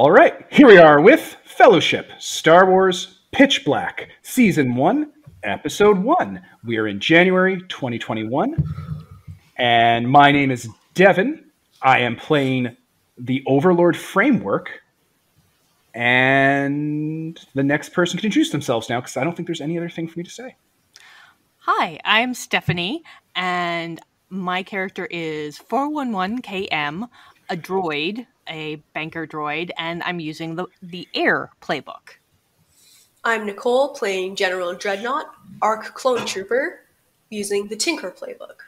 All right, here we are with Fellowship, Star Wars Pitch Black, Season 1, Episode 1. We are in January 2021, and my name is Devin. I am playing the Overlord Framework, and the next person can introduce themselves now, because I don't think there's any other thing for me to say. Hi, I'm Stephanie, and my character is 411KM, a droid, a banker droid, and I'm using the Air playbook. I'm Nicole, playing General Dreadnought, Arc Clone Trooper, using the Tinker playbook.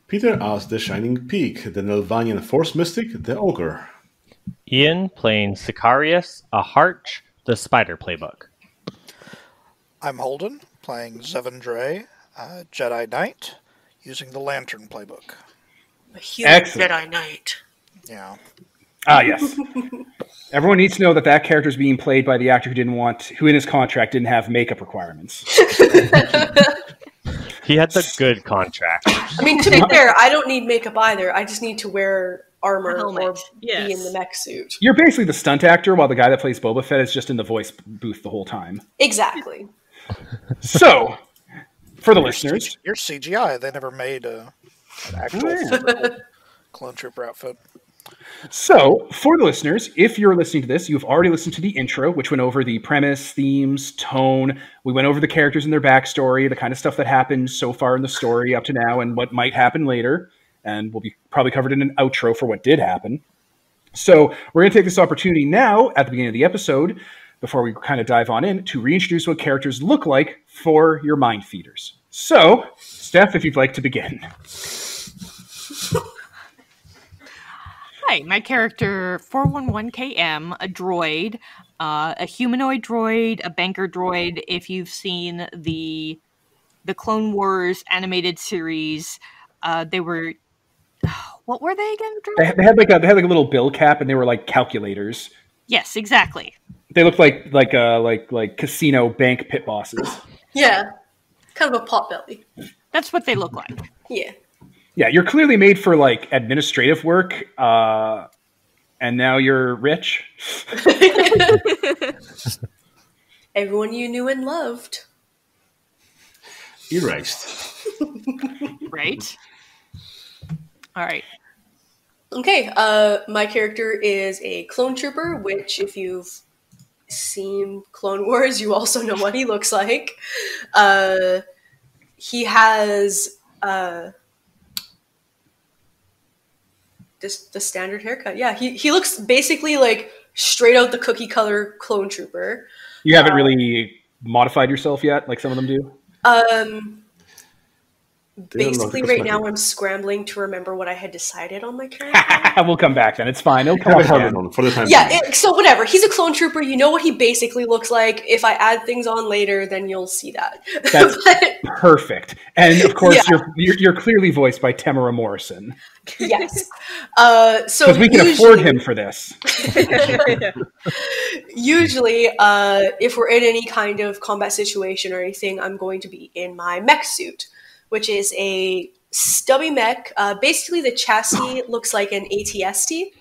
Peter as the Shining Peak, the Nelvanian Force Mystic, the Ogre. Ian playing Sicarius, a Harch, the Spider playbook. I'm Holden, playing Zevin Dre, Jedi Knight, using the Lantern playbook. A huge Jedi Knight. Yeah. Ah, yes. Everyone needs to know that character is being played by the actor who in his contract didn't have makeup requirements. He had the good contract. I mean, to be fair, I don't need makeup either. I just need to wear armor or be in the mech suit. You're basically the stunt actor, while the guy that plays Boba Fett is just in the voice booth the whole time. Exactly. So, for the listeners... You're CGI. They never made an actual clone trooper outfit. So, for the listeners, if you're listening to this, you've already listened to the intro, which went over the premise, themes, tone. We went over the characters and their backstory, the kind of stuff that happened so far in the story up to now, and what might happen later. And we'll be probably covered in an outro for what did happen. So, we're going to take this opportunity now, at the beginning of the episode, before we kind of dive on in, to reintroduce what characters look like for your mind feeders. So, Steph, if you'd like to begin. Hi, my character 411KM, a droid, a humanoid droid, a banker droid. If you've seen the Clone Wars animated series, they were what were they again? They had like a little bill cap, and they were like calculators. Yes, exactly. They looked like casino bank pit bosses. Yeah, kind of a potbelly. That's what they look like. Yeah. Yeah, you're clearly made for, like, administrative work, and now you're rich. Everyone you knew and loved. Erased. Right? All right. Okay, my character is a clone trooper, which if you've seen Clone Wars, you also know what he looks like. He has... the standard haircut. Yeah, he looks basically like straight out the cookie color clone trooper. You haven't really modified yourself yet, like some of them do? Basically, right now I'm scrambling to remember what I had decided on my character. We'll come back then. It's fine. It'll come back for the time. Yeah, so whatever. He's a clone trooper. You know what he basically looks like. If I add things on later, then you'll see that. That's perfect. And of course, you're clearly voiced by Tamara Morrison. Yes. So because we can afford him for this. Usually, if we're in any kind of combat situation or anything, I'm going to be in my mech suit, which is a stubby mech. Basically, the chassis looks like an ATST.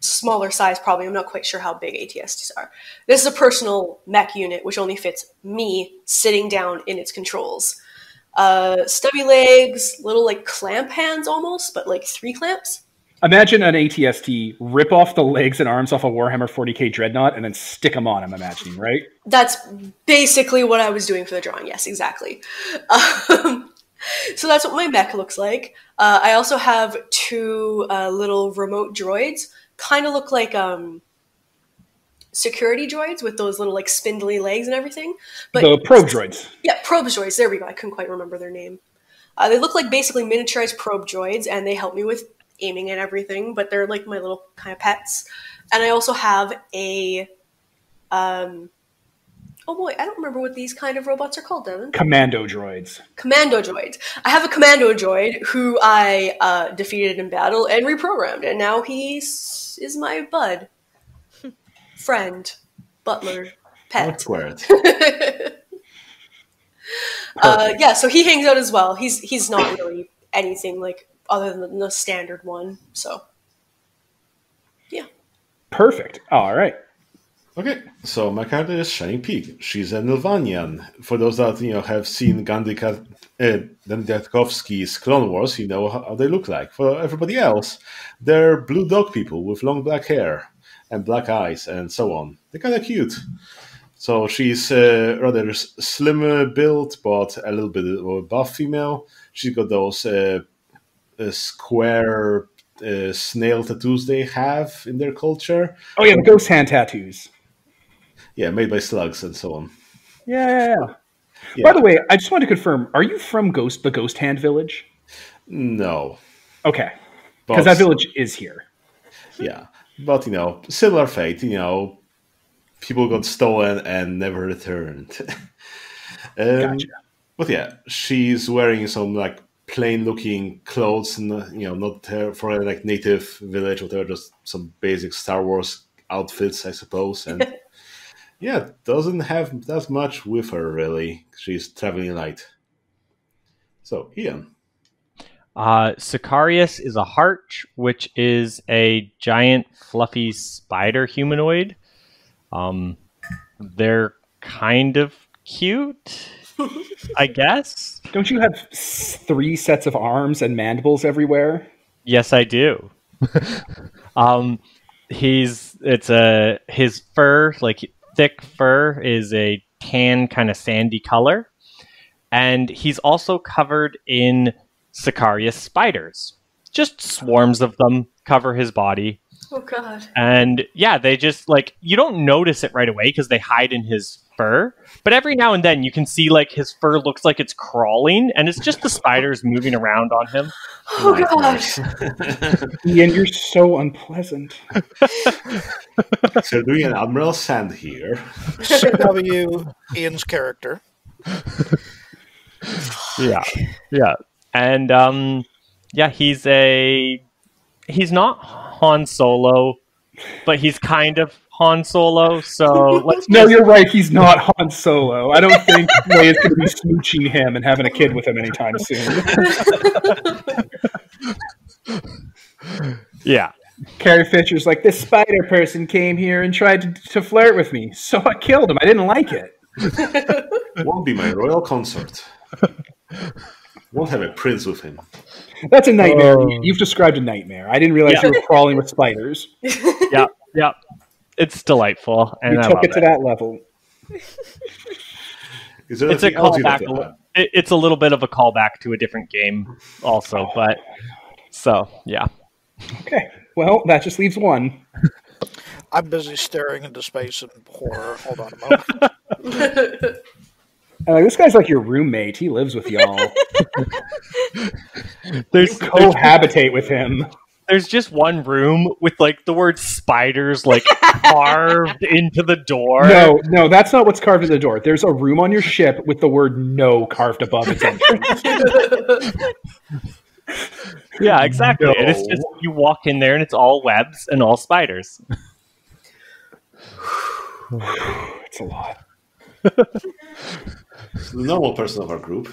Smaller size, probably. I'm not quite sure how big ATSTs are. This is a personal mech unit, which only fits me sitting down in its controls. Stubby legs, little like clamp hands almost, but like 3 clamps. Imagine an ATST rip off the legs and arms off a Warhammer 40k Dreadnought and then stick them on, I'm imagining, right? That's basically what I was doing for the drawing. Yes, exactly. So that's what my mech looks like. I also have 2 little remote droids. Kind of look like security droids with those little like spindly legs and everything. But the probe droids. Yeah, probe droids. There we go. I couldn't quite remember their name. They look like basically miniaturized probe droids, and they help me with aiming and everything, but they're like my little kind of pets. And I also have a oh boy, I don't remember what these kind of robots are called, Devin. Commando droids. Commando droids. I have a commando droid who I defeated in battle and reprogrammed, and now he is my bud, friend, butler, pet. Squared. Yeah, so he hangs out as well. He's not really anything like other than the standard one. So, yeah. Perfect. All right. Okay, so my character is Shining Peak. She's a Nilvanian. For those that have seen Gandhikovsky's Clone Wars, you know how they look like. For everybody else, they're blue dog people with long black hair and black eyes and so on. They're kind of cute. So she's rather slim built, but a little bit of a buff female. She's got those square snail tattoos they have in their culture. Oh yeah, the ghost hand tattoos. Yeah, made by slugs and so on. Yeah. Yeah. By the way, I just want to confirm: are you from the Ghost Hand Village? No. Okay, because that village is here. Yeah, but similar fate. People got stolen and never returned. Gotcha. But yeah, she's wearing some like plain-looking clothes, and not for a like native village, whatever. Just some basic Star Wars outfits, I suppose, and. Yeah, doesn't have that much with her, really. She's traveling light. So, Ian. Sicarius is a harch, which is a giant, fluffy spider humanoid. They're kind of cute, I guess. Don't you have 3 sets of arms and mandibles everywhere? Yes, I do. His fur, like thick fur, is a tan kind of sandy color, and he's also covered in Sicarius spiders. Just swarms of them cover his body. Oh god. And yeah, they just you don't notice it right away because they hide in his fur, but every now and then you can see his fur looks like it's crawling, and it's just the spiders moving around on him. Oh gosh. Ian, you're so unpleasant. So doing an Admiral Sand here. CW Ian's character. Yeah. And he's not Han Solo, but he's kind of Han Solo, so No, you're right, he's not Han Solo. I don't think Leia's going to be smooching him and having a kid with him anytime soon. Yeah. Carrie Fisher's like, this spider person came here and tried to flirt with me, so I killed him. I didn't like it. Won't be my royal consort. Won't have a prince with him. That's a nightmare. You've described a nightmare. I didn't realize you were crawling with spiders. Yeah. It's delightful, and you took it to that level. Is there it's a anything else you'd like to callback. add? It's a little bit of a callback to a different game, also. But so yeah. Okay. Well, that just leaves one. I'm busy staring into space in horror. Hold on a moment. This guy's like your roommate. He lives with y'all. You cohabitate with him. There's just one room with the word spiders carved into the door. No, that's not what's carved into the door. There's a room on your ship with the word "no" carved above its entrance. Yeah, exactly. No. And it's just you walk in there and it's all webs and all spiders. It's a lot. The normal person of our group.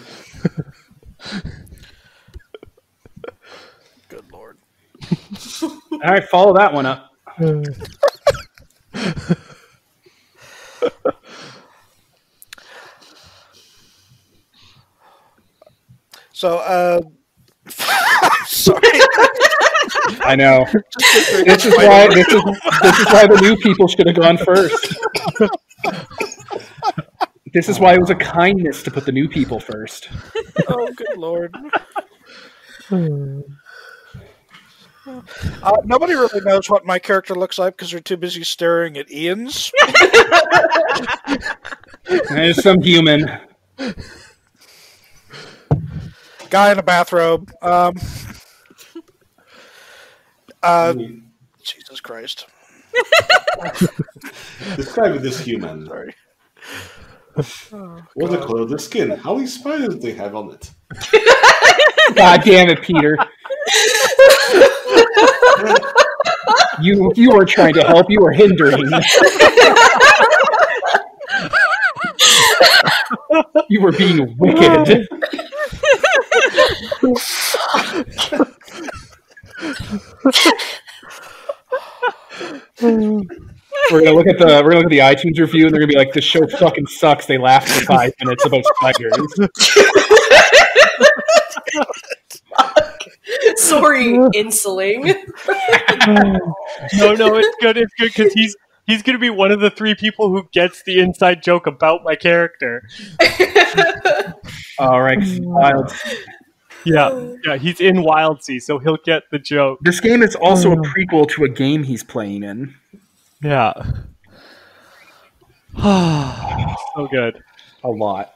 Good lord. All right, follow that one up. So, sorry. I know. This is why the new people should have gone first. This is why it was a kindness to put the new people first. Oh, good lord. Nobody really knows what my character looks like because they're too busy staring at Ian's. There's some human. Guy in a bathrobe. Jesus Christ. Describe this human. Sorry. What's the color of the skin? How many spiders do they have on it? God damn it, Peter. You are trying to help, you are hindering. You were being wicked. We're gonna look at the iTunes review, and they're gonna be like, "This show fucking sucks." They laughed for 5 minutes about spiders. Sorry, insuling. No, it's good. It's good because he's going to be one of the 3 people who gets the inside joke about my character. All right, wild. Yeah, he's in Wildsea, so he'll get the joke. This game is also a prequel to a game he's playing in. Yeah. So good. A lot.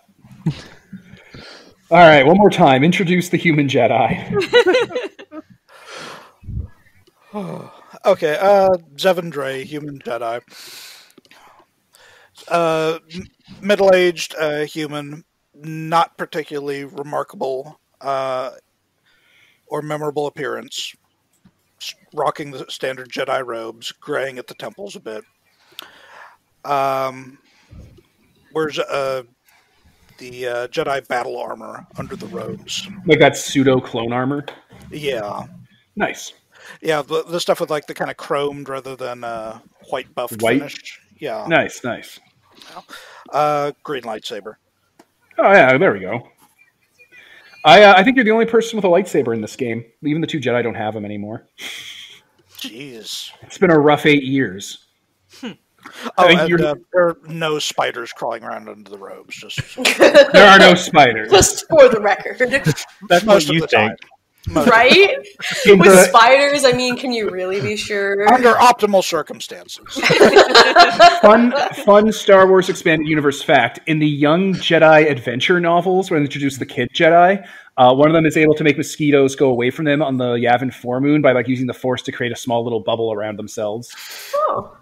All right, one more time. Introduce the human Jedi. Okay, Zevendray, human Jedi. Middle-aged human, not particularly remarkable or memorable appearance. Rocking the standard Jedi robes, graying at the temples a bit. Wears the Jedi battle armor under the robes. Like that pseudo clone armor. Yeah. Nice. Yeah, the stuff with like the kind of chromed rather than white buffed White? finish. Yeah. Nice. Green lightsaber. Oh yeah, there we go. I think you're the only person with a lightsaber in this game. Even the 2 Jedi don't have them anymore. Jeez. It's been a rough 8 years. Oh, think and there are no spiders crawling around under the robes. Just There are no spiders. Just for the record. That's most what you of the think. time. Most Right? In With the- spiders, I mean, can you really be sure? under optimal circumstances. fun Star Wars Expanded Universe fact. In the Young Jedi adventure novels, when they introduce the Kid Jedi, one of them is able to make mosquitoes go away from them on the Yavin 4-moon by like using the Force to create a small little bubble around themselves. Oh.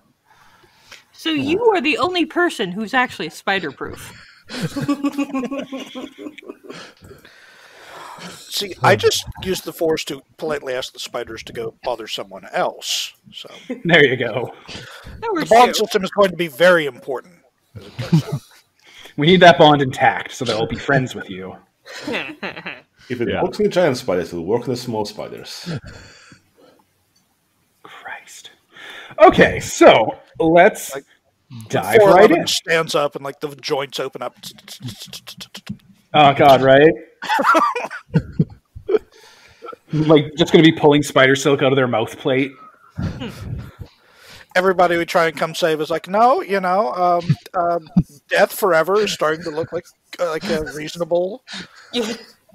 So you are the only person who's actually spider-proof. See, I just used the Force to politely ask the spiders to go bother someone else. So There you go. That works the bond too. system is going to be very important. As it turns out. We need that bond intact so they'll be friends with you. If it works with the giant spiders, it will work with the small spiders. Christ. Okay, so let's dive right 411 in. stands up and like the joints open up. Oh god, right? Like just gonna be pulling spider silk out of their mouth plate. Everybody would try and come save is like, no, death forever is starting to look like a reasonable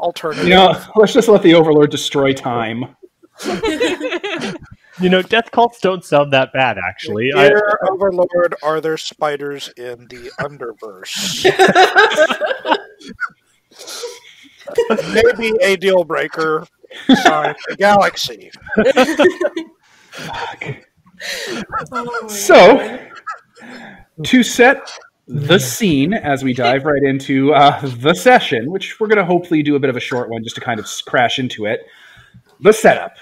alternative. You know, let's just let the Overlord destroy time. Death cults don't sound that bad, actually. Dear Overlord, are there spiders in the Underverse? Maybe a deal breaker. Sign the galaxy. So, to set the scene as we dive right into the session, which we're going to hopefully do a bit of a short one just to kind of crash into it, the setup.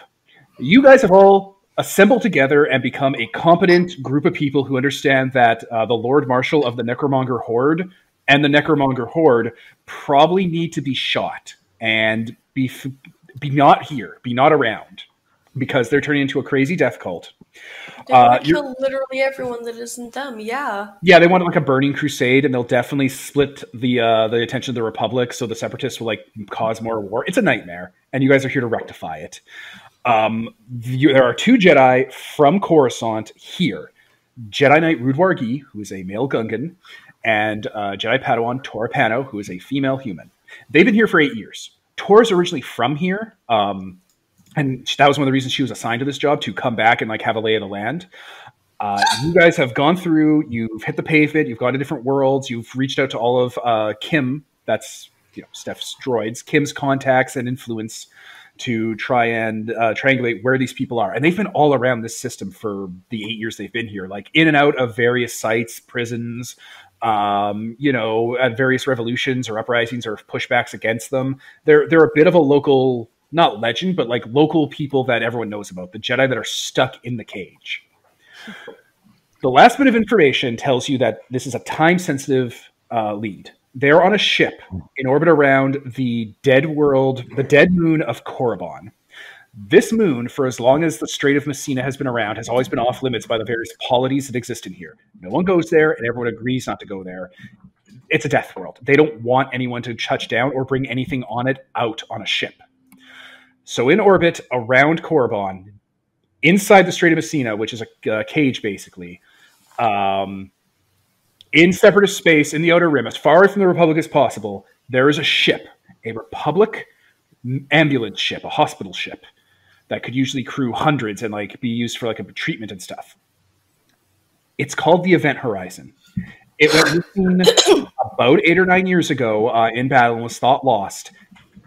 You guys have all assembled together and become a competent group of people who understand that the Lord Marshal of the Necromonger Horde and the Necromonger Horde probably need to be shot and be not here, be not around, because they're turning into a crazy death cult. They want to kill literally everyone that isn't them, yeah. Yeah, they want like a burning crusade, and they'll definitely split the attention of the Republic, so the Separatists will like cause more war. It's a nightmare, and you guys are here to rectify it. There are 2 Jedi from Coruscant here. Jedi Knight Rudwargi, who is a male Gungan, and Jedi Padawan Tora Pano, who is a female human. They've been here for 8 years. Tora's originally from here, and that was one of the reasons she was assigned to this job, to come back and like have a lay of the land. You guys have gone through, you've hit the pavement, you've gone to different worlds, you've reached out to all of Kim, that's Steph's droids, Kim's contacts and influence to try and triangulate where these people are. And they've been all around this system for the 8 years they've been here, like in and out of various sites, prisons, at various revolutions or uprisings or pushbacks against them. They're a bit of a local, not legend, but like local people that everyone knows about, the Jedi that are stuck in the cage. The last bit of information tells you that this is a time-sensitive lead. They're on a ship in orbit around the dead world, the dead moon of Kirriban. This moon, for as long as the Strait of Messina has been around, has always been off limits by the various polities that exist in here. No one goes there, and everyone agrees not to go there. It's a death world. They don't want anyone to touch down or bring anything on it out on a ship. So in orbit around Kirriban, inside the Strait of Messina, which is a cage basically, in separatist space in the Outer Rim, as far from the Republic as possible, there is a ship, a Republic ambulance ship, a hospital ship that could usually crew hundreds and like be used for like a treatment and stuff. It's called the Event Horizon. It went missing about 8 or 9 years ago in battle and was thought lost,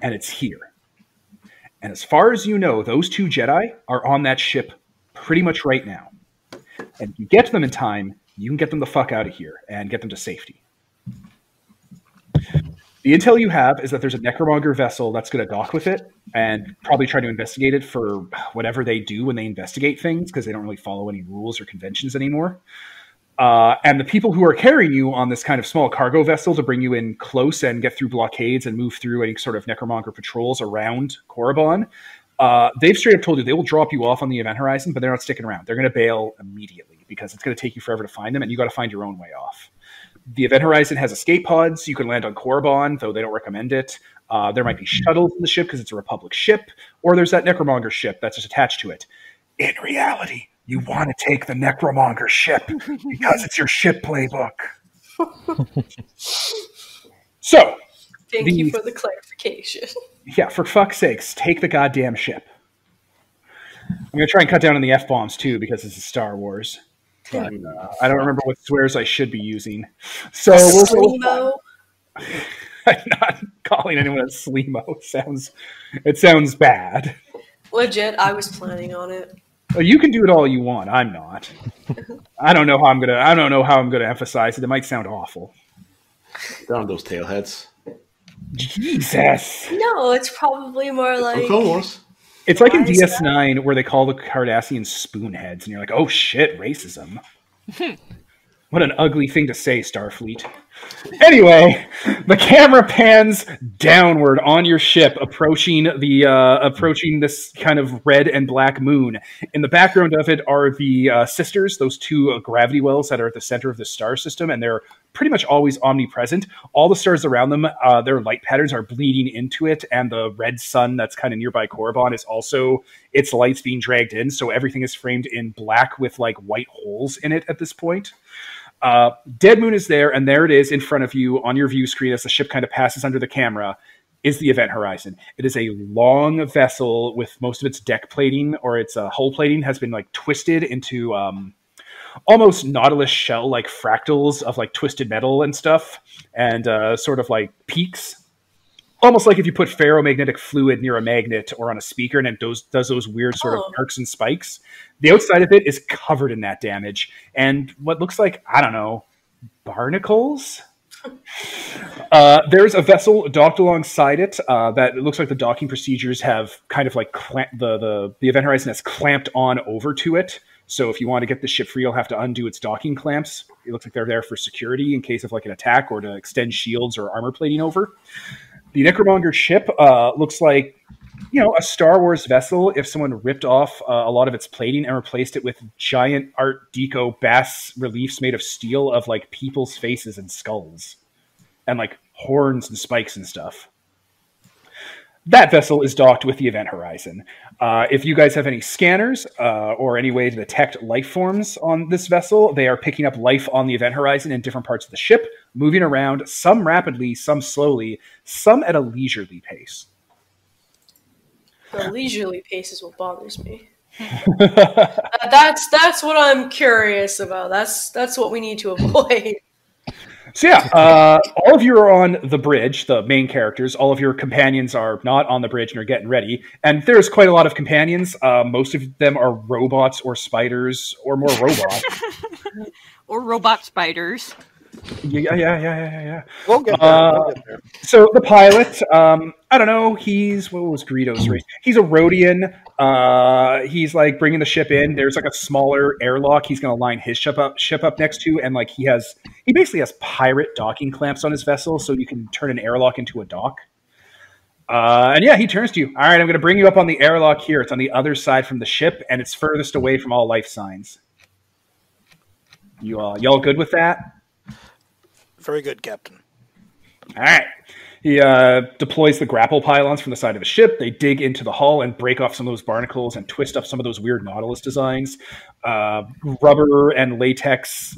and it's here. And as far as you know, those 2 Jedi are on that ship pretty much right now. And if you get to them in time, you can get them the fuck out of here and get them to safety. The intel you have is that there's a Necromonger vessel that's going to dock with it and probably try to investigate it for whatever they do when they investigate things, because they don't really follow any rules or conventions anymore. And the people who are carrying you on this kind of small cargo vessel to bring you in close and get through blockades and move through any sort of Necromonger patrols around Kirriban, they've straight up told you they will drop you off on the Event Horizon, but they're not sticking around. They're going to bail immediately because it's going to take you forever to find them, and you got to find your own way off. The Event Horizon has escape pods. You can land on Kirriban, though they don't recommend it. There might be shuttles in the ship because it's a Republic ship, or there's that Necromonger ship that's just attached to it. In reality, you want to take the Necromonger ship because it's your ship playbook. So, Thank you for the clarification. Yeah, for fuck's sakes, take the goddamn ship. I'm going to try and cut down on the F-bombs, too, because this is Star Wars. But I don't remember what swears I should be using. So Slimo. I'm not calling anyone a Slimo. It sounds bad. Legit, I was planning on it. Well, you can do it all you want. I'm not. I don't know how I'm gonna emphasize it. It might sound awful. Down those tailheads. Jesus. No, it's probably more like Clone Wars. It's like in DS9 where they call the Cardassians spoonheads, and you're like, oh shit, racism. What an ugly thing to say, Starfleet. Anyway, the camera pans downward on your ship, approaching this kind of red and black moon. In the background of it are the sisters, those 2 gravity wells that are at the center of the star system, and they're pretty much always omnipresent. All the stars around them, their light patterns are bleeding into it, and the red sun that's kind of nearby Kirriban is also its lights being dragged in, so everything is framed in black with like white holes in it at this point. Dead Moon is there, and there it is in front of you on your view screen as the ship kind of passes under the camera, is the Event Horizon. It is a long vessel with most of its deck plating or its hull plating has been like twisted into almost Nautilus shell like fractals of like twisted metal and stuff, and sort of like peaks. Almost like if you put ferromagnetic fluid near a magnet or on a speaker and it does those weird sort of arcs and spikes. The outside of it is covered in that damage. And what looks like, I don't know, barnacles? There's a vessel docked alongside it that it looks like the docking procedures have kind of like the Event Horizon has clamped on over to it. So if you want to get the ship free, you'll have to undo its docking clamps. It looks like they're there for security in case of like an attack or to extend shields or armor plating over. The Necromonger ship looks like, a Star Wars vessel if someone ripped off a lot of its plating and replaced it with giant Art Deco bas reliefs made of steel of like people's faces and skulls and like horns and spikes and stuff. That vessel is docked with the Event Horizon. If you guys have any scanners or any way to detect life forms on this vessel, they are picking up life on the Event Horizon in different parts of the ship, moving around, some rapidly, some slowly, some at a leisurely pace. The leisurely pace is what bothers me. That's what I'm curious about. That's what we need to avoid. So yeah, all of you are on the bridge, the main characters. All of your companions are not on the bridge and are getting ready. And there's quite a lot of companions. Most of them are robots or spiders or more robots. Or robot spiders. Yeah. We'll get there. So the pilot, I don't know, what was Greedo's race? He's a Rhodian. He's like bringing the ship in. There's like a smaller airlock he's going to line his ship up next to, and like he basically has pirate docking clamps on his vessel, so you can turn an airlock into a dock. And yeah, he turns to you. All right, I'm going to bring you up on the airlock here. It's on the other side from the ship, and it's furthest away from all life signs. Y'all good with that? Very good, Captain. All right. He deploys the grapple pylons from the side of the ship. They dig into the hull and break off some of those barnacles and twist up some of those weird Nautilus designs. Rubber and latex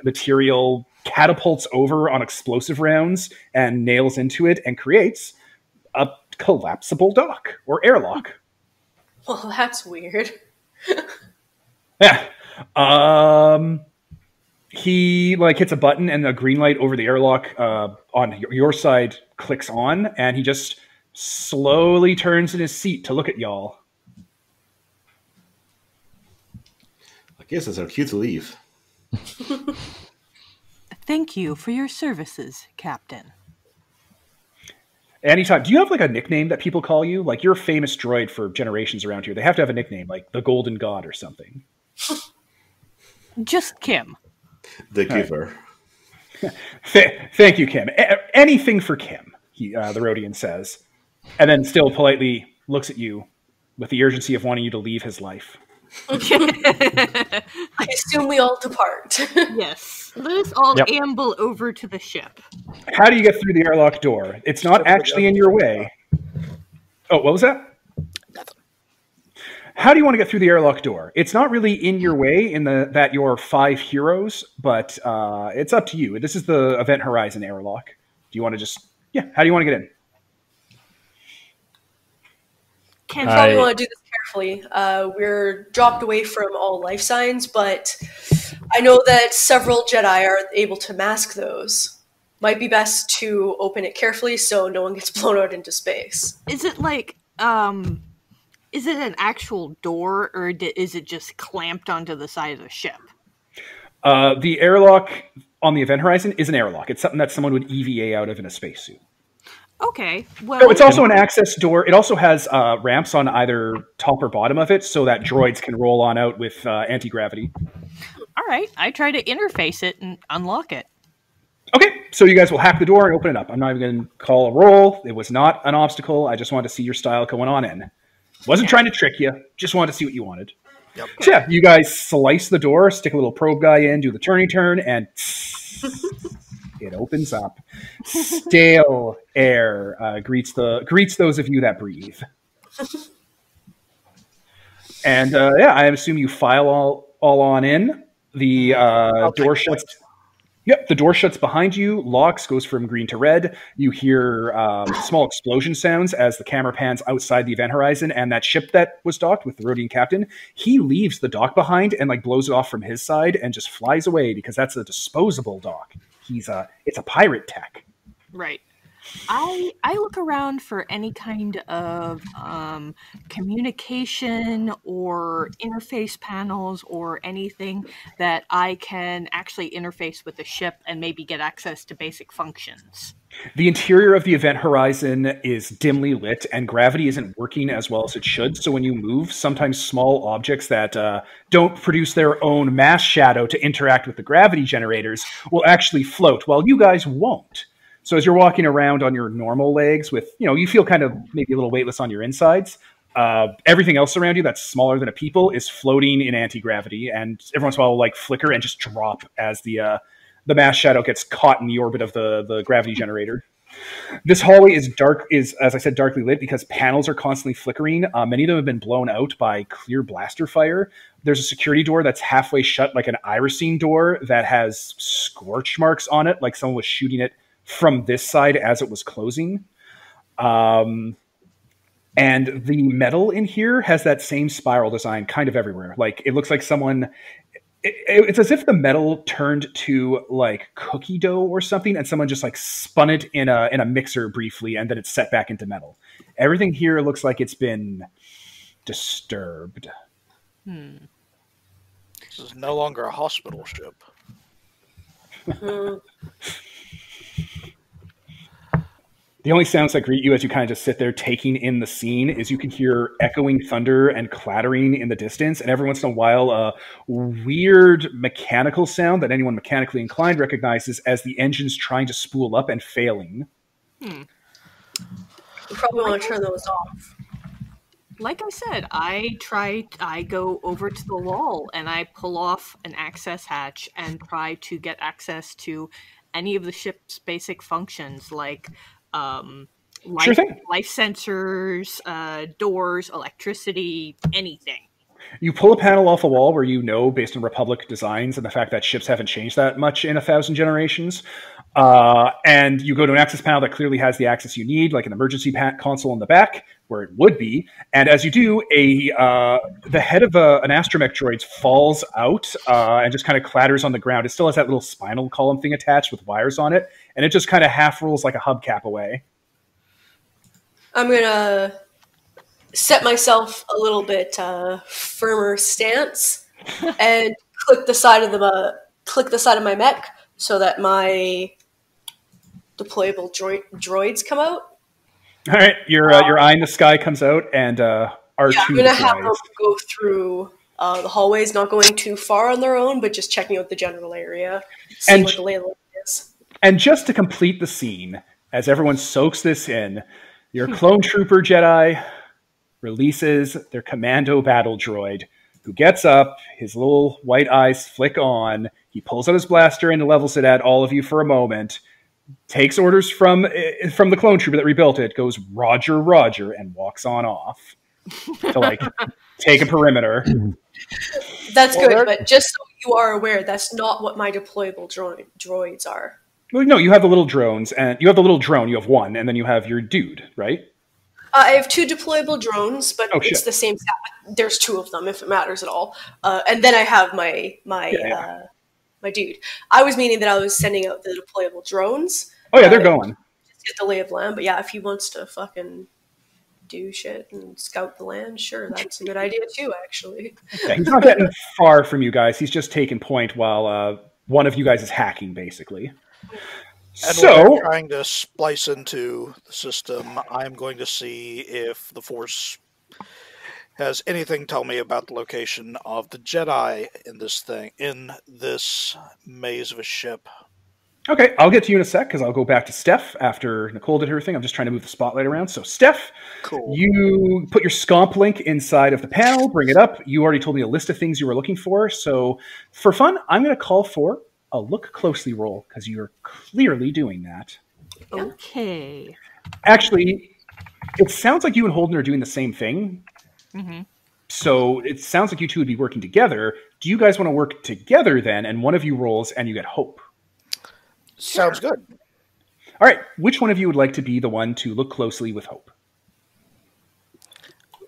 material catapults over on explosive rounds and nails into it and creates a collapsible dock or airlock. Well, that's weird. Yeah. He hits a button and a green light over the airlock on your side clicks on, and he just slowly turns in his seat to look at y'all. I guess it's our cue to leave. Thank you for your services, Captain. Anytime. Do you have a nickname that people call you? Like, you're a famous droid for generations around here. They have to have a nickname, like the Golden God or something. Just Kim. The giver. Thank you, Kim. Anything for Kim, the Rhodian says. And then still politely looks at you with the urgency of wanting you to leave his life. I assume we all depart. Yes. Let us all amble over to the ship. How do you get through the airlock door? It's not actually in your way. Oh, what was that? Nothing. How do you want to get through the airlock door? It's not really in your way in that you're 5 heroes, but it's up to you. This is the Event Horizon airlock. Do you want to just... Yeah, how do you want to get in? Ken, probably want to do this carefully. We're dropped away from all life signs, but I know that several Jedi are able to mask those. Might be best to open it carefully so no one gets blown out into space. Is it is it an actual door, or is it just clamped onto the side of the ship? The airlock on the Event Horizon is an airlock. It's something that someone would EVA out of in a spacesuit. Okay, well... No, it's also an access door. It also has ramps on either top or bottom of it so that droids can roll on out with anti-gravity. All right, I try to interface it and unlock it. Okay, so you guys will hack the door and open it up. I'm not even going to call a roll. It was not an obstacle. I just wanted to see your style going on in. Wasn't trying to trick you. Just wanted to see what you wanted. Yep. So yeah, you guys slice the door, stick a little probe guy in, do the turn, and it opens up. Stale air greets those of you that breathe. And yeah, I assume you file all on in. The door shuts. Yep, the door shuts behind you, locks, goes from green to red. You hear small explosion sounds as the camera pans outside the Event Horizon, and that ship that was docked with the Rhodian captain, he leaves the dock behind and blows it off from his side and just flies away because that's a disposable dock. It's a pirate tech. Right. I look around for any kind of communication or interface panels or anything that I can actually interface with the ship and maybe get access to basic functions. The interior of the Event Horizon is dimly lit, and gravity isn't working as well as it should. So when you move, sometimes small objects that don't produce their own mass shadow to interact with the gravity generators will actually float, while you guys won't. So as you're walking around on your normal legs with, you feel kind of maybe a little weightless on your insides, everything else around you that's smaller than a people is floating in anti-gravity, and every once in a while will flicker and just drop as the mass shadow gets caught in the orbit of the gravity generator. This hallway is as I said, darkly lit because panels are constantly flickering. Many of them have been blown out by clear blaster fire. There's a security door that's halfway shut, like an irisine door that has scorch marks on it, like someone was shooting it from this side as it was closing. And the metal in here has that same spiral design kind of everywhere. It looks like someone... It's as if the metal turned to cookie dough or something, and someone just spun it in a mixer briefly, and then it's set back into metal. Everything here looks like it's been disturbed. This is no longer a hospital ship. The only sounds that greet you as you kind of just sit there taking in the scene is you can hear echoing thunder and clattering in the distance, and every once in a while a weird mechanical sound that anyone mechanically inclined recognizes as the engine's trying to spool up and failing. probably want to turn those off. Like I said, I go over to the wall and I pull off an access hatch and try to get access to any of the ship's basic functions, like Sure thing. life sensors, doors, electricity, anything. You pull a panel off a wall where you know, based on Republic designs and the fact that ships haven't changed that much in 1,000 generations, and you go to an access panel that clearly has the access you need, like an emergency console in the back, where it would be. And as you do, the head of an astromech droid falls out and just kind of clatters on the ground. It still has that little spinal column thing attached with wires on it, and it just kind of half rolls like a hubcap away. I'm gonna set myself a little bit firmer stance and click the side of my mech so that my deployable droids come out. All right, your eye in the sky comes out, and R2 I'm gonna have them go through the hallways, not going too far on their own, but just checking out the general area, seeing what the lay of the land is. And just to complete the scene, as everyone soaks this in, your clone trooper Jedi releases their commando battle droid, who gets up, his little white eyes flick on, he pulls out his blaster and levels it at all of you for a moment, takes orders from the clone trooper that rebuilt it, goes Roger, Roger, and walks on off to take a perimeter. That's good, but just so you are aware, that's not what my deployable droids are. Well, no, you have the little drones, and you have the little drone, you have one, and then you have your dude, right? I have 2 deployable drones, but it's the same set. There's 2 of them, if it matters at all. And then I have my dude. I was meaning that I was sending out the deployable drones. Oh yeah, they're going. Just get the lay of land. But yeah, if he wants to fucking do shit and scout the land, sure, that's a good idea too, actually. Yeah, he's not getting far from you guys. He's just taking point while one of you guys is hacking, basically. And So, when I'm trying to splice into the system, I'm going to see if the Force has anything tell me about the location of the Jedi in this maze of a ship. okay, I'll get to you in a sec, because I'll go back to Steph after Nicole did her thing. I'm just trying to move the spotlight around. So, Steph, Cool. you put your scomp link inside of the panel, bring it up. You already told me a list of things you were looking for. So, for fun, I'm going to call for a look closely roll, because you're clearly doing that. Okay. Actually, it sounds like you and Holden are doing the same thing. Mm-hmm. So it sounds like you two would be working together. Do you guys want to work together then, and one of you rolls and you get hope? Sounds good. All right. Which one of you would like to be the one to look closely with hope?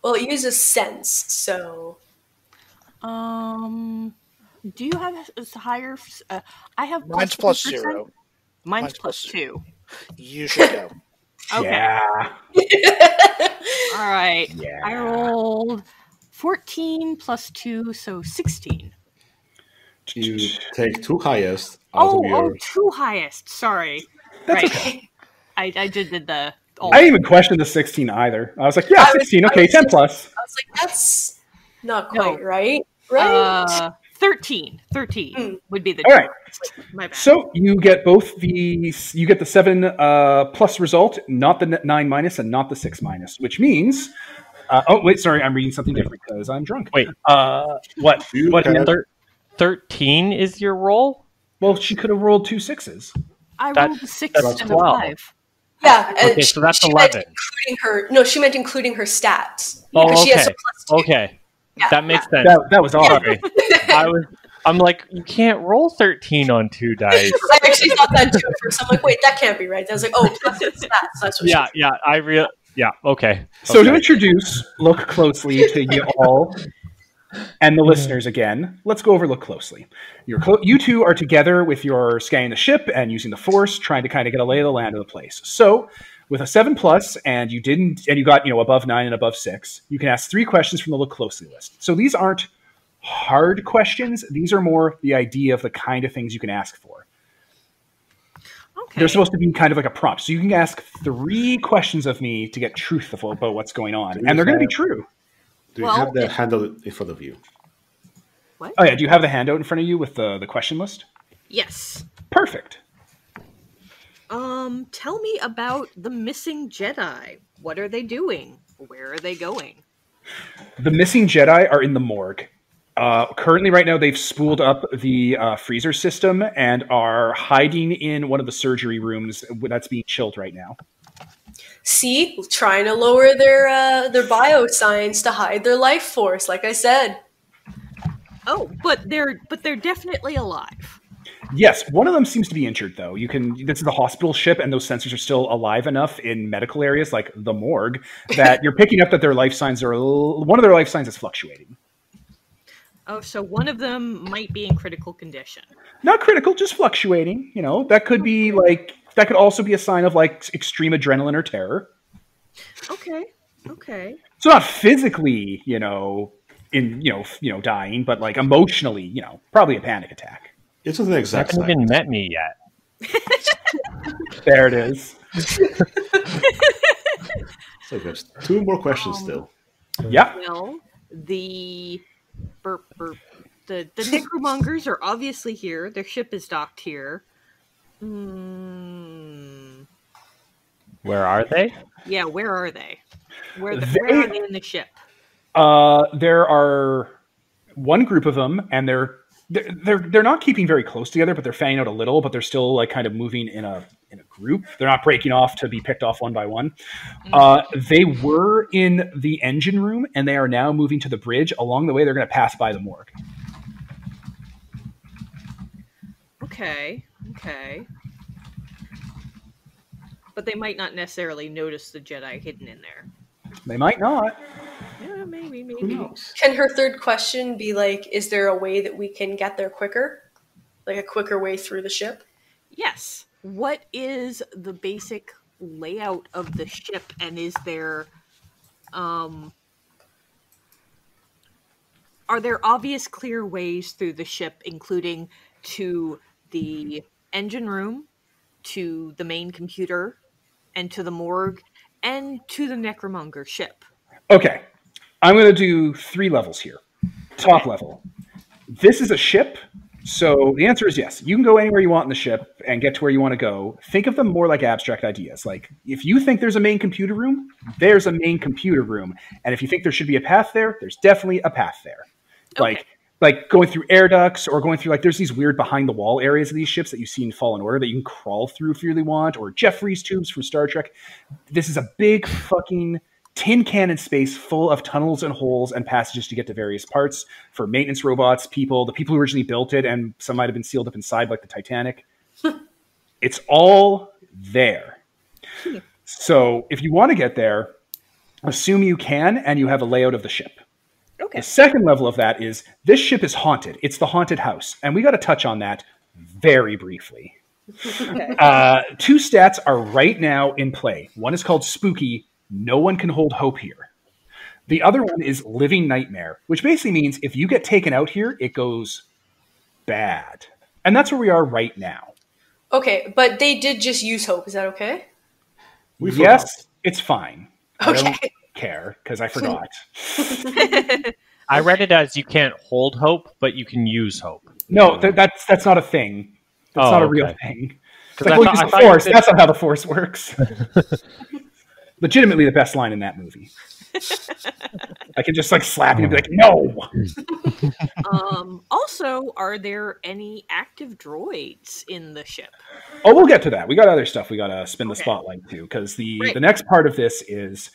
Well, it uses sense, so... Do you have a higher? I have Mine's plus 0. Mine's plus 2. You should go. Okay. Yeah. All right. Yeah. I rolled 14 plus 2, so 16. You take 2 highest out of your... 2 highest. Sorry. That's right. okay. I did the. I didn't even question the 16 either. I was like, yeah, 16. Okay, 10 plus. I was like, that's not quite right. Right? 13 would be the. All right. My bad. So you get both the 7 plus result, not the 9 minus, and not the 6 minus, which means. Oh wait, sorry, I'm reading something different because I'm drunk. Wait. What? What? 13 is your roll? Well, she could have rolled 2 6s. I rolled a 6 that's and a 12. 5. Yeah, and Okay, so that's she 11. meant including her. No, she meant including her stats. Oh, Because she has a okay. plus 2. Okay. Yeah, That makes sense. That was awesome. Sorry. I'm like, you can't roll 13 on 2 dice. I actually thought that too at first. I'm like, wait, that can't be right. I was like, oh, plus the stats. That's what Okay. So to introduce, look closely to you all and the listeners again. Let's go over look closely. You two are together with your scanning the ship and using the Force, trying to kind of get a lay of the land of the place. So with a 7 plus, and you got above 9 and above 6, you can ask 3 questions from the look closely list. So these aren't hard questions. These are more the idea of the kind of things you can ask for. Okay. They're supposed to be kind of like a prompt. So you can ask 3 questions of me to get truthful about what's going on. And they're going to be true. Do you have the handout in front of you? What? Oh, yeah. Do you have the handout in front of you with the question list? Yes. Perfect. Tell me about the missing Jedi. What are they doing? Where are they going? The missing Jedi are in the morgue. Currently, right now, they've spooled up the freezer system and are hiding in one of the surgery rooms that's being chilled right now. See, trying to lower their bioscience to hide their life force, like I said. Oh, but they're definitely alive. Yes, one of them seems to be injured, though. This is the hospital ship, and those sensors are still alive enough in medical areas like the morgue that you're picking up that their life signs one of their life signs is fluctuating. Oh, so one of them might be in critical condition. Not critical, just fluctuating. That could be that could also be a sign of extreme adrenaline or terror. Okay. So not physically, dying, but emotionally, probably a panic attack. It's not an exact sign. Haven't even met me yet. There it is. So there's 2 more questions still. Yeah. Well, the Necromongers are obviously here. Their ship is docked here. Where are they? Yeah, where are they? Where are they in the ship? There are one group of them, and they're not keeping very close together, but they're fanning out a little, but they're still kind of moving in a group. They're not breaking off to be picked off one by one. They were in the engine room, and they are now moving to the bridge. Along the way, they're going to pass by the morgue. Okay. But they might not necessarily notice the Jedi hidden in there. They might not. Yeah, maybe. Who knows? Can her third question be is there a way that we can get there quicker? Like a quicker way through the ship? Yes. What is the basic layout of the ship, and is there are there obvious clear ways through the ship, including to the engine room, to the main computer, and to the morgue, and to the Necromonger ship? Okay. I'm going to do 3 levels here. Top level. This is a ship, so the answer is yes. You can go anywhere you want in the ship and get to where you want to go. Think of them more like abstract ideas. If you think there's a main computer room, there's a main computer room. And if you think there should be a path there, there's definitely a path there. Okay. Like going through air ducts, or going through there's these weird behind the wall areas of these ships that you see in Fallen Order that you can crawl through if you really want, or Jeffries tubes from Star Trek. This is a big fucking tin can in space full of tunnels and holes and passages to get to various parts for maintenance robots, the people who originally built it, and some might have been sealed up inside like the Titanic. It's all there. So if you want to get there, assume you can, and you have a layout of the ship. Okay. The second level of that is this ship is haunted. It's the haunted house. And we got to touch on that very briefly. Okay. 2 stats are right now in play. One is called Spooky. No one can hold hope here. The other one is Living Nightmare, which basically means if you get taken out here, it goes bad. And that's where we are right now. Okay, but they did just use hope. Is that okay? Yes, it's fine. Okay. I don't care because I forgot. I read it as you can't hold hope, but you can use hope. No, that's not a thing. That's not a real thing. It's like, use the Force. That's not how the Force works. Legitimately the best line in that movie. I can just slap you and be like, no. Also, are there any active droids in the ship? Oh, we'll get to that. We got other stuff we got to spin the spotlight to, because the next part of this is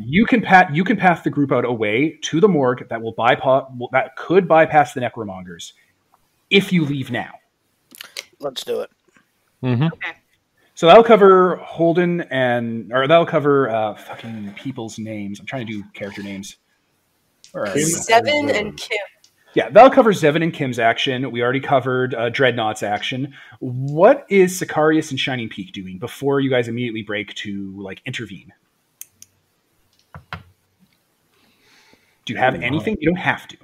you can path the group out away to the morgue that could bypass the Necromongers if you leave now. Let's do it. Mm-hmm. Okay. So that'll cover that'll cover fucking people's names. I'm trying to do character names. Zevin and Kim. Yeah, that'll cover Zevin and Kim's action. We already covered Dreadnought's action. What is Sicarius and Shining Peak doing before you guys immediately break to intervene? Do you have anything? You don't have to.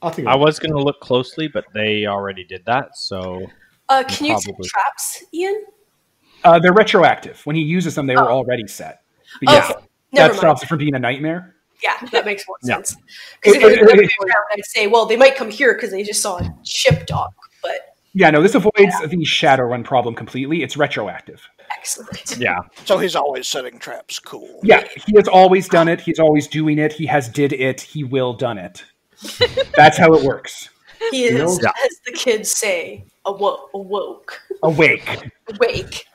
I was going to look closely, but they already did that. So, can you set traps, Ian? They're retroactive. When he uses them, they were already set. But yeah, that stops it from being a nightmare. Yeah, that makes more sense. Because if it was the other way around, I'd say, well, they might come here because they just saw a ship dock. But Yeah, no, this avoids the Shadowrun problem completely. It's retroactive. Excellent. Yeah. So he's always setting traps. Cool. Yeah, he has always done it. He's always doing it. He has did it. He will done it. That's how it works. He is, Yeah. as the kids say, awoke. Awake. Awake.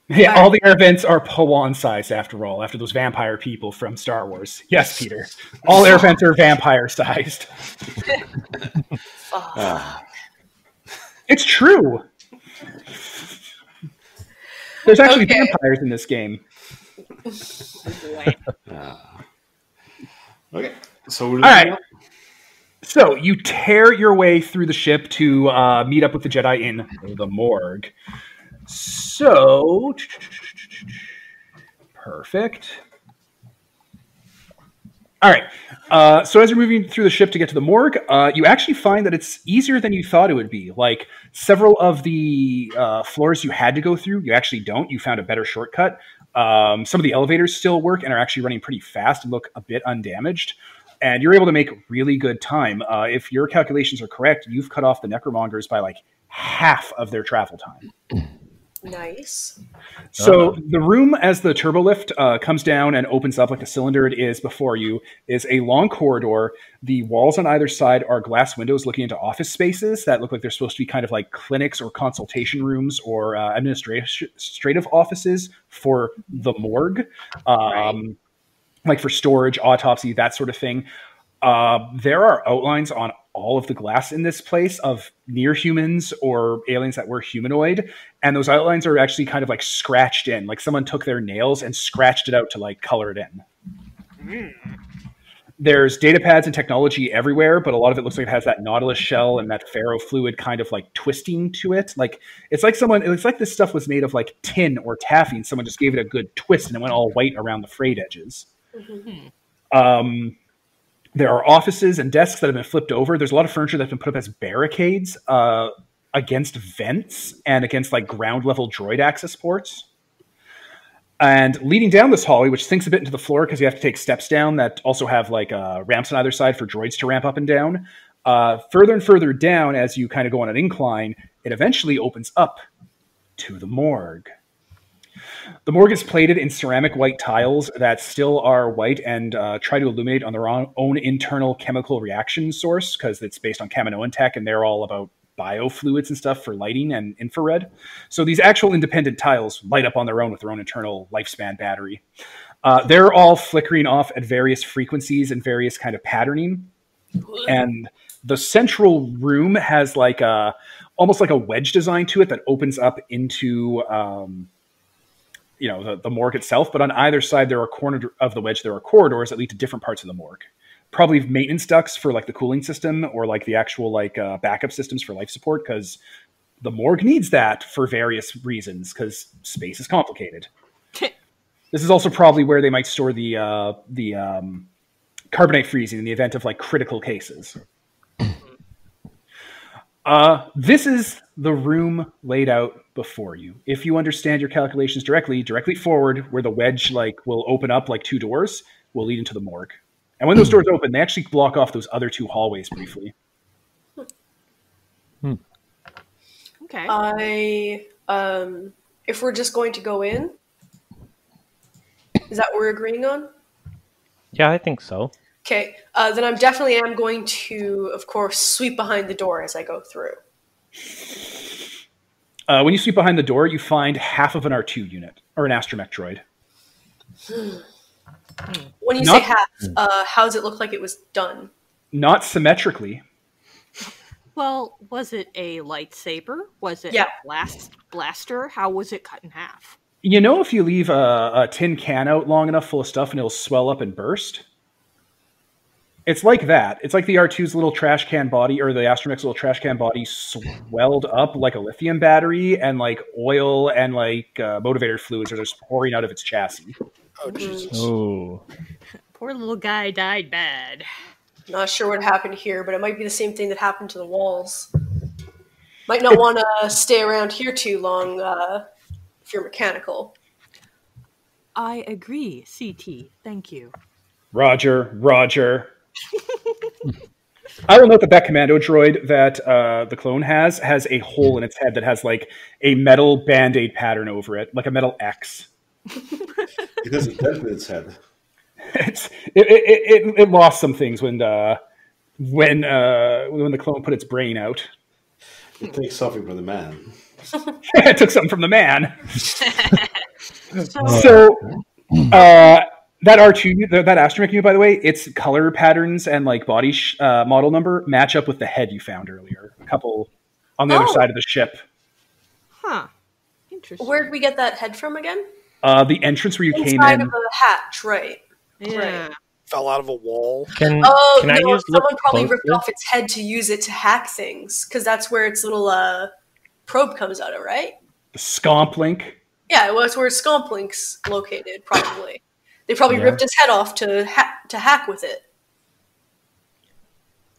Yeah, all the air vents are Pawan size after all, after those vampire people from Star Wars. Yes, Peter. All air vents are vampire sized. It's true. There's actually vampires in this game. Okay. So we're All right. So you tear your way through the ship to meet up with the Jedi in the morgue. So, perfect. All right. So as you're moving through the ship to get to the morgue, you actually find that it's easier than you thought it would be. Like several of the floors you had to go through, you actually don't. You found a better shortcut. Some of the elevators still work and are actually running pretty fast and look a bit undamaged. And you're able to make really good time. If your calculations are correct, you've cut off the Necromongers by like half of their travel time. Nice. So the room, as the turbo lift comes down and opens up like the cylinder it is before you, is a long corridor. The walls on either side are glass windows looking into office spaces that look like they're supposed to be kind of like clinics or consultation rooms or administrative offices for the morgue, like for storage, autopsy, that sort of thing. There are outlines on all of the glass in this place of near humans or aliens that were humanoid. And those outlines are actually kind of like scratched in, like someone took their nails and scratched it out to like color it in. There's data pads and technology everywhere, but a lot of it looks like it has that Nautilus shell and that ferrofluid kind of like twisting to it. Like it's like this stuff was made of like tin or taffy and someone just gave it a good twist and it went all white around the frayed edges. There are offices and desks that have been flipped over. There's a lot of furniture that's been put up as barricades against vents and against like ground level droid access ports. And leading down this hallway, which sinks a bit into the floor because you have to take steps down that also have like ramps on either side for droids to ramp up and down. Further and further down, as you kind of go on an incline, it eventually opens up to the morgue. The morgue is plated in ceramic white tiles that still are white and try to illuminate on their own internal chemical reaction source because it's based on Kaminoan tech and they're all about biofluids and stuff for lighting and infrared. So these actual independent tiles light up on their own with their own internal lifespan battery. They're all flickering off at various frequencies and various kind of patterning. And the central room has like almost like a wedge design to it that opens up into the morgue itself, but on either side there are corner of the wedge there are corridors that lead to different parts of the morgue. Probably maintenance ducts for like the cooling system or like the actual like backup systems for life support because the morgue needs that for various reasons because space is complicated. This is also probably where they might store the carbonite freezing in the event of like critical cases. This is the room laid out before you. If you understand your calculations directly forward where the wedge like will open up like two doors will lead into the morgue. And when those doors open, they actually block off those other two hallways briefly. Okay. If we're just going to go in, is that what we're agreeing on? Yeah, I think so. Okay, then I definitely am going to, of course, sweep behind the door as I go through. When you sweep behind the door, you find half of an R2 unit, or an astromech droid. When you say half, how does it look like it was done? Not symmetrically. Well, was it a lightsaber? Was it a blaster? How was it cut in half? You know if you leave a tin can out long enough full of stuff and it'll swell up and burst? It's like that. It's like the R2's little trash can body, or the astromech's little trash can body swelled up like a lithium battery, and like oil and like motivator fluids are just pouring out of its chassis. Oh, Jesus. Oh. Poor little guy died bad. Not sure what happened here, but it might be the same thing that happened to the walls. Might not want to stay around here too long if you're mechanical. I agree, CT. Thank you. Roger. I will note that commando droid that the clone has a hole in its head that has like a metal Band-Aid pattern over it, like a metal X. It has a dent in its head. It lost some things when the clone put its brain out. It takes something from the man. It took something from the man. So that R2, that astromech unit, by the way, its color patterns and like body model number match up with the head you found earlier. A couple on the other side of the ship. Huh. Interesting. Where did we get that head from again? The entrance where you came in. Inside of a hatch, right? Yeah. Right. Fell out of a wall. Can Oh, I no, use someone look probably closely? ripped off its head to use it to hack things, because that's where its little probe comes out of, right? The Scomp link. Yeah, well, it's where Scomp Link's located, probably. They probably ripped his head off to hack with it.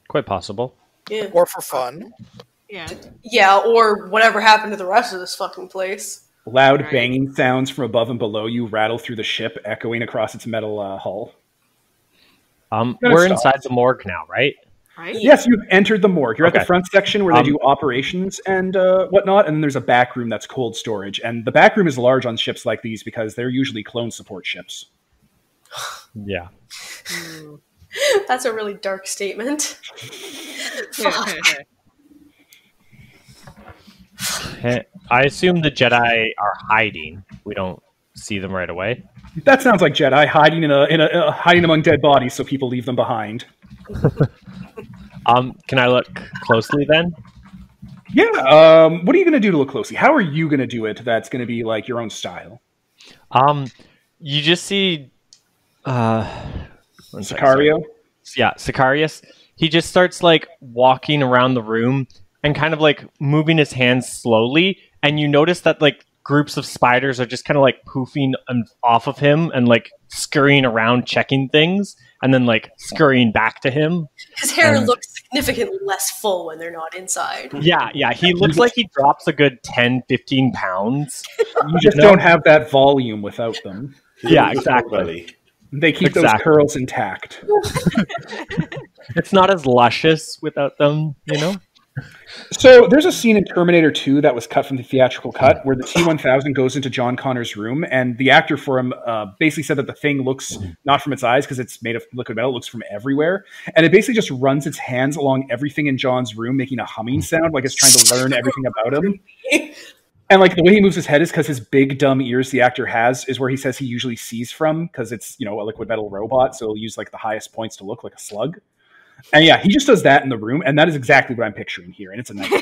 Quite possible. Yeah. Or for fun. Yeah. Yeah, or whatever happened to the rest of this fucking place. Loud banging sounds from above and below you rattle through the ship, echoing across its metal hull. We're inside the morgue now, right? Right? Yes, you've entered the morgue. You're at Okay. the front section where they do operations and whatnot, and then there's a back room that's cold storage. And the back room is large on ships like these because they're usually clone support ships. Yeah. That's a really dark statement. I assume the Jedi are hiding. We don't see them right away. That sounds like Jedi hiding hiding among dead bodies, so people leave them behind. Can I look closely then? Yeah. What are you going to do to look closely? How are you going to do it? That's going to be like your own style. You just see Sicario. Yeah, Sicarius. He just starts like walking around the room and kind of like moving his hands slowly, and you notice that like groups of spiders are just kind of like poofing off of him and like scurrying around checking things and then like scurrying back to him. His hair looks significantly less full when they're not inside. Yeah, he looks like he drops a good 10, 15 pounds. You just don't have that volume without them. Yeah, exactly. They keep those curls intact. It's not as luscious without them, you know? So there's a scene in Terminator 2 that was cut from the theatrical cut where the T-1000 goes into John Connor's room, and the actor for him basically said that the thing looks not from its eyes because it's made of liquid metal, it looks from everywhere. And it basically just runs its hands along everything in John's room, making a humming sound like it's trying to learn everything about him. And like the way he moves his head is because his big dumb ears the actor has is where he says he usually sees from because it's, you know, a liquid metal robot, so he'll use like the highest points to look like a slug. And yeah, he just does that in the room, and that is exactly what I'm picturing here, and it's a nightmare.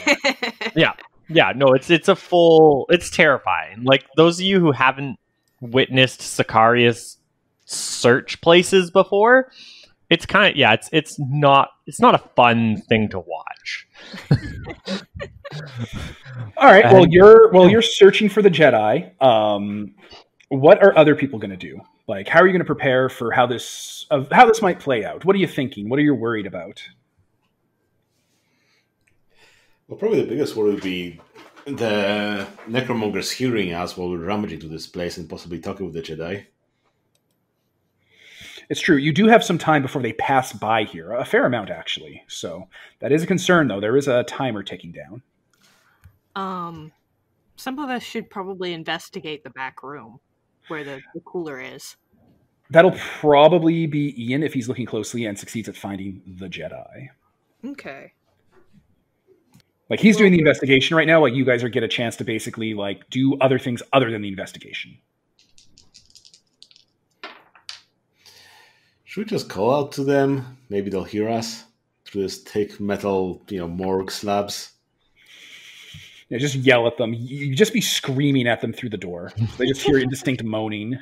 No, it's terrifying. Like those of you who haven't witnessed Sicarius search places before, it's kind of it's not a fun thing to watch. All right, while you're searching for the Jedi, what are other people going to do? Like, how are you going to prepare for how this might play out? What are you thinking? What are you worried about? Well, probably the biggest worry would be the Necromongers hearing us while we're rummaging to this place and possibly talking with the Jedi. It's true. You do have some time before they pass by here. A fair amount, actually. So that is a concern, though. There is a timer ticking down. Some of us should probably investigate the back room where the cooler is. That'll probably be Ian if he's looking closely and succeeds at finding the Jedi. Okay. Like, he's doing the investigation right now. Like, you guys are get a chance to basically, like, do other things other than the investigation. Should we just call out to them? Maybe they'll hear us through this thick metal, morgue slabs. Yeah, just yell at them. You just be screaming at them through the door. They just hear indistinct moaning.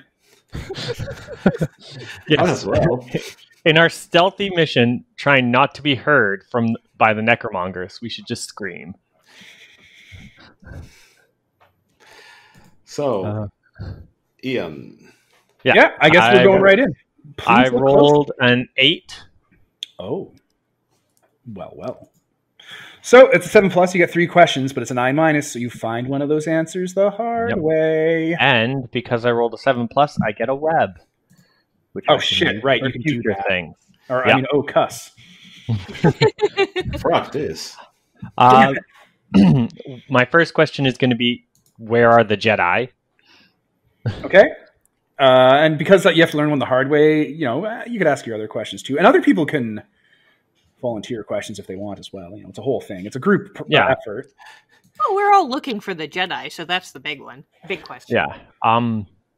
Yes. As well. In our stealthy mission, trying not to be heard by the Necromongers, we should just scream. So, Ian. Yeah, I guess we're going right in. I rolled an 8. Oh. Well. So it's a 7+, you get 3 questions, but it's a 9-, so you find one of those answers the hard way. And because I rolled a 7+, I get a web. Which right, you can do that. things. Or, Yeah. cuss. Fuck this. My first question is going to be, where are the Jedi? Okay. And because you have to learn one the hard way, you could ask your other questions too. And other people can volunteer questions if they want as well. It's a whole thing. It's a group effort. Well, we're all looking for the Jedi, so that's the big one. Big question. Yeah.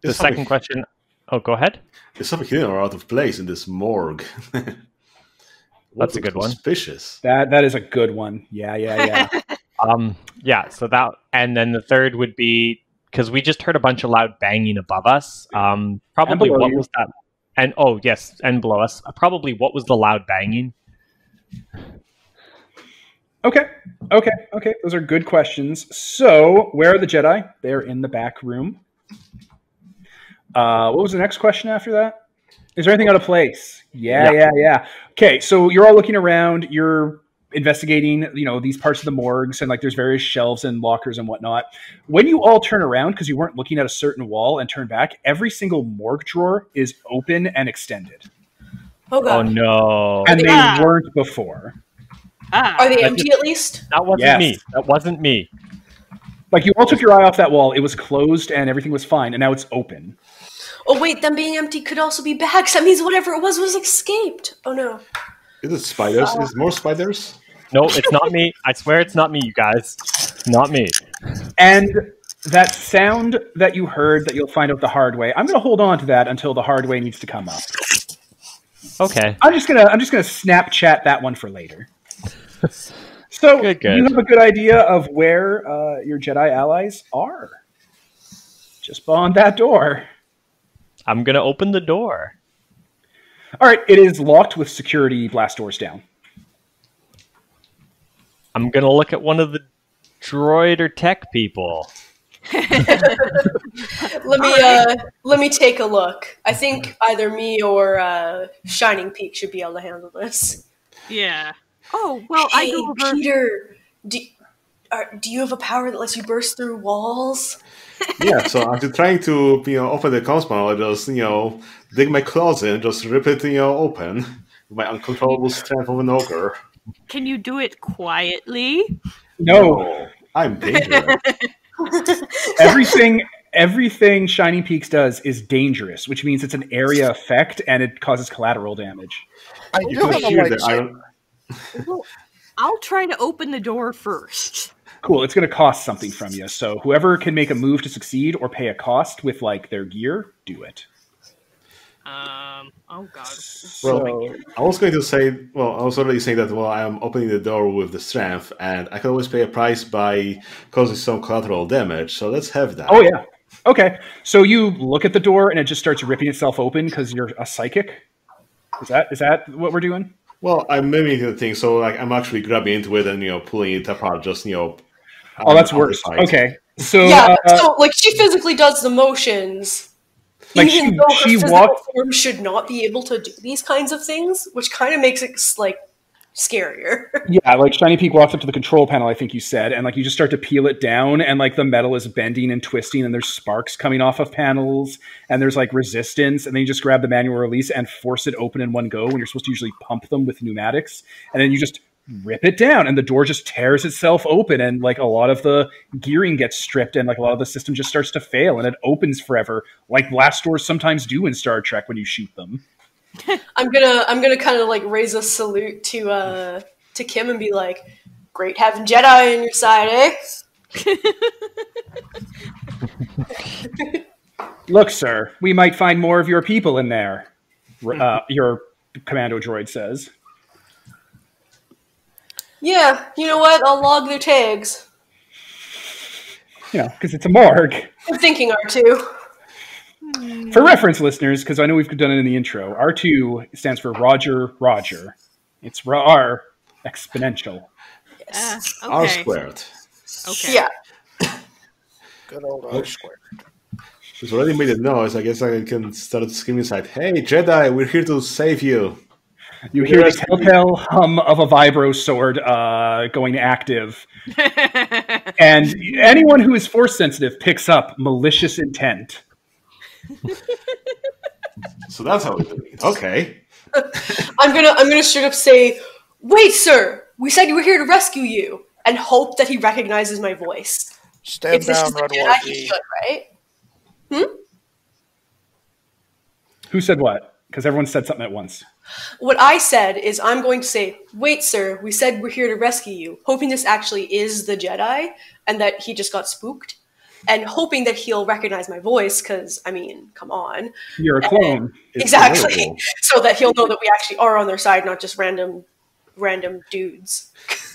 The second question... Oh, go ahead. There's something hidden or out of place in this morgue. That's a good one. Suspicious. That is a good one. Yeah. So that... And then the third would be... Because we just heard a bunch of loud banging above us. Probably what was that? And yes, and below us. Probably what was the loud banging? Okay. Those are good questions. So, where are the Jedi? They're in the back room. What was the next question after that? Is there anything out of place? Yeah. Okay, so you're all looking around. You're investigating, these parts of the morgues, and there's various shelves and lockers and whatnot. When you all turn around, because you weren't looking at a certain wall and turn back, every single morgue drawer is open and extended. Oh, God. Oh no! And they weren't before. Are they empty at least? That wasn't me. That wasn't me. You all took your eye off that wall. It was closed and everything was fine, and now it's open. Oh wait, them being empty could also be bags. That means whatever it was escaped. Oh no. Is it spiders? Is it more spiders? No, it's not me. I swear it's not me, you guys. Not me. And that sound that you heard that you'll find out the hard way, I'm going to hold on to that until the hard way needs to come up. Okay. I'm just gonna Snapchat that one for later. So good. You have a good idea of where your Jedi allies are. Just beyond that door. I'm going to open the door. All right, it is locked with security blast doors down. I'm going to look at one of the droid or tech people. Let me take a look. I think either me or Shining Peak should be able to handle this. Yeah. Oh, well, Hey, I go over... Peter, do you have a power that lets you burst through walls? Yeah, so after trying to open the comms panel, I just dig my claws in, just rip it open with my uncontrollable strength of an ogre. Can you do it quietly? No. I'm dangerous. Everything Shining Peaks does is dangerous, which means it's an area effect and it causes collateral damage. You can hear the iron. Well, I'll try to open the door first. Cool, it's going to cost something from you. So whoever can make a move to succeed or pay a cost with their gear, do it. Oh god. Well, I was going to say, I was already saying that, I am opening the door with the strength, and I can always pay a price by causing some collateral damage, so let's have that. Oh, yeah. Okay, so you look at the door, and it just starts ripping itself open because you're a psychic? Is that what we're doing? Well, I'm mimicking the thing, so I'm actually grabbing into it and, pulling it apart, just, Oh, that's worse. Okay. So, yeah, so she physically does the motions. Even though her physical form should not be able to do these kinds of things, which kind of makes it scarier. Yeah, Shiny Peak walks up to the control panel, I think you said, and you just start to peel it down, and the metal is bending and twisting, and there's sparks coming off of panels, and there's resistance, and then you just grab the manual release and force it open in one go when you're supposed to usually pump them with pneumatics, and then you just rip it down, and the door just tears itself open, and a lot of the gearing gets stripped, and a lot of the system just starts to fail, and it opens forever, like blast doors sometimes do in Star Trek when you shoot them. I'm gonna kind of raise a salute to Kim and be like, "Great having Jedi on your side, eh?" Look, sir, we might find more of your people in there. Your commando droid says. Yeah, you know what? I'll log their tags. Because it's a morgue. I'm thinking R2. For reference, listeners, because I know we've done it in the intro, R2 stands for Roger. It's R exponential. Yes. Okay. R squared. Okay. Yeah. Good old R squared. She's already made a noise. I guess I can start screaming inside, "Hey, Jedi, we're here to save you." You hear the telltale hum of a vibro sword going active. And anyone who is force sensitive picks up malicious intent. So that's how we do it. Okay. I'm gonna straight up say, Wait, sir! We said you were here to rescue you! And hope that he recognizes my voice. Stand If this down, is the Red Jedi, Wargy. he should, right? Who said what? Because everyone said something at once. What I said is I'm going to say, wait, sir, we said we're here to rescue you, hoping this actually is the Jedi, and that he just got spooked, and hoping that he'll recognize my voice, because, I mean, come on. You're a clone. Exactly. horrible. So that he'll know that we actually are on their side, not just random dudes.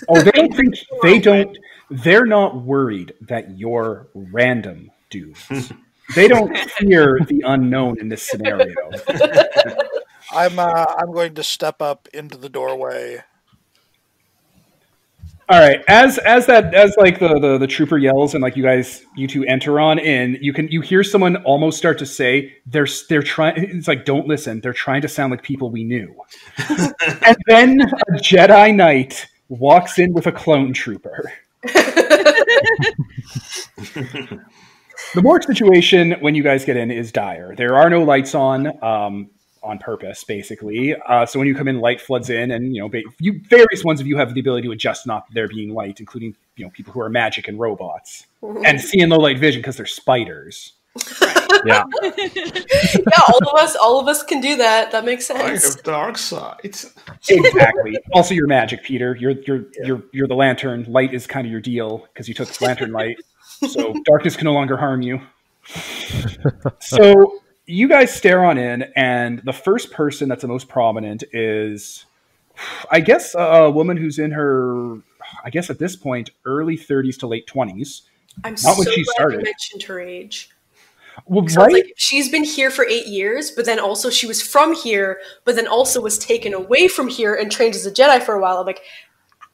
Oh, they're not worried that you're random dudes. They don't fear the unknown in this scenario. I'm going to step up into the doorway. All right, as like the trooper yells and like you two enter on in, you hear someone almost start to say they're trying. It's like, don't listen. They're trying to sound like people we knew. And then a Jedi Knight walks in with a clone trooper. The morgue situation when you guys get in is dire. There are no lights on purpose, basically. So when you come in, light floods in, and various ones of you have the ability to adjust not there being light, including people who are magic and robots, and see in low light vision because they're spiders. Yeah. Yeah, all of us can do that. That makes I sense. have dark side. Exactly. Also, you're magic, Peter. You're the lantern. Light is kind of your deal because you took lantern light, so darkness can no longer harm you. So you guys stare on in, and the first person that's the most prominent is, I guess, a woman who's in her, I guess at this point, early 30s to late 20s. I'm Not so when she glad started. you mentioned her age. Well, So it's right? like, she's been here for 8 years, but then also she was from here, but then also was taken away from here and trained as a Jedi for a while. I'm like,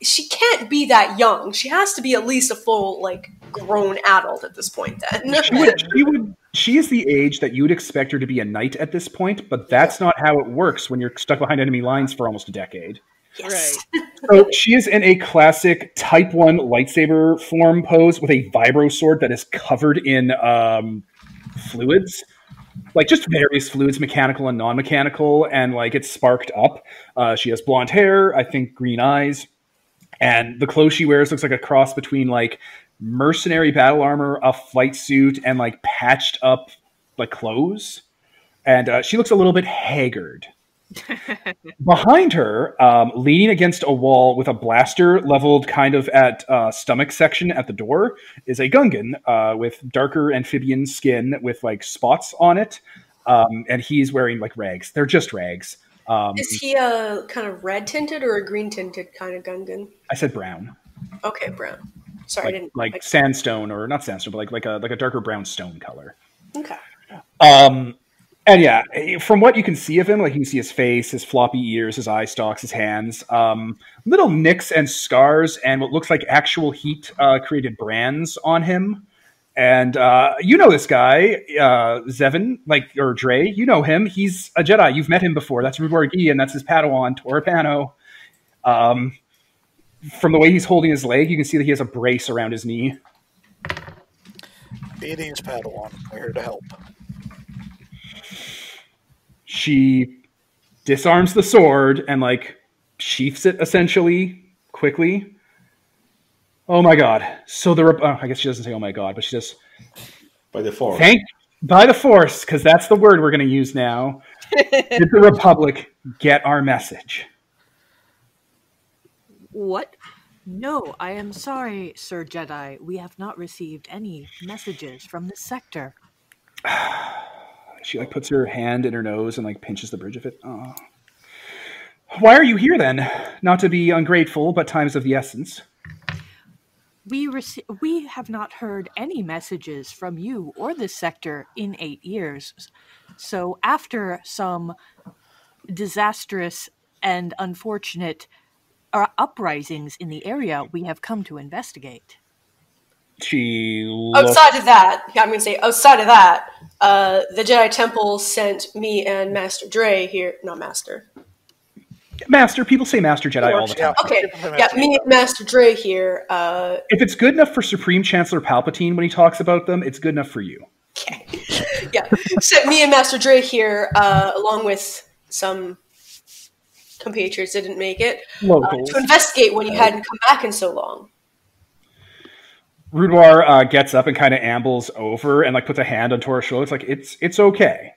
she can't be that young. She has to be at least a full, like, grown adult at this point then. She is the age that you would expect her to be a knight at this point, but that's not how it works when you're stuck behind enemy lines for almost a decade. Yes. So she is in a classic Type 1 lightsaber form pose with a vibro sword that is covered in fluids. Like, just various fluids, mechanical and non-mechanical, and, like, it's sparked up. She has blonde hair, I think green eyes, and the clothes she wears looks like a cross between, like, mercenary battle armor, a flight suit, and, like, patched up, like, clothes. And she looks a little bit haggard. Behind her, leaning against a wall with a blaster leveled kind of at stomach section at the door, is a Gungan with darker amphibian skin with like spots on it, and he's wearing like rags. They're just rags. Is he a kind of red tinted or a green tinted kind of Gungan? I said brown, Okay, brown. Sorry, I didn't like sandstone, or not sandstone, but like a darker brown stone color. Okay. And yeah, from what you can see of him, like you can see his face, his floppy ears, his eye stalks, his hands, little nicks and scars, and what looks like actual heat created brands on him. And you know this guy, Zevin, or Dre. You know him. He's a Jedi. You've met him before. That's Ruborgi, and that's his Padawan, Torapano. From the way he's holding his leg, you can see that he has a brace around his knee. Beatings Padawan. We're here to help. She disarms the sword and, like, sheaths it, essentially, quickly. Oh my god. So I guess she doesn't say oh my god, but she says... By the Force. By the Force, because that's the word we're going to use now. Did the Republic get our message? What? No, I am sorry, Sir Jedi. We have not received any messages from this sector. She like puts her hand in her nose and like pinches the bridge of it. Oh. Why are you here then? Not to be ungrateful, but time is of the essence. We have not heard any messages from you or this sector in 8 years. So after some disastrous and unfortunate uprisings in the area, we have come to investigate. Outside of that, I'm going to say outside of that, the Jedi Temple sent me and Master Dre here. Not Master. Master. People say Master Jedi all the time. Okay, yeah, me and Master Dre here. If it's good enough for Supreme Chancellor Palpatine when he talks about them, it's good enough for you. Okay. Yeah, sent me and Master Dre here, along with some compatriots didn't make it, Locals. to investigate when you hadn't come back in so long. Rudwar gets up and kind of ambles over and like puts a hand on Tora's shoulder. It's like, it's okay.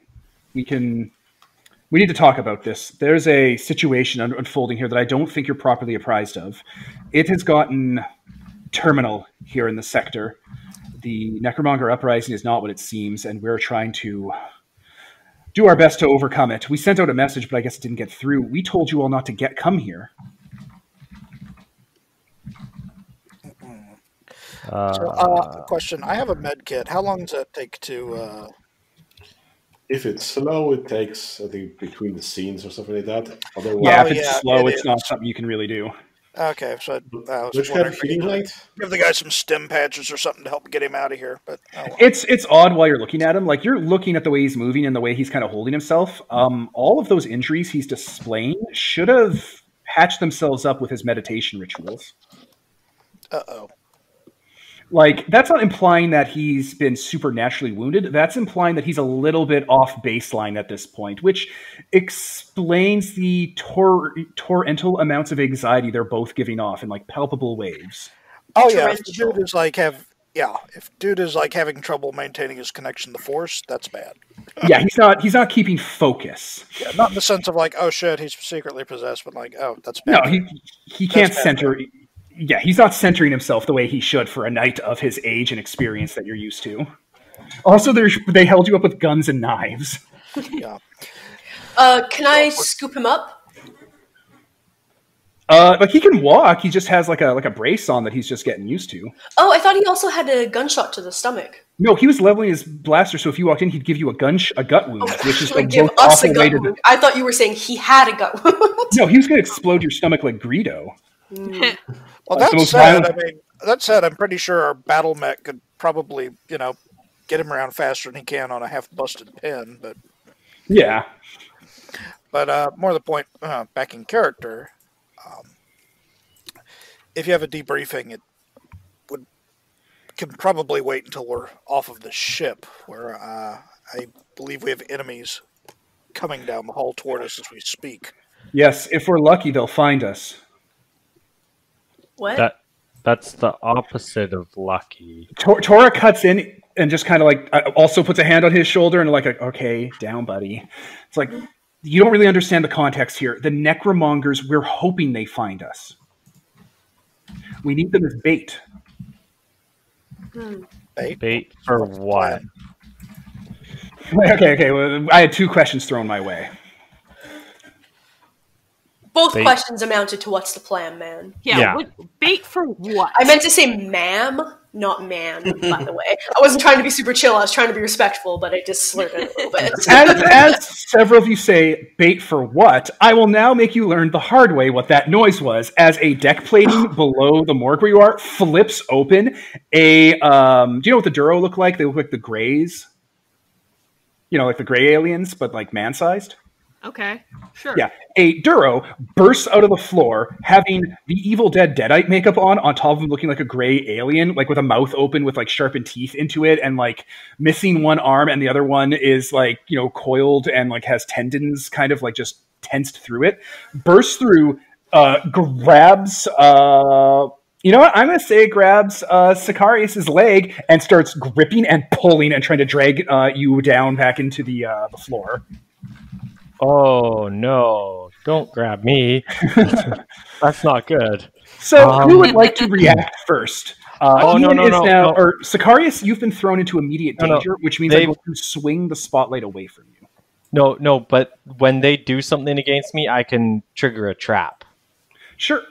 We need to talk about this. There's a situation unfolding here that I don't think you're properly apprised of. It has gotten terminal here in the sector. The Necromonger uprising is not what it seems, and we're trying to do our best to overcome it. We sent out a message, but I guess it didn't get through. We told you all not to come here. Question. I have a med kit. How long does that take to... If it's slow, it takes, I think, between the scenes or something like that. Otherwise, Yeah, if it's slow, it's not something you can really do. Okay, so I was which kind of feeding light? Give the guy some stim patches or something to help get him out of here. But well. It's odd while you're looking at him. Like, you're looking at the way he's moving and the way he's kind of holding himself. All of those injuries he's displaying should have hatched themselves up with his meditation rituals. Uh-oh. Like, that's not implying that he's been supernaturally wounded. That's implying that he's a little bit off baseline at this point, which explains the torrential amounts of anxiety they're both giving off in, like, palpable waves. Oh, yeah. If dude is like if dude is like having trouble maintaining his connection to the Force, that's bad. Yeah, he's not keeping focus. Yeah, not in the sense of like, oh shit, he's secretly possessed, but like, oh, that's bad. No, he can't center. Bad. Yeah, he's not centering himself the way he should for a knight of his age and experience that you're used to. Also, they held you up with guns and knives. Yeah. Can I scoop him up? Like, he can walk. He just has like a brace on that he's just getting used to. Oh, I thought he also had a gunshot to the stomach. No, he was leveling his blaster, so if you walked in, he'd give you a gut wound, which is the give most us a awful gut way wound. I thought you were saying he had a gut wound. No, he was going to explode your stomach like Greedo. Well, that said, I'm pretty sure our battle mech could probably, get him around faster than he can on a half-busted pin, but... Yeah. But more to the point, back in character, if you have a debriefing, it can probably wait until we're off of the ship, where I believe we have enemies coming down the hall toward us as we speak. Yes, if we're lucky, they'll find us. What? That's the opposite of lucky. Tora cuts in and just kind of like also puts a hand on his shoulder and like, okay, down, buddy. It's like, you don't really understand the context here. The Necromongers, we're hoping they find us. We need them as bait. Bait for what? Okay. Well, I had two questions thrown my way. Both questions amounted to what's the plan, man. Yeah. Bait for what? I meant to say ma'am, not man, by the way. I wasn't trying to be super chill. I was trying to be respectful, but I just slurred it a little bit. As several of you say, bait for what, I will now make you learn the hard way what that noise was, as a deck plating below the morgue where you are flips open. Do you know what the Duro look like? They look like the Greys. Like the Grey aliens, but like man-sized. Okay, sure. Yeah, a Duro bursts out of the floor, having the Evil Dead Deadite makeup on top of him, looking like a gray alien, like with a mouth open with like sharpened teeth into it, and like missing one arm, and the other one is like coiled and like has tendons kind of like just tensed through it. Bursts through, grabs. You know what? I'm going to say it grabs Sicarius' leg and starts gripping and pulling and trying to drag you down back into the floor. Oh, no. Don't grab me. That's not good. So, who would like to react first? No. Or Sicarius, you've been thrown into immediate danger, which means I'm going to swing the spotlight away from you. No, but when they do something against me, I can trigger a trap. Sure.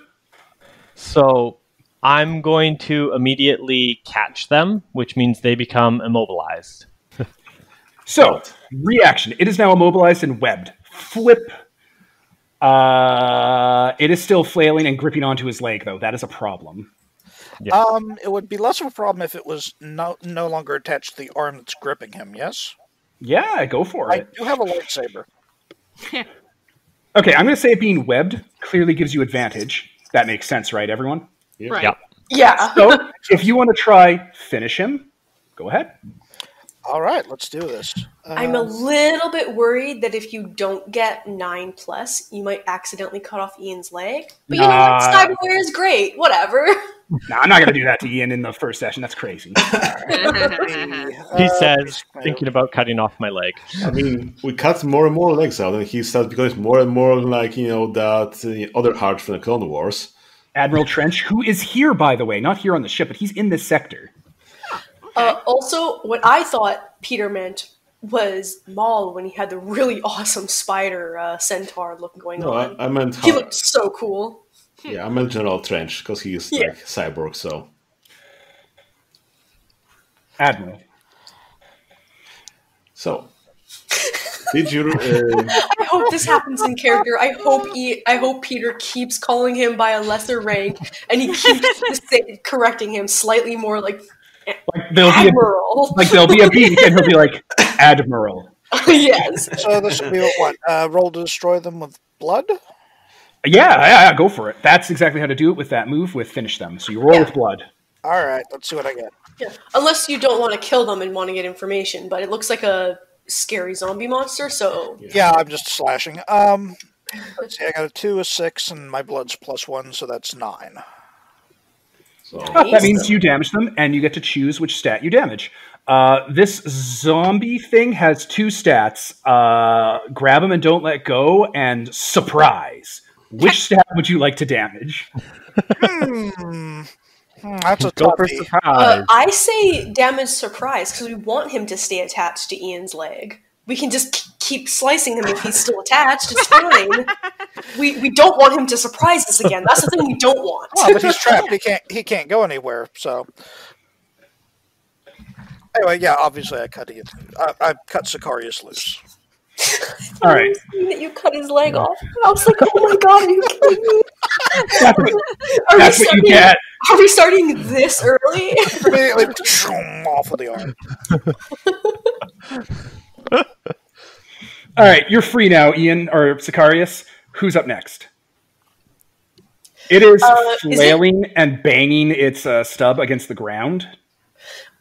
So, I'm going to immediately catch them, which means they become immobilized. So, reaction. It is now immobilized and webbed. Flip. It is still flailing and gripping onto his leg, though. That is a problem. Yeah. It would be less of a problem if it was no longer attached to the arm that's gripping him, yes? Yeah, go for it. I do have a lightsaber. Okay, I'm going to say it being webbed clearly gives you advantage. That makes sense, right, everyone? Yeah. Right. Yeah. So, if you want to try finish him, go ahead. All right, let's do this. I'm a little bit worried that if you don't get 9+, you might accidentally cut off Ian's leg. But you know what? Cyberware is great. Whatever. No, I'm not going to do that to Ian in the first session. That's crazy. He says, thinking about cutting off my leg. I mean, we cut more and more legs out, and he starts becoming more and more like, that other heart from the Clone Wars. Admiral Trench, who is here, by the way, not here on the ship, but he's in this sector. Also, what I thought Peter meant was Maul when he had the really awesome spider centaur look going on. I meant he looked so cool. Yeah, I meant General Trench because he's like cyborg. So, Admiral. So, did you? I hope this happens in character. I hope Peter keeps calling him by a lesser rank, and he keeps correcting him slightly more like Admiral. There'll be a beat, and he'll be like Admiral. Yes. So this would be what? Roll to destroy them with blood. Yeah, go for it. That's exactly how to do it with that move, with finish them. So you roll with blood. All right, let's see what I get. Yeah. Unless you don't want to kill them and want to get information, but it looks like a scary zombie monster, so... Yeah, I'm just slashing. Let's see, I got a 2, a 6, and my blood's +1, so that's 9. So That means you damage them, and you get to choose which stat you damage. This zombie thing has 2 stats. Grab them and don't let go, and surprise. Which stat would you like to damage? That's a Go for toughie. surprise. I say damage surprise, because we want him to stay attached to Ian's leg. We can just keep slicing him if he's still attached. It's fine. We don't want him to surprise us again. That's the thing we don't want. Oh, but he's trapped. He can't go anywhere. So anyway, yeah. Obviously, I cut Sicarius loose. All right. That you cut his leg off. I was like, oh my god, are you kidding me? That's what you get. Are we starting this early? Immediately off with the arm. All right, you're free now, Ian, or Sicarius. Who's up next? It is flailing and banging its stub against the ground.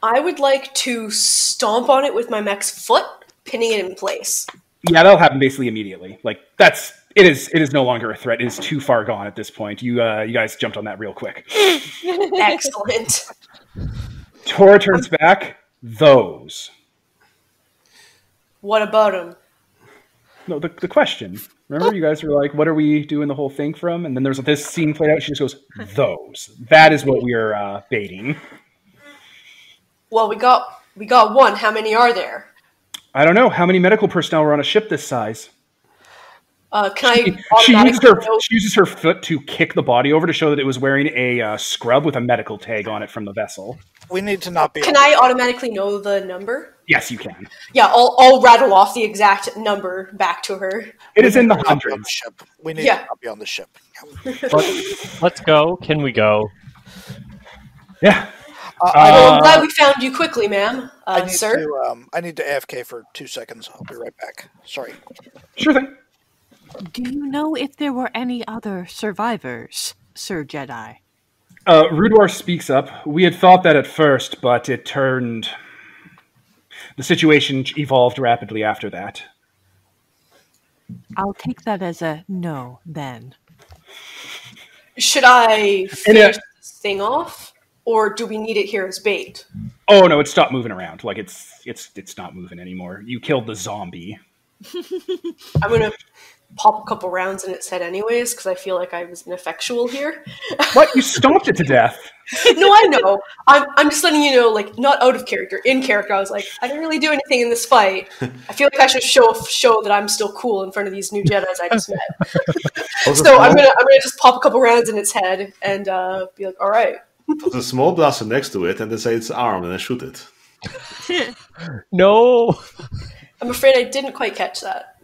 I would like to stomp on it with my mech's foot, pinning it in place. Yeah, that'll happen basically immediately. Like it is no longer a threat. It is too far gone at this point. You guys jumped on that real quick. Excellent. Tora turns back. Those. What about him? No, the question. Remember, you guys were like, "What are we doing the whole thing from?" And then there's this scene played out. She just goes, "Those." That is what we're baiting. Well, we got one. How many are there? I don't know. How many medical personnel are on a ship this size? She uses her foot to kick the body over to show that it was wearing a scrub with a medical tag on it from the vessel. We need to not be. Can I automatically know the number? Yes, you can. Yeah, I'll rattle off the exact number back to her. It is in the On the hundreds. ship. We need to not be on the ship. Let's go. Can we go? Yeah. I'm glad we found you quickly, ma'am. I need Sir? I need to AFK for 2 seconds. I'll be right back. Sorry. Sure thing. Do you know if there were any other survivors, Sir Jedi? Rudwar speaks up. We had thought that at first, but it turned... The situation evolved rapidly after that. I'll take that as a no, then. Should I finish this thing off? Or do we need it here as bait? Oh no, it stopped moving around. Like it's not moving anymore. You killed the zombie. I'm gonna pop a couple rounds in its head anyways, because I feel like I was ineffectual here. What? You stomped it to death. No, I know. I'm just letting you know, like, not out of character. In character, I was like, I didn't really do anything in this fight. I feel like I should show that I'm still cool in front of these new Jedis I just met. So I'm gonna just pop a couple rounds in its head and be like, all right. Put a small blaster next to it and then say it's armed and then shoot it. No. I'm afraid I didn't quite catch that.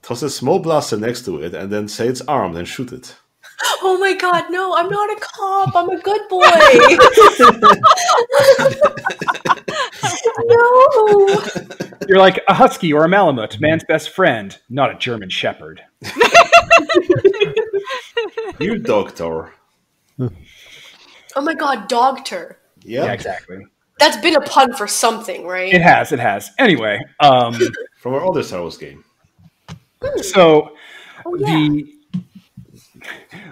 Toss a small blaster next to it and then say it's armed and shoot it. Oh my god, no, I'm not a cop. I'm a good boy. No. You're like a husky or a malamute, man's best friend, not a German shepherd. You doctor. Oh my god, Dogter. Yeah. Yeah, exactly. That's been a pun for something, right? It has. Anyway, From our other Star Wars game. so yeah.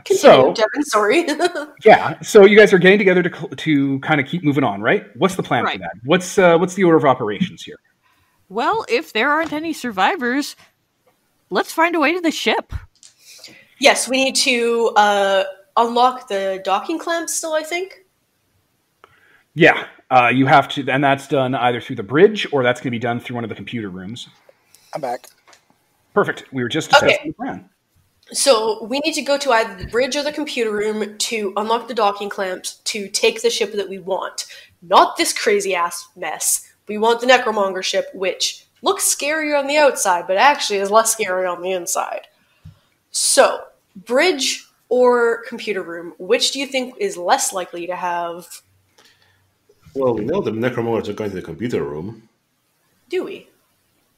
Continue, Devin. Sorry. So you guys are getting together to kind of keep moving on, right? What's the plan for Right. that? What's the order of operations here? Well, if there aren't any survivors, let's find a way to the ship. Yes, we need to unlock the docking clamps still, I think. Yeah, you have to, and that's done either through the bridge or that's going to be done through one of the computer rooms. I'm back. Perfect. We were just discussing Okay. the plan. So we need to go to either the bridge or the computer room to unlock the docking clamps to take the ship that we want. Not this crazy-ass mess. We want the Necromonger ship, which looks scarier on the outside, but actually is less scary on the inside. So, bridge or computer room, which do you think is less likely to have... Well, we know the Necromongers are going to the computer room. Do we?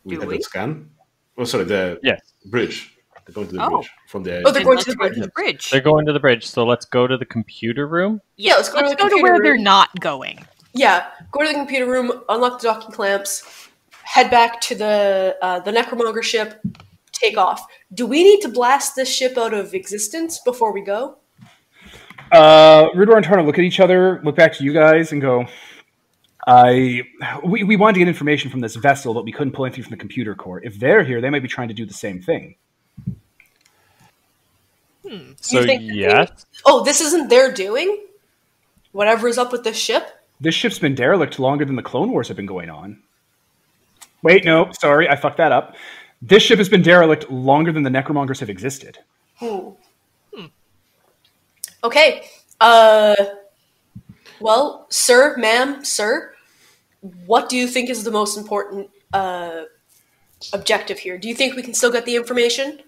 We Do had we? that scan. Oh, sorry, the Yes. bridge. They're going to the Oh. bridge from the. Oh, they're going Let's to the go to bridge. the bridge. They're going to the bridge, so let's go to the computer room. Yeah, let's go to the Let's go to computer where they're room. not going. Yeah, go to the computer room, unlock the docking clamps, head back to the Necromonger ship, take off. Do we need to blast this ship out of existence before we go? Rudor and Tarno look at each other, look back to you guys, and go, we wanted to get information from this vessel, but we couldn't pull anything from the computer core. If they're here, they might be trying to do the same thing. So think that yes, Oh, this isn't their doing? Whatever is up with this ship? This ship's been derelict longer than the Clone Wars have been going on. Wait, no, sorry, I fucked that up. This ship has been derelict longer than the Necromongers have existed. Okay. Well, sir, ma'am, sir, what do you think is the most important objective here? Do you think we can still get the information?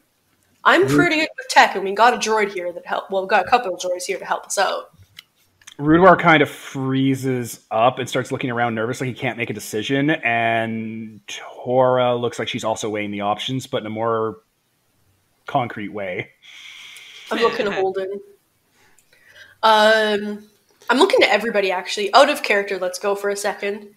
I'm pretty good with tech, and we got a droid here that help. Well, we got a couple of droids here to help us out. Rudwar kind of freezes up and starts looking around nervously. He can't make a decision, and Tora looks like she's also weighing the options, but in a more concrete way. I'm looking to Holden. I'm looking to everybody, actually. Out of character, let's go for a second.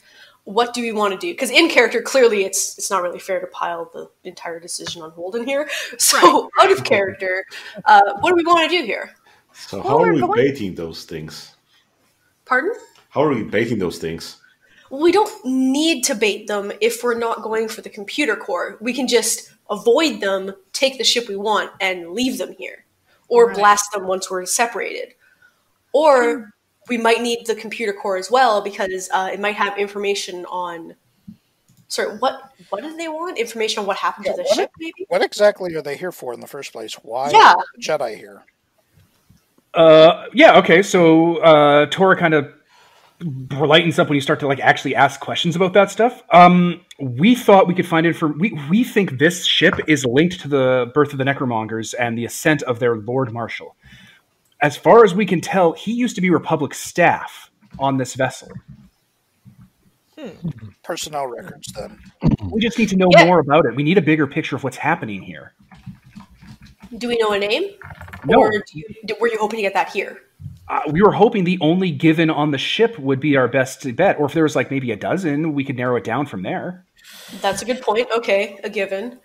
What do we want to do? Because in character, clearly, it's not really fair to pile the entire decision on Holden here. So, out of character, what do we want to do here? So how are we baiting those things? Pardon? How are we baiting those things? We don't need to bait them if we're not going for the computer core. We can just avoid them, take the ship we want, and leave them here. Or blast them once we're separated. Or we might need the computer core as well because it might have information on... Sorry, what do they want? Information on what happened to the ship, maybe? What exactly are they here for in the first place? Why Yeah. are the Jedi here? Yeah, okay, so Tora kind of lightens up when you start to actually ask questions about that stuff. We thought we could find we think this ship is linked to the birth of the Necromongers and the ascent of their Lord Marshal. As far as we can tell, he used to be Republic staff on this vessel. Personnel records, then. We just need to know more about it. We need a bigger picture of what's happening here. Do we know a name? No. Or were you hoping to get that here? We were hoping the only given on the ship would be our best bet. Or if there was maybe a dozen, we could narrow it down from there. That's a good point. Okay, a given.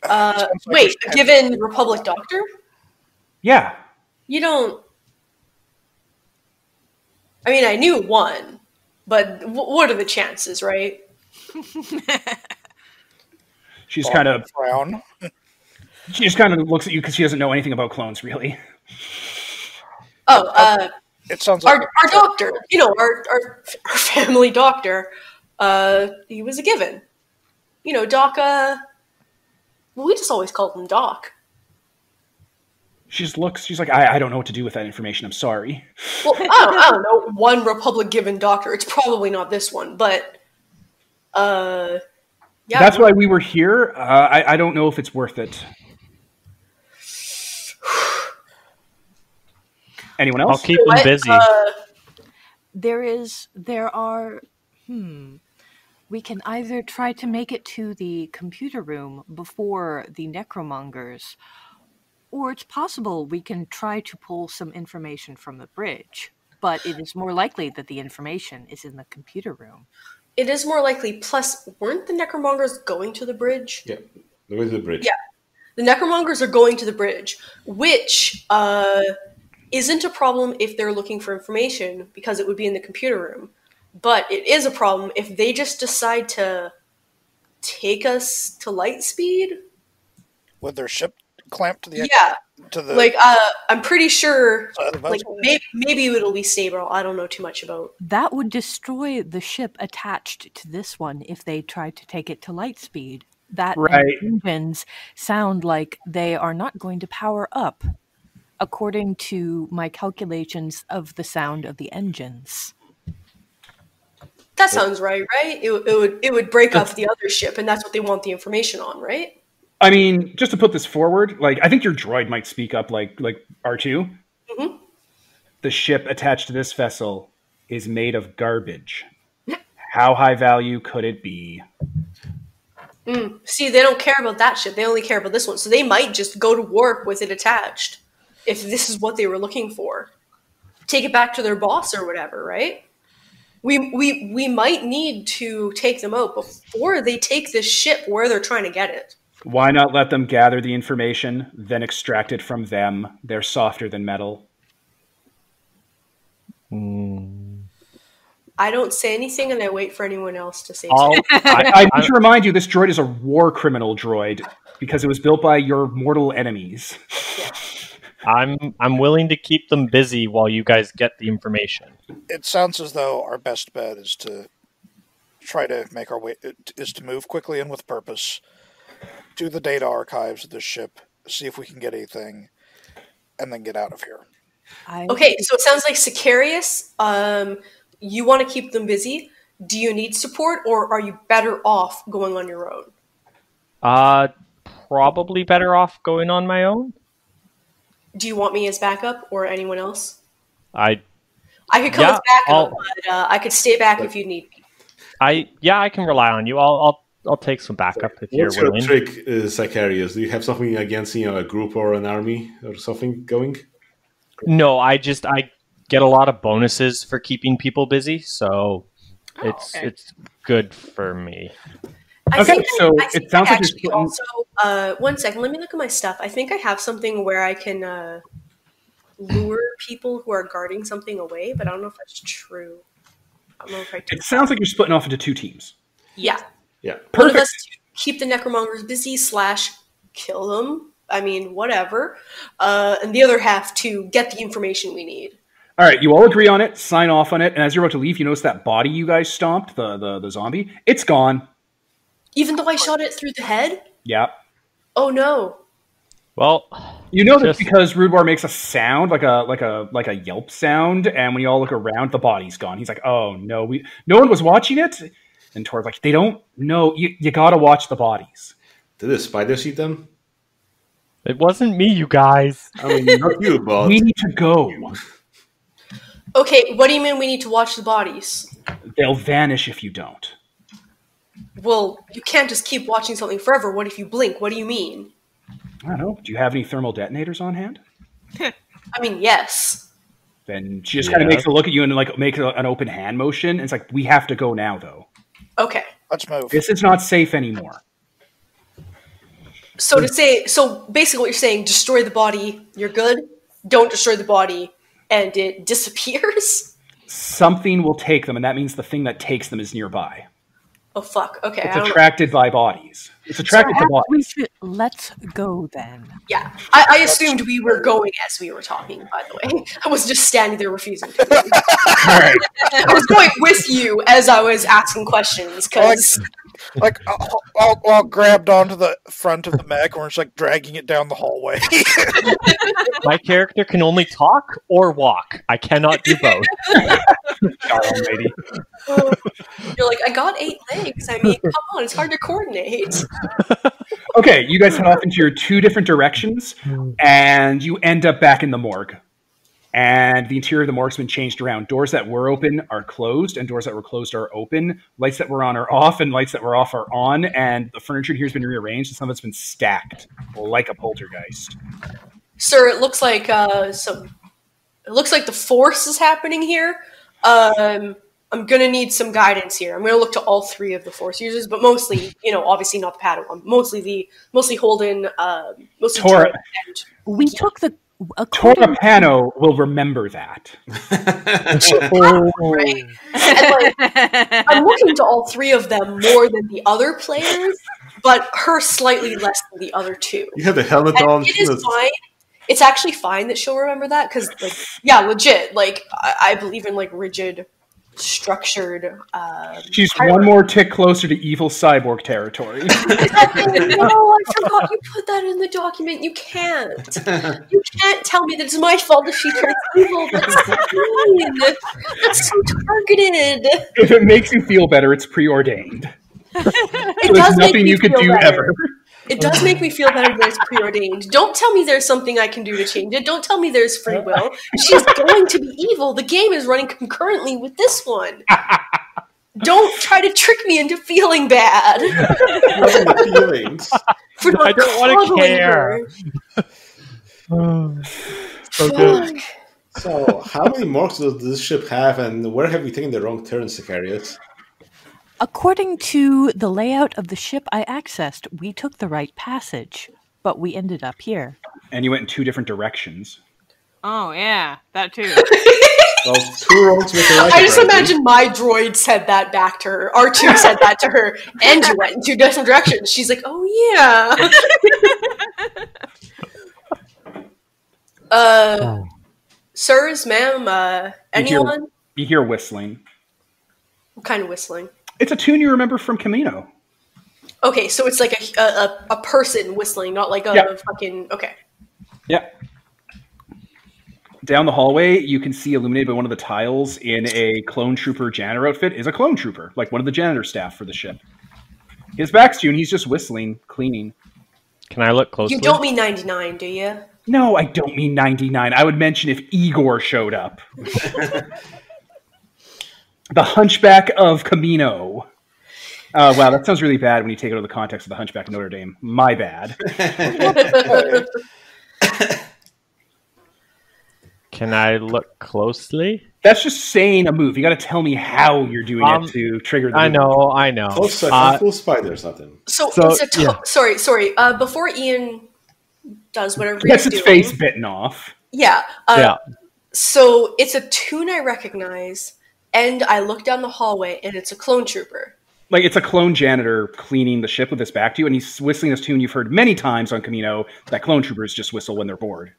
Sounds like we Wait, should a given Republic Doctor? Yeah. You don't... I mean, I knew one, but what are the chances, right? She's kind of... Brown. She just kind of looks at you because she doesn't know anything about clones, really. Oh, It sounds like our doctor, our family doctor, he was a given. Doc, well, we just always called him Doc. She just looks, she's like, I don't know what to do with that information, I'm sorry. Well, I don't know, one Republic given doctor. It's probably not this one, but, yeah. That's why we were here. I don't know if it's worth it. Anyone else? I'll keep them busy. We can either try to make it to the computer room before the Necromongers, or it's possible we can try to pull some information from the bridge. but it is more likely that the information is in the computer room. It is more likely. Plus, weren't the Necromongers going to the bridge? Yeah, they're going to the bridge. Yeah. The Necromongers are going to the bridge, which isn't a problem if they're looking for information, because it would be in the computer room. But it is a problem if they just decide to take us to light speed. With their ship clamped to the to the like I'm pretty sure like vessel? maybe it'll be stable. I don't know too much about. That would destroy the ship attached to this one if they tried to take it to light speed. That Right. engines sound like they are not going to power up, according to my calculations of the sound of the engines. That sounds right? It would break up the other ship, and that's what they want the information on, right? I mean, just to put this forward, like I think your droid might speak up, like R2. Mm-hmm. The ship attached to this vessel is made of garbage. How high value could it be? See, they don't care about that ship. They only care about this one. So they might just go to warp with it attached if this is what they were looking for. Take it back to their boss or whatever, right? We might need to take them out before they take this ship where they're trying to get it. Why not let them gather the information, then extract it from them? They're softer than metal. I don't say anything, and I wait for anyone else to say I'll- something. I need to remind you, this droid is a war criminal droid because it was built by your mortal enemies. I'm willing to keep them busy while you guys get the information. It sounds as though our best bet is to try to make our way, is to move quickly and with purpose, do the data archives of the ship, see if we can get anything, and then get out of here. Okay, so it sounds like Sicarius, you want to keep them busy. Do you need support, or are you better off going on your own? Probably better off going on my own. Do you want me as backup, or anyone else? I could come Yeah, as backup, I'll- but I could stay back if you need me. I can rely on you. I'll take some backup if you're What's your willing. trick, Sicarius? Do you have something against a group or an army or something going? No, I get a lot of bonuses for keeping people busy, so it's good for me. I Okay, think so I it think sounds I like you're actually splitting- also. 1 second, let me look at my stuff. I think I have something where I can lure people who are guarding something away, but I don't know if that's true. I don't know if I It sounds like you're splitting off into two teams. Yeah. Yeah. One of Perfect. us to keep the Necromongers busy / kill them. I mean, whatever. And the other half to get the information we need. All right, you all agree on it, sign off on it, and as you're about to leave, you notice that body you guys stomped, the zombie, it's gone. Even though I shot it through the head? Yeah. Oh no. Well, You know that Just- because Rudebar makes a sound, like a yelp sound, and when you all look around, the body's gone. He's like, "Oh no, no one was watching it." And Tor's like, "They don't know. You gotta watch the bodies." Did the spiders eat them? it wasn't me, you guys. I mean, not you, but We need to go. Okay, what do you mean we need to watch the bodies? They'll vanish if you don't. Well, you can't just keep watching something forever. What if you blink? What do you mean? I don't know. Do you have any thermal detonators on hand? I mean, yes. Then she just kind of makes a look at you and like makes an open hand motion. And it's like, we have to go now, though. Okay. Let's move. This is not safe anymore. So basically what you're saying, destroy the body, you're good. Don't destroy the body, and it disappears? Something will take them, and that means the thing that takes them is nearby. Oh, fuck. Okay. It's I don't know. attracted by bodies. It's attracted to bodies. Let's go then. Yeah. I assumed we were going as we were talking, by the way. I was just standing there refusing to leave. All right. I was going with you as I was asking questions, because... Like, I'll grabbed onto the front of the mech, and we're just like dragging it down the hallway. My character can only talk or walk. I cannot do both. Lady. You're like, I got 8 legs. I mean, come on, it's hard to coordinate. Okay, you guys head off into your two different directions, and you end up back in the morgue. And the interior of the morgue's been changed around. Doors that were open are closed, and doors that were closed are open. Lights that were on are off, and lights that were off are on. And the furniture here has been rearranged, and some of it's been stacked like a poltergeist. Sir, it looks like some it looks like the Force is happening here. I'm gonna need some guidance here. I'm gonna look to all 3 of the Force users, but mostly, obviously not the Padawan. Mostly Holden, mostly Tora. Jordan and We took the Tora Pano will remember that. right. And I'm looking to all 3 of them more than the other players, but her slightly less than the other 2. You have the helmet And on. it is fine. It's actually fine that she'll remember that because, legit. I believe in rigid, structured. She's one more tick closer to evil cyborg territory. No, I forgot you put that in the document. You can't. You can't tell me that it's my fault if she turns evil. That's so mean. That's so targeted. If it makes you feel better, it's preordained. It There's does make nothing me you could feel do better. ever. It does make me feel better that it's preordained. Don't tell me there's something I can do to change it. Don't tell me there's free will. She's going to be evil. The game is running concurrently with this one. Don't try to trick me into feeling bad. Feelings. For not I don't want to coddling care. her. Okay. Fuck. So, how many marks does this ship have, and where have we taken the wrong turn, Sicarius? According to the layout of the ship I accessed, we took the right passage, but we ended up here. And you went in 2 different directions. Oh, yeah, that too. Well, 2 wrongs make a right. I just apparently. imagine my droid said that back to her. R2 said that to her, and you went in 2 different directions. She's like, oh yeah. Sirs, ma'am, anyone? You hear whistling. What kind of whistling? It's a tune you remember from Camino. Okay, so it's like a person whistling, not like a fucking... Okay. Yeah. Down the hallway, you can see illuminated by one of the tiles in a clone trooper janitor outfit is a clone trooper, like one of the janitor staff for the ship. His back's to you, and he's just whistling, cleaning. Can I look closely? You don't mean 99, do you? No, I don't mean 99. I would mention if Igor showed up. The Hunchback of Camino. Wow, that sounds really bad when you take it out of the context of the Hunchback of Notre Dame. My bad. Can I look closely? That's just saying a move. You got to tell me how you're doing it to trigger the I move. I know. Looks like a full spider or something. So it's a... yeah. Sorry. Before Ian does whatever Gets he's its doing... face bitten off. Yeah. Yeah. So it's a tune I recognize, and I look down the hallway, and it's a clone trooper. Like, it's a clone janitor cleaning the ship with his back to you, and he's whistling this tune you've heard many times on Camino that clone troopers just whistle when they're bored.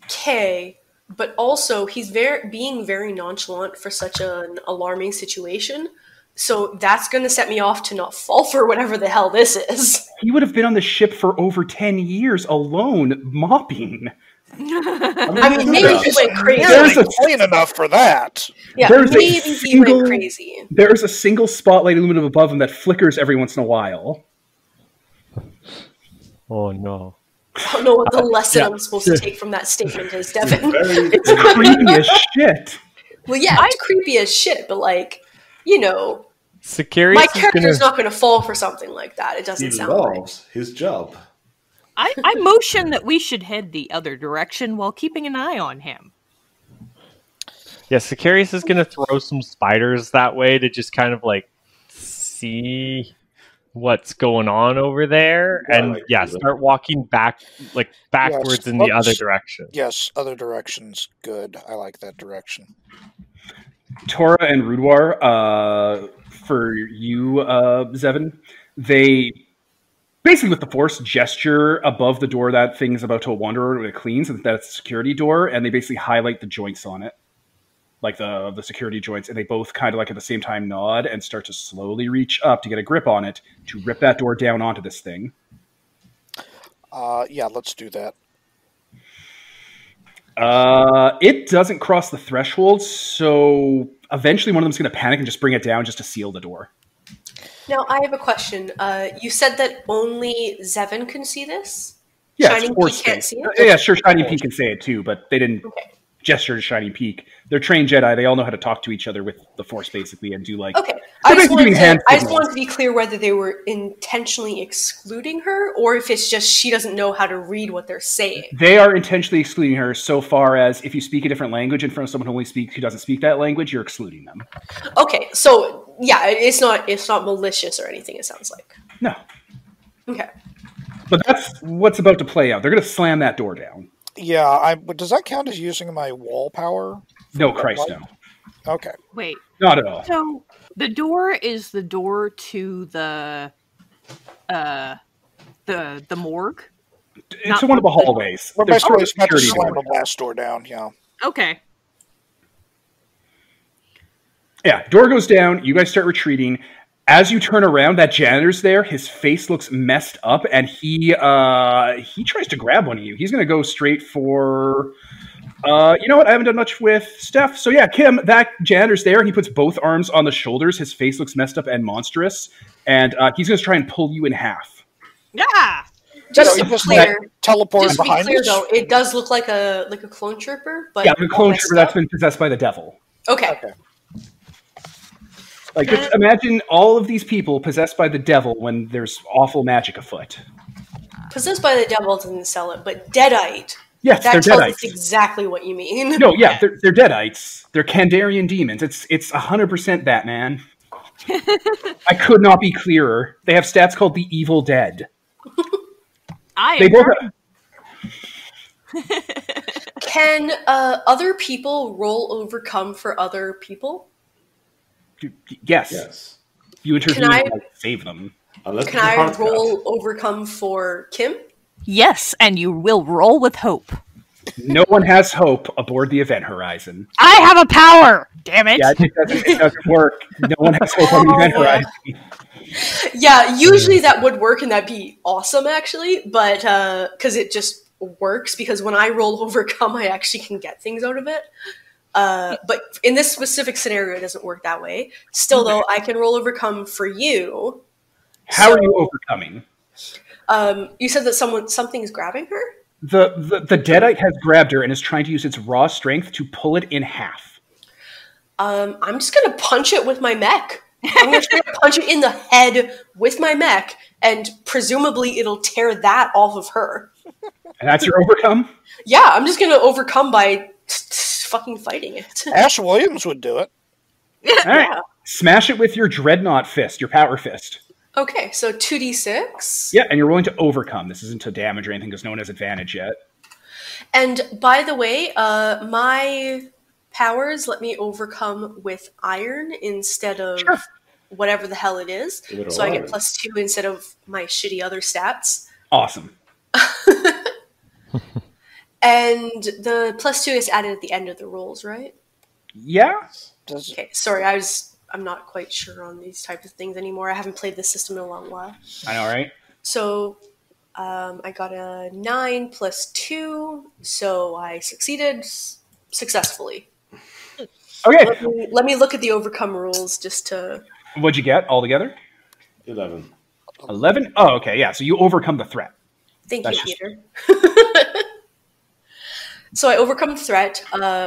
Okay, but also he's being very nonchalant for such an alarming situation, so that's going to set me off to not fall for whatever the hell this is. He would have been on the ship for over 10 years alone, mopping. I mean, maybe he went crazy. There's a- clean enough for that. Yeah, there's a maybe he went crazy. There's a single spotlight illuminative above him that flickers every once in a while. Oh no. I don't know what the lesson I'm supposed to take from that statement is, Devin. It's creepy as shit. Well, yeah, it's creepy as shit, but Sicarius my is character's gonna... not going to fall for something like that. It doesn't He sound right. loves his job. I motion that we should head the other direction while keeping an eye on him. Yeah, Sicarius is gonna throw some spiders that way to just kind of see what's going on over there, and start walking backwards in the other direction. Yes, other direction's good. I like that direction. Tora and Rudwar, for you, Zevin, they basically with the Force gesture above the door that thing's about to wander when it cleans, and that's a security door, and they basically highlight the joints on it, like the security joints, and they both kind of at the same time nod and start to slowly reach up to get a grip on it to rip that door down onto this thing. Yeah, let's do that. It doesn't cross the threshold, so eventually one of them's going to panic and just bring it down just to seal the door. Now, I have a question. You said that only Zevin can see this? Yeah, Shining it's Force Peak can't space. see it? Yeah, sure, Shining Peak can say it too, but they didn't. Okay. gesture to Shining Peak. They're trained Jedi. They all know how to talk to each other with the Force, basically, and do like... Okay. I just wanted to be clear whether they were intentionally excluding her, or if it's just she doesn't know how to read what they're saying. They are intentionally excluding her so far as if you speak a different language in front of someone who doesn't speak that language, you're excluding them. Okay, so, yeah, it's not malicious or anything, it sounds like. No. Okay. But that's what's about to play out. They're going to slam that door down. Yeah, does that count as using my wall power? No, Christ, no. Okay. Wait. Not at all. So the door is the door to the morgue? It's one of the hallways. Well, basically, it's not to slam a blast door down, yeah. Okay. Yeah, door goes down, you guys start retreating. As you turn around, that janitor's there. His face looks messed up, and he tries to grab one of you. He's going to go straight for... you know what? I haven't done much with Steph. So yeah, Kim, that janitor's there, and he puts both arms on the shoulders. His face looks messed up and monstrous, and he's going to try and pull you in half. Yeah! Just to be clear, though, it does look like a clone trooper, but... Yeah, the clone trooper that's been possessed by the devil. Okay. Like, just imagine all of these people possessed by the devil when there's awful magic afoot. Possessed by the devil doesn't sell it, but Deadite. Yes, that they're tells Deadites. us exactly what you mean. No, yeah, they're Deadites. They're Kandarian demons. It's 100% Batman. I could not be clearer. They have stats called the Evil Dead. Can other people roll overcome for other people? Yes. You intervene and save them. Can I roll overcome for Kim? Yes, and you will roll with hope. No one has hope aboard the Event Horizon. I have a power! Damn it! Yeah, it doesn't work. No one has hope on the Event Horizon. Yeah, usually that would work and that'd be awesome, actually, but because it just works, because when I roll overcome, I actually can get things out of it. But in this specific scenario, it doesn't work that way. Still, though, I can roll overcome for you. How are you overcoming? You said that something's grabbing her? The Deadite has grabbed her and is trying to use its raw strength to pull it in half. I'm just going to punch it with my mech. I'm going to try to punch it in the head with my mech, and presumably it'll tear that off of her. And that's your overcome? Yeah, I'm just going to overcome by fucking fighting it. Ash Williams would do it. All right. Smash it with your dreadnought fist, your power fist. Okay, so 2d6. Yeah, and you're rolling to overcome. This isn't to damage or anything because no one has advantage yet. And by the way, my powers let me overcome with iron instead of whatever the hell it is. So I get +2 instead of my shitty other stats. Awesome. And the +2 is added at the end of the rolls, right? Yeah. Okay, sorry, I'm not quite sure on these types of things anymore. I haven't played this system in a long while. I know, right? So I got a 9 +2, so I succeeded successfully. Okay. Let me look at the overcome rules just to... What'd you get altogether? 11. 11? Oh, okay, yeah. So you overcome the threat. Thank you, Peter. So I overcome the threat,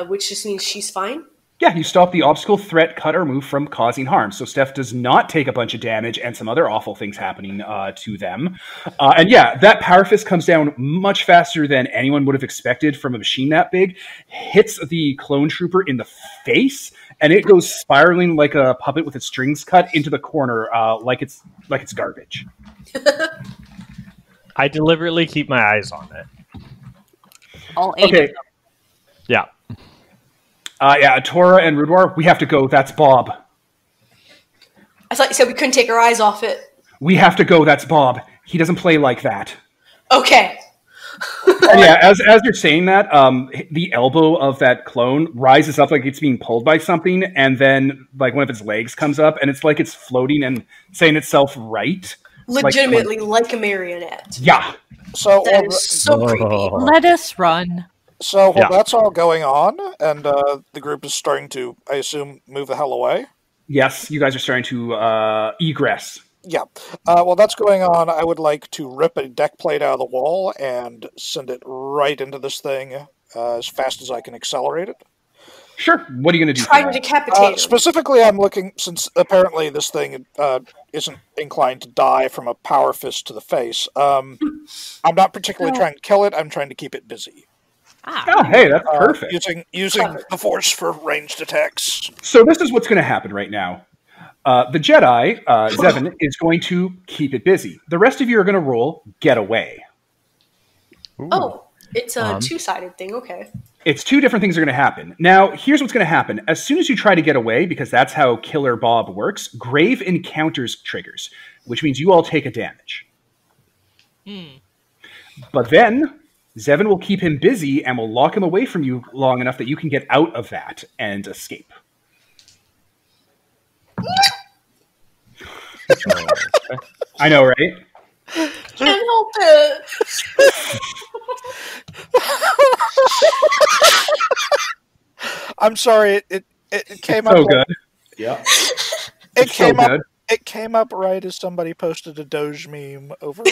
which just means she's fine. Yeah, you stop the obstacle, threat, cut, or move from causing harm. So Steph does not take a bunch of damage and some other awful things happening to them. And yeah, that power fist comes down much faster than anyone would have expected from a machine that big, hits the clone trooper in the face, and it goes spiraling like a puppet with its strings cut into the corner like it's garbage. I deliberately keep my eyes on it. All 8 of them. Yeah. Yeah, Tora and Rudwar, we have to go. That's Bob. I thought you said we couldn't take our eyes off it. We have to go. That's Bob. He doesn't play like that. Okay. And yeah, as you're saying that, the elbow of that clone rises up like it's being pulled by something, and then like one of its legs comes up, and it's like it's floating and saying itself right. Legitimately, like a marionette. Yeah. So that is so creepy. Let us run. So while that's all going on, and the group is starting to, I assume, move the hell away? Yes, you guys are starting to egress. Yeah. While that's going on, I would like to rip a deck plate out of the wall and send it right into this thing as fast as I can accelerate it. Sure. What are you going to do? Try to decapitate him. Specifically, I'm looking, since apparently this thing isn't inclined to die from a power fist to the face. I'm not particularly trying to kill it. I'm trying to keep it busy. Oh, hey, that's perfect. Using the Force for ranged attacks. So this is what's going to happen right now. The Jedi, Zevin, is going to keep it busy. The rest of you are going to roll get away. Ooh. Oh, it's a two-sided thing. Okay. It's two different things are going to happen. Now, here's what's going to happen. As soon as you try to get away, because that's how Killer Bob works, Grave Encounters triggers, which means you all take a damage. But then, Zevin will keep him busy and will lock him away from you long enough that you can get out of that and escape. I know, right? Can't help it. I'm sorry. It came It's up. so good. Yeah. It came so good. up. It came up right as somebody posted a Doge meme over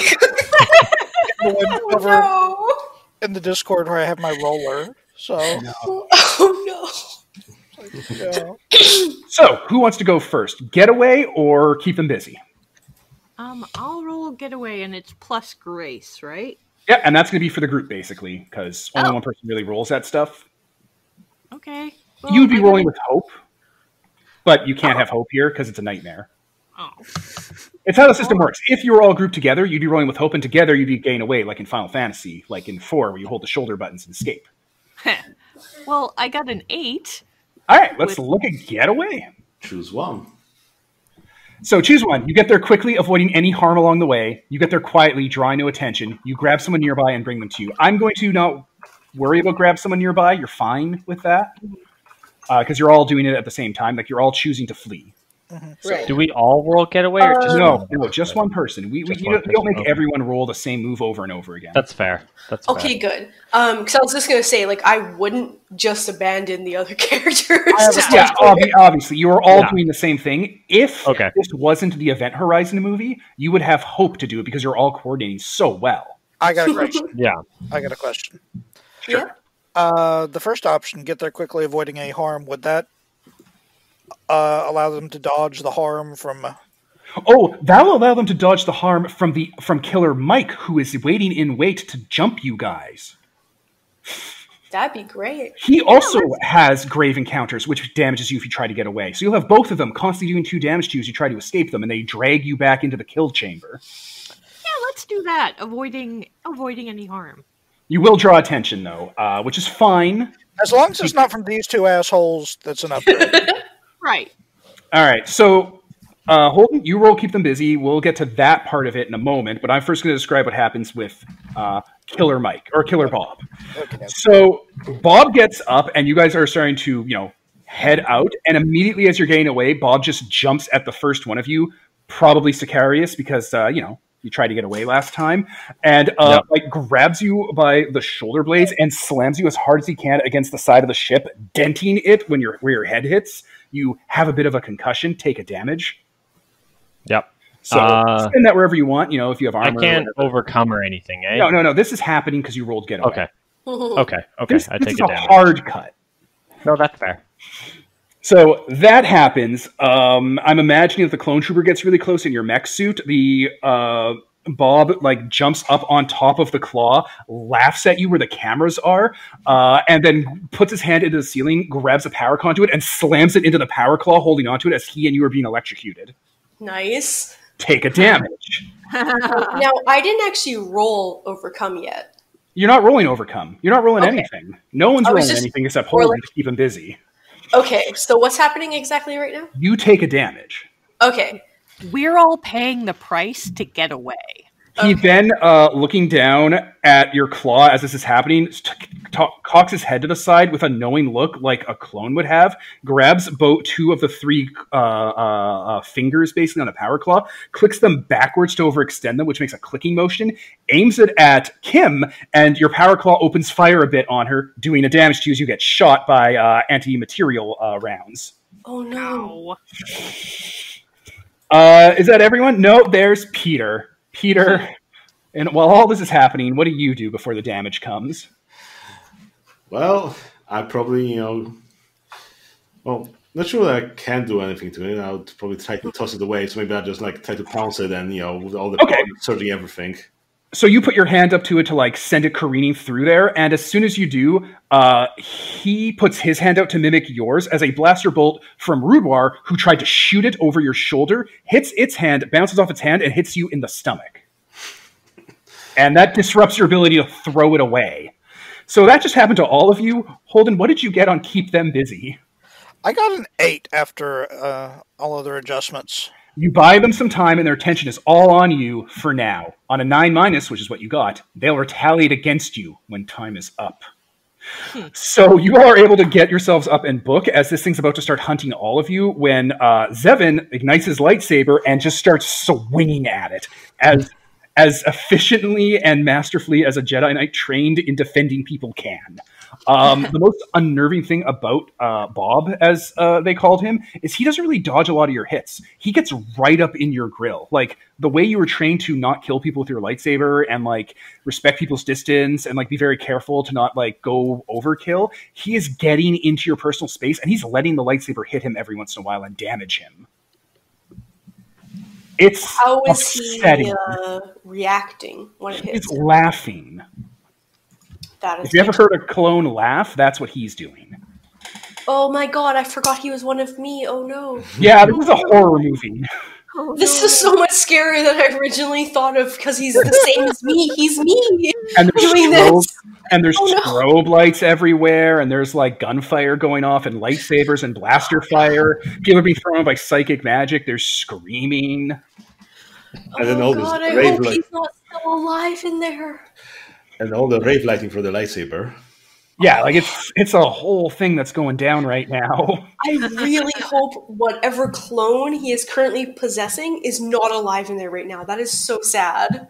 in the Discord where I have my roller. So. Oh no. Yeah. So, who wants to go first? Getaway or keep them busy? I'll roll getaway, and it's plus grace, right? Yeah, and that's going to be for the group, basically, because only one person really rolls that stuff. Okay. Well, You'd be rolling with hope, but you can't have hope here because it's a nightmare. Oh. It's how the system works. If you were all grouped together, you'd be rolling with hope, and together you'd be gain away, like in Final Fantasy, like in 4, where you hold the shoulder buttons and escape. Well, I got an 8. All right, let's look at getaway. Choose one. So choose one. You get there quickly, avoiding any harm along the way. You get there quietly, drawing no attention. You grab someone nearby and bring them to you. I'm going to not worry about grab someone nearby. You're fine with that because you're all doing it at the same time. Like you're all choosing to flee. Right. Do we all roll getaway or just No, just one person. We one don't make person. everyone roll the same move over and over again. That's fair. That's Okay, fair. good. Because I was just gonna say, like, I wouldn't just abandon the other characters. Yeah, obviously, you are all doing the same thing. If this wasn't the Event Horizon movie, you would have hope to do it because you're all coordinating so well. I got a question. Yeah. I got a question. Sure. The first option, get there quickly, avoiding any harm. Would that allow them to dodge the harm from? Oh, that'll allow them to dodge the harm from Killer Mike, who is waiting in wait to jump you guys. That'd be great. He also has Grave Encounters, which damages you if you try to get away. So you'll have both of them constantly doing 2 damage to you as you try to escape them, and they drag you back into the kill chamber. Yeah, let's do that. Avoiding any harm. You will draw attention, though, which is fine. As long as it's not from these 2 assholes, that's an upgrade. Right. All right, so Holden, you roll keep them busy. We'll get to that part of it in a moment, but I'm first going to describe what happens with Killer Mike, or Killer Bob. Okay. So Bob gets up, and you guys are starting to, head out, and immediately as you're getting away, Bob just jumps at the first one of you, probably Sicarius, because, you tried to get away last time, and grabs you by the shoulder blades and slams you as hard as he can against the side of the ship, denting it where your head hits. You have a bit of a concussion, take a damage. Yep. So spend that wherever you want, if you have armor. I can't overcome or anything, eh? No. This is happening because you rolled getaway. Okay. This I take is it a down. hard cut. No, that's fair. So that happens. I'm imagining if the clone trooper gets really close in your mech suit, the Bob jumps up on top of the claw, laughs at you where the cameras are, and then puts his hand into the ceiling, grabs a power conduit, and slams it into the power claw, holding onto it as he and you are being electrocuted. Nice. Take a damage. Now, I didn't actually roll overcome yet. You're not rolling overcome. You're not rolling anything. No one's rolling anything except Holden to keep him busy. Okay, so what's happening exactly right now? You take a damage. Okay. We're all paying the price to get away. He then, looking down at your claw as this is happening, cocks his head to the side with a knowing look like a clone would have, grabs 2 of the 3 fingers basically on the power claw, clicks them backwards to overextend them, which makes a clicking motion, aims it at Kim, and your power claw opens fire a bit on her, doing a damage to you as you get shot by anti-material rounds. Oh no. Is that everyone? No, there's Peter. Peter, and while all this is happening, what do you do before the damage comes? Well, I probably, well, not sure that I can do anything to it. I would probably try to toss it away. So maybe I'll just like try to pounce it and, with all the Okay. power surging everything. So you put your hand up to it to like send it careening through there, and as soon as you do, he puts his hand out to mimic yours as a blaster bolt from Rudoir, who tried to shoot it over your shoulder, hits its hand, bounces off its hand, and hits you in the stomach. And that disrupts your ability to throw it away. So that just happened to all of you. Holden, what did you get on Keep Them Busy? I got an 8 after all other adjustments. You buy them some time, and their attention is all on you for now. On a 9-, which is what you got, they'll retaliate against you when time is up. So you all are able to get yourselves up and book as this thing's about to start hunting all of you when Zevin ignites his lightsaber and just starts swinging at it as efficiently and masterfully as a Jedi Knight trained in defending people can. The most unnerving thing about Bob, as they called him, is he doesn't really dodge a lot of your hits. He gets right up in your grill. Like, the way you were trained to not kill people with your lightsaber and, like, respect people's distance and, like, be very careful to not, like, go overkill, he is getting into your personal space, and he's letting the lightsaber hit him every once in a while and damage him. It's How is upsetting. he reacting when it hits He's him? laughing. That is If you ever heard a clone laugh, that's what he's doing. Oh my god, I forgot he was one of me. Oh no. Yeah, this is a horror movie. This is so much scarier than I originally thought of because he's the same as me. He's me And there's doing strobe, this. and there's Oh, no. strobe lights everywhere, and there's like gunfire going off, and lightsabers and blaster fire. People are being thrown by psychic magic. There's screaming. And then all Oh this god, I rave hope light, he's not still alive in there. and all the rave lighting for the lightsaber. Yeah, like it's a whole thing that's going down right now. I really hope whatever clone he is currently possessing is not alive in there right now. That is so sad.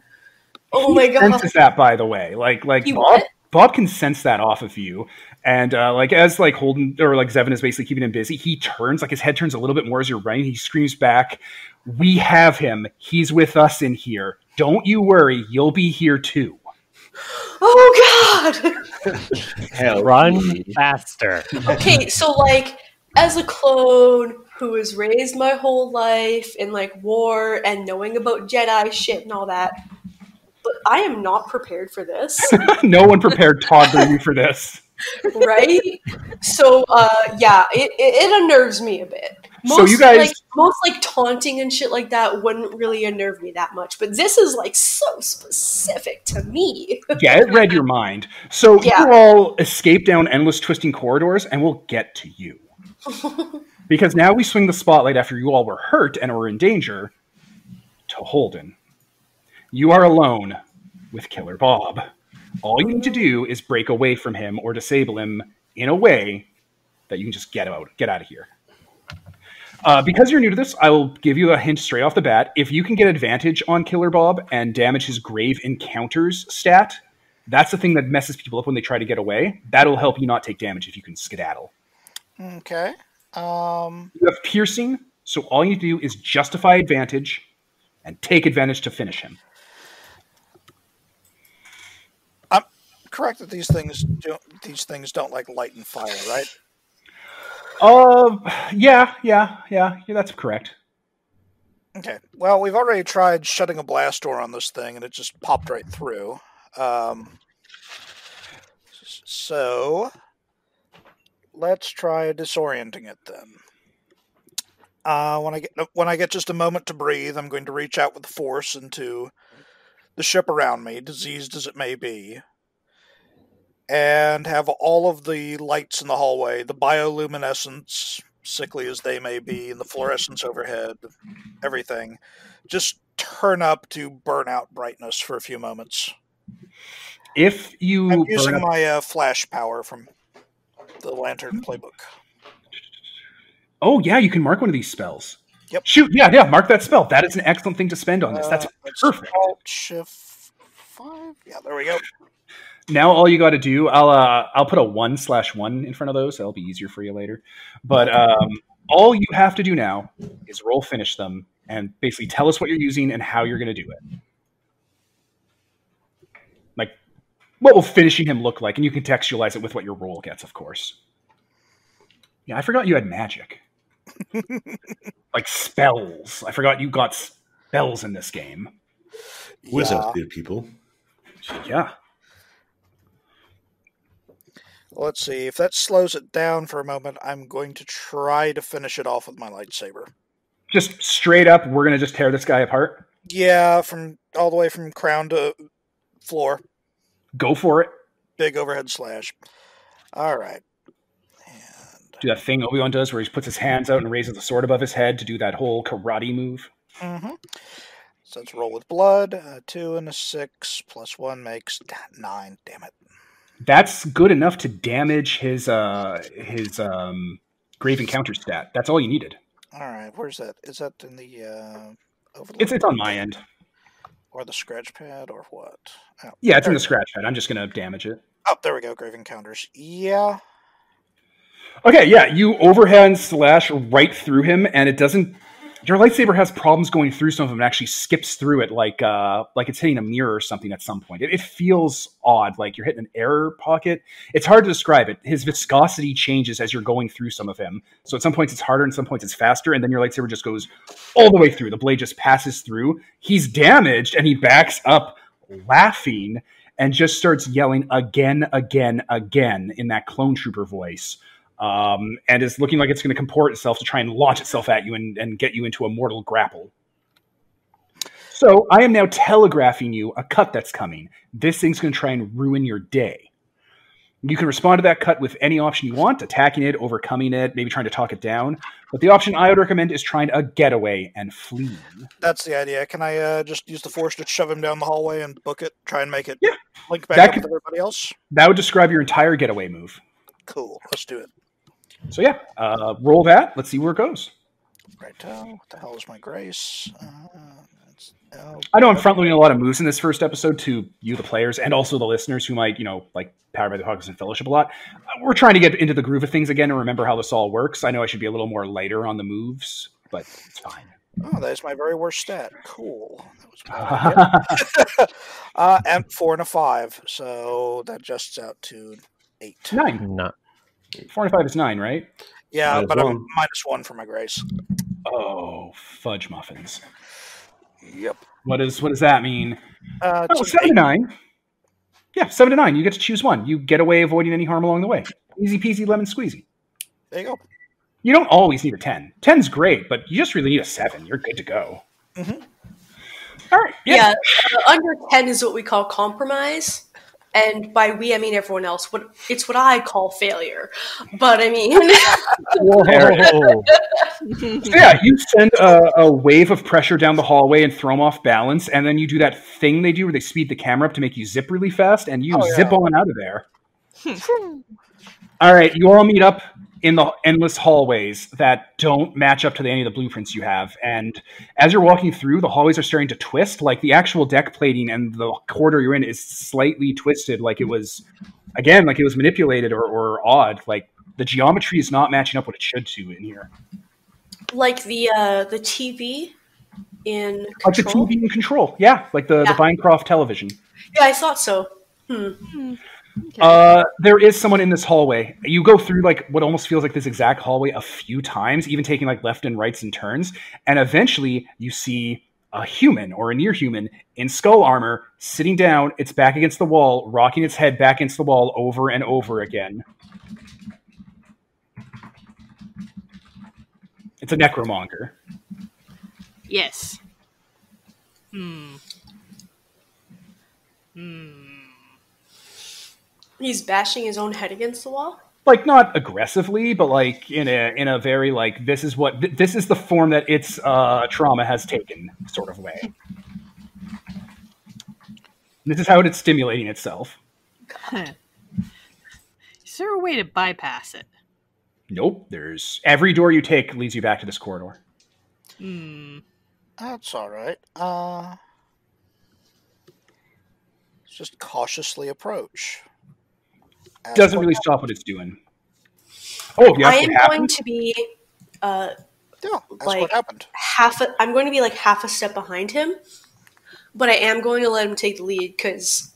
Oh my god. Senses that, by the way. Like He Bob, what? Bob can sense that off of you. And like as like Holden or like Zevin is basically keeping him busy, he turns, like his head turns a little bit more as you're running. He screams back, "We have him. He's with us in here. Don't you worry. You'll be here too." Oh god. Hell, Run faster. Okay, so like as a clone who was raised my whole life in like war and knowing about Jedi shit and all that, but I am not prepared for this, No one prepared toddler you for this. right? So yeah, it unnerves me a bit. So you guys- most like taunting and shit like that wouldn't really unnerve me that much, but this is like so specific to me. Yeah, it read your mind. So Yeah. you all escape down endless twisting corridors, and we'll get to you. Because now we swing the spotlight after you all were hurt and were in danger to Holden. You are alone with Killer Bob. All you need to do is break away from him or disable him in a way that you can just get out of here. Because you're new to this, I will give you a hint straight off the bat. If you can get advantage on Killer Bob and damage his Grave Encounters stat, that's the thing that messes people up when they try to get away. That'll help you not take damage if you can skedaddle. Okay. You have Piercing, so all you need to do is justify advantage and take advantage to finish him. I'm correct that these things don't like light and fire, right? Yeah, that's correct. Okay. Well, we've already tried shutting a blast door on this thing, and it just popped right through. So let's try disorienting it then. When I get just a moment to breathe, I'm going to reach out with the force into the ship around me, diseased as it may be, and have all of the lights in the hallway, the bioluminescence, sickly as they may be, and the fluorescence overhead, everything, just turn up to burnout brightness for a few moments. If you I'm using my flash power from the Lantern playbook. Oh yeah, you can mark one of these spells. Yep. Shoot, yeah, mark that spell. That is an excellent thing to spend on this. That's perfect. Alt Shift 5. Yeah, there we go. Now all you got to do, I'll put a 1/1 in front of those. That'll be easier for you later. But all you have to do now is roll finish them and basically tell us what you're using and how you're going to do it. Like, What will finishing him look like? And you contextualize it with what your roll gets, of course. Yeah, I forgot you had magic. Like spells. I forgot you got spells in this game. Wizards, dear people. Yeah. Let's see. If that slows it down for a moment, I'm going to try to finish it off with my lightsaber. Just straight up, we're going to just tear this guy apart? Yeah, from all the way from crown to floor. Go for it. Big overhead slash. All right. And do that thing Obi-Wan does where he puts his hands out and raises the sword above his head to do that whole karate move. Mm-hmm. So let's roll with blood. 2 and a 6 plus 1 makes 9. Damn it. That's good enough to damage his grave encounter stat. That's all you needed. All right. Where's that? Is that in the overlay? It's on my end. Or the scratch pad or what? Oh, yeah, it's in the scratch pad. I'm just going to damage it. Oh, there we go. Grave encounters. Yeah. Okay, yeah, you overhand slash right through him, and it doesn't... Your lightsaber has problems going through some of them and actually skips through it like it's hitting a mirror or something at some point. It feels odd, like you're hitting an error pocket. It's hard to describe it. His viscosity changes as you're going through some of him. So at some points it's harder and some points it's faster, and then your lightsaber just goes all the way through. The blade just passes through. He's damaged, and he backs up laughing and just starts yelling again in that clone trooper voice. And is looking like it's going to comport itself to try and launch itself at you and get you into a mortal grapple. So I am now telegraphing you a cut that's coming. This thing's going to try and ruin your day. You can respond to that cut with any option you want, attacking it, overcoming it, maybe trying to talk it down. But the option I would recommend is trying a getaway and fleeing. That's the idea. Can I just use the force to shove him down the hallway and book it? Try and make it link back up with everybody else? That would describe your entire getaway move. Cool. Let's do it. So yeah, roll that. Let's see where it goes. Righto. What the hell is my grace? I know I'm front-loading a lot of moves in this first episode to you, the players, and also the listeners who might, like Powered by the Podcast and Fellowship a lot. We're trying to get into the groove of things again and remember how this all works. I know I should be a little more lighter on the moves, but it's fine. Oh, that's my very worst stat. Cool. That was and 4 and a 5, so that adjusts out to 8. 9. No. 4 and 5 is 9, right? Yeah, but I'm -1 for my grace. Oh, fudge muffins. Yep. What does that mean? 7 to 9. Yeah, 7 to 9. You get to choose one. You get away avoiding any harm along the way. Easy peasy lemon squeezy. There you go. You don't always need a 10. 10's great, but you just really need a 7. You're good to go. Mm-hmm. All right. Yeah, under 10 is what we call compromise. And by we, I mean everyone else. It's what I call failure. But I mean... So yeah, you send a wave of pressure down the hallway and throw them off balance, and then you do that thing they do where they speed the camera up to make you zip really fast, and you zip on out of there. All right, you all meet up in the endless hallways that don't match up to any of the blueprints you have. And as you're walking through, the hallways are starting to twist. Like the actual deck plating and the corridor you're in is slightly twisted, like it was manipulated or odd. Like the geometry is not matching up what it should to in here. Like the TV in Control? Like the TV in Control, yeah. Like the Minecraft television. Yeah, I thought so. Okay. There is someone in this hallway. You go through like what almost feels like this exact hallway a few times, even taking like left and rights and turns, and eventually you see a human or a near human in skull armor sitting down, its back against the wall, rocking its head back against the wall over and over again. It's a Necromonger. Yes. He's bashing his own head against the wall? Like not aggressively, but like in a very like this is the form that its trauma has taken sort of way. This is how it's stimulating itself. Is there a way to bypass it? Nope. There's every door you take leads you back to this corridor. That's all right. Just cautiously approach. Doesn't really stop what it's doing. Oh, yeah. I am going to be what happened. I'm going to be like half a step behind him, but I am going to let him take the lead because,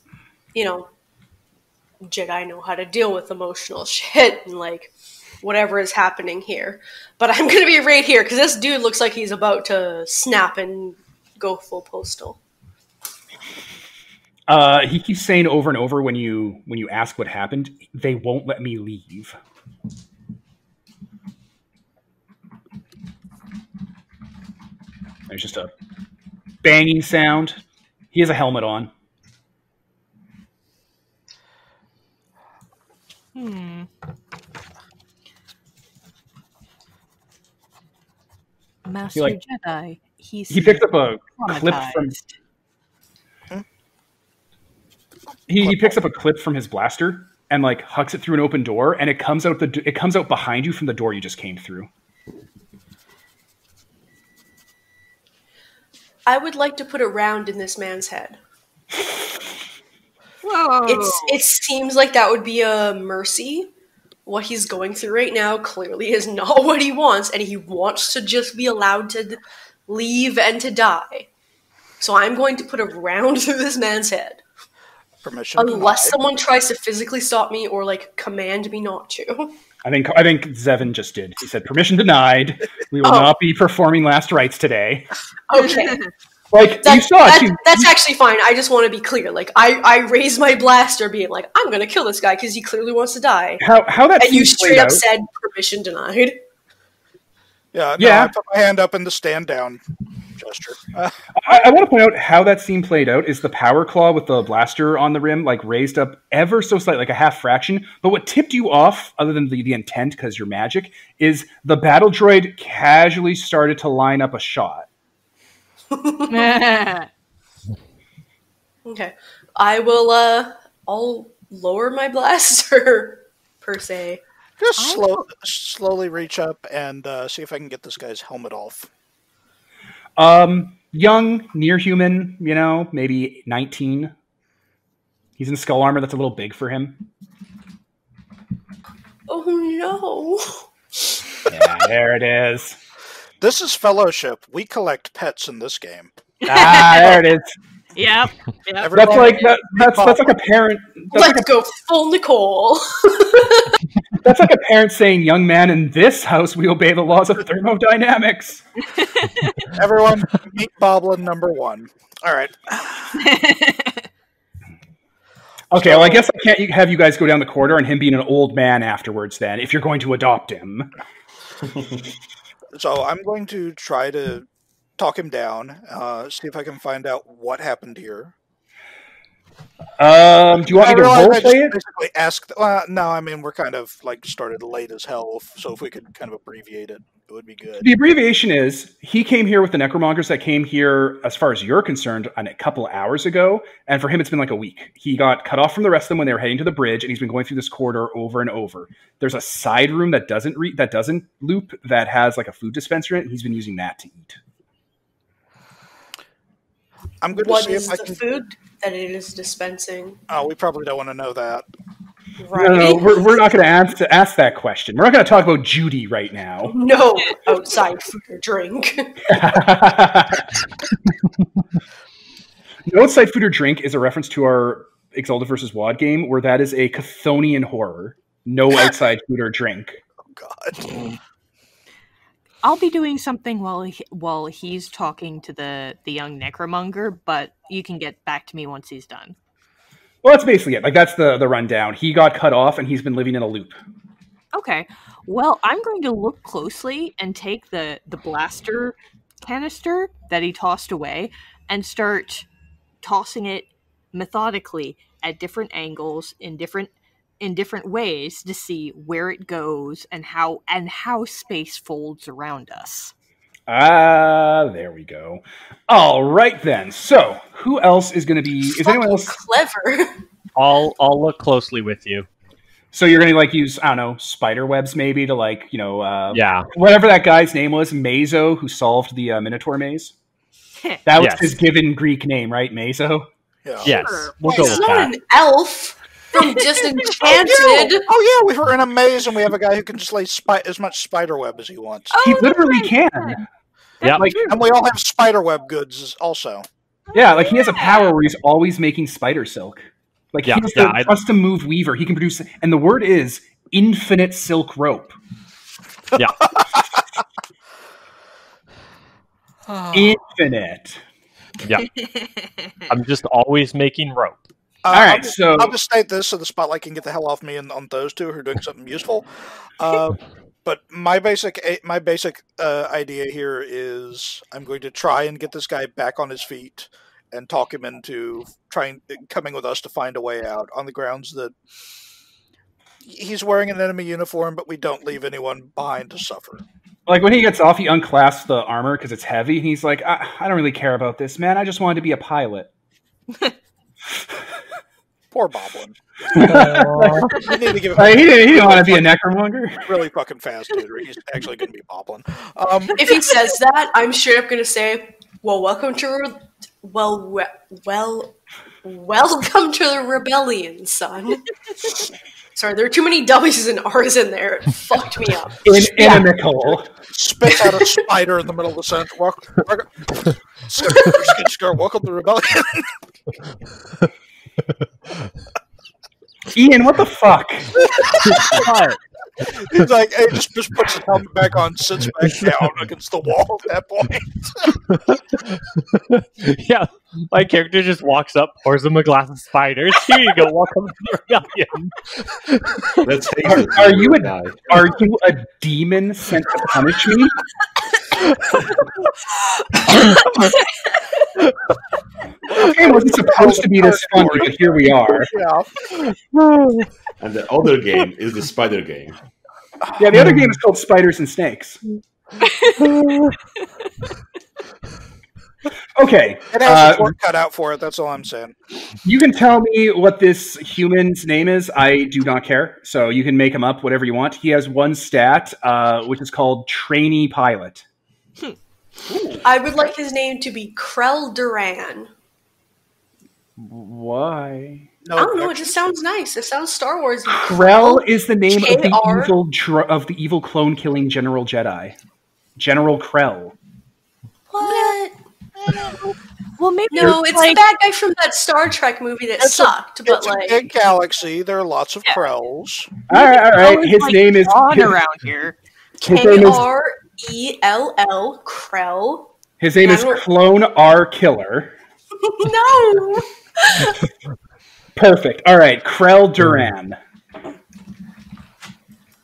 Jedi know how to deal with emotional shit and like whatever is happening here. But I'm gonna be right here because this dude looks like he's about to snap and go full postal. He keeps saying over and over when you ask what happened, they won't let me leave. There's just a banging sound. He has a helmet on. Master Jedi. He picked up a clip from. He picks up a clip from his blaster and like hucks it through an open door, and it comes out behind you from the door you just came through. I would like to put a round in this man's head. Whoa! It seems like that would be a mercy. What he's going through right now clearly is not what he wants, and he wants to just be allowed to leave and to die. So I'm going to put a round through this man's head. Permission Unless denied. someone tries to physically stop me or like command me not to. I think Zevin just did. He said, "Permission denied. We will not be performing last rites today." Okay. Like you saw, that's actually fine. I just want to be clear. Like I raised my blaster, being like, "I'm gonna kill this guy because he clearly wants to die." How that and you seems straight played up out. said permission denied. Yeah, Yeah. I put my hand up in the stand down gesture. I want to point out how that scene played out is the power claw with the blaster on the rim, like raised up ever so slightly, like a half fraction. But what tipped you off, other than the intent, because you're magic, is the battle droid casually started to line up a shot. Okay. I will I'll lower my blaster per se. Just slowly reach up and see if I can get this guy's helmet off. Young, near human, maybe 19. He's in skull armor that's a little big for him. Oh no. Yeah, there it is. This is Fellowship. We collect pets in this game. There it is. Yep. That's like that's like a parent. Let's go full Nicole. That's like a parent saying, "Young man, in this house, we obey the laws of thermodynamics." Everyone, meet Boblin number 1. All right. Okay, well, I guess I can't have you guys go down the corridor and him being an old man afterwards. Then, if you're going to adopt him. So I'm going to try to talk him down, see if I can find out what happened here. Do you want me to role play it? Basically ask. No, I mean we're kind of like started late as hell, so if we could kind of abbreviate it, it would be good. The abbreviation is he came here with the Necromongers that came here, as far as you're concerned, a couple hours ago, and for him it's been like a week. He got cut off from the rest of them when they were heading to the bridge, and he's been going through this corridor over and over. There's a side room that doesn't loop that has like a food dispenser in it, and he's been using that to eat. I'm going to What see is if I the can. food that it is dispensing? Oh, we probably don't want to know that. Right. No, we're not going to ask that question. We're not going to talk about Judy right now. No outside food or drink. No outside food or drink is a reference to our Exalted vs. WoD game, where that is a Chthonian horror. No outside food or drink. Oh, God. I'll be doing something while he's talking to the young necromonger, but you can get back to me once he's done. Well, that's basically it. Like, that's the rundown. He got cut off, and he's been living in a loop. Okay. Well, I'm going to look closely and take the blaster canister that he tossed away and start tossing it methodically at different angles in different ways to see where it goes and how space folds around us. There we go. All right, then. So, who else is going to be... Is anyone else... Clever. I'll look closely with you. So you're going to, like, use, I don't know, spider webs maybe to, like, Yeah. whatever that guy's name was, Mazo, who solved the Minotaur maze? That was Yes. his given Greek name, right? Mazo? Yeah. Yes, Sure. we'll go He's with not that. an elf from Disenchanted. Oh yeah, we were in a maze and we have a guy who can just lay as much spider web as he wants. He literally can. Yep. Like, And we all have spider web goods also. yeah, like he has a power where he's always making spider silk. Like, he's the custom move weaver. He can produce, and the word is infinite silk rope. Yeah. Infinite. Yeah. I'm just always making rope. All right, I'll just state this so the spotlight can get the hell off me and on those two who are doing something useful. But my basic idea here is I'm going to try and get this guy back on his feet and talk him into coming with us to find a way out on the grounds that he's wearing an enemy uniform, but we don't leave anyone behind to suffer. Like, when he gets off, he unclasps the armor because it's heavy, and he's like, I don't really care about this, man. I just wanted to be a pilot. Poor Boblin. He didn't want to be a necromonger. Really fucking fast, dude. He's actually going to be Boblin. If he says that, I'm straight up going to say, well, welcome to the rebellion, son. Sorry, there are too many W's and R's in there. It fucked me up. Inimical. Spits out a spider in the middle of the sentence. Welcome to the rebellion. Ian, what the fuck? He's like, hey, just puts his helmet back on, sits back down against the wall at that point. Yeah, my character just walks up, pours him a glass of spiders. Here you go, welcome to the rebellion. Let's face it, are you a demon sent to punish me? The game wasn't supposed to be this fun, but here we are. Yeah. And the other game is the spider game. Yeah, the other game is called Spiders and Snakes. Okay. It has its work cut out for it, that's all I'm saying. You can tell me what this human's name is. I do not care. So you can make him up, whatever you want. He has one stat, which is called Trainee Pilot. I would like his name to be Krell Duran. Why? I don't know. It just sounds nice. It sounds Star Wars. Krell is the name of the evil clone killing General Jedi. General Krell. What? Well, maybe it's the bad guy from that Star Trek movie that sucked. But it's a big galaxy. There are lots of Krells. All right. His name is around here. Krell. Krell. His name is Clone R Killer. No. Perfect. All right, Krell Duran.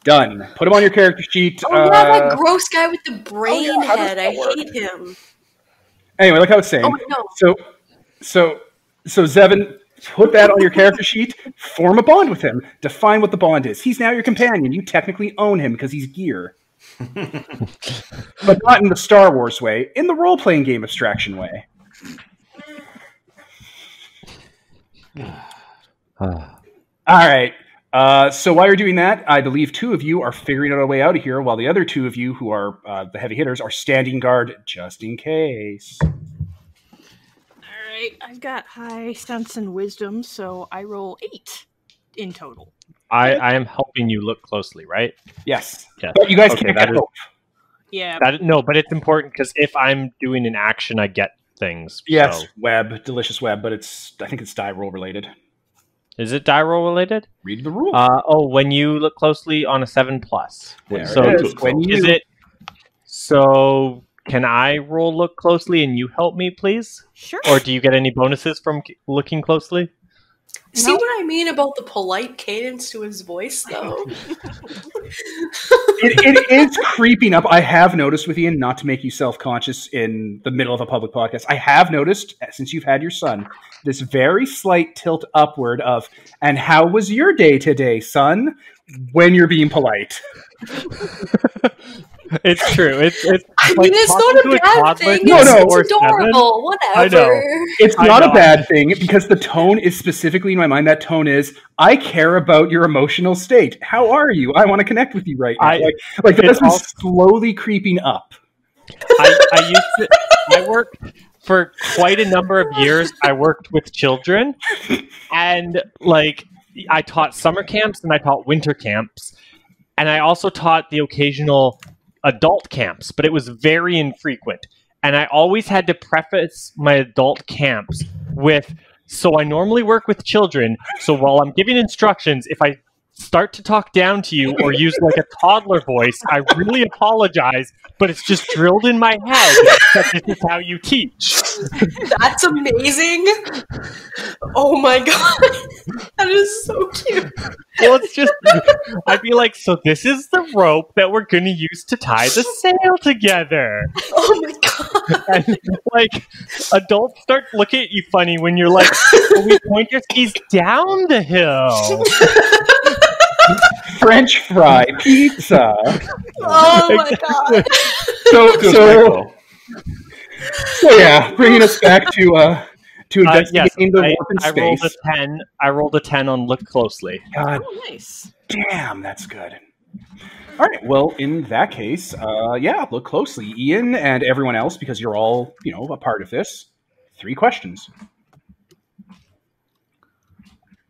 Done. Put him on your character sheet. Oh, yeah, that gross guy with the brain head. I hate him. Anyway, like I was saying. Oh, no. So Zevin, put that on your character sheet. Form a bond with him. Define what the bond is. He's now your companion. You technically own him because he's gear. But not in the Star Wars way. In the role-playing game abstraction way. All right. So while you're doing that, I believe two of you are figuring out a way out of here, while the other two of you, who are the heavy hitters, are standing guard just in case. All right. I've got high sense and wisdom, so I roll 8 in total. I am helping you look closely, right? Yes. But you guys can't get both. Yeah. No, but it's important because if I'm doing an action, I get things. Yes, so. delicious web, but I think it's die roll related. Is it die roll related? Read the rule. When you look closely on a 7+. There So can I roll look closely and you help me, please? Sure. Or do you get any bonuses from looking closely? See what I mean about the polite cadence to his voice, though? It is creeping up. I have noticed with Ian, not to make you self-conscious in the middle of a public podcast, I have noticed, since you've had your son, this very slight tilt upward of, and how was your day today, son? When you're being polite. It's true. It's I mean, it's not a bad thing. It's adorable. Whatever. I know. It's not a bad thing because the tone is specifically in my mind. That tone is, I care about your emotional state. How are you? I want to connect with you right now. Like that's been slowly creeping up. I worked for quite a number of years. I worked with children, and I taught summer camps and I taught winter camps, and I also taught the occasional adult camps, but it was very infrequent. And I always had to preface my adult camps with, So I normally work with children. So while I'm giving instructions, if I start to talk down to you or use like a toddler voice, I really apologize, but it's just drilled in my head that this is how you teach. That's amazing. Oh my god. That is so cute. Well, it's just, I'd be like, so this is the rope that we're going to use to tie the sail together. Oh my god. And like, adults start looking at you funny when you're like, well, we point your skis down the hill. French fry pizza. Oh my god. So yeah, bringing us back to investigating the warp in I space. rolled a 10. I rolled a 10 on look closely. God Oh, nice. damn, that's good. All right, well, in that case, look closely, Ian and everyone else, because you're all a part of this. 3 questions.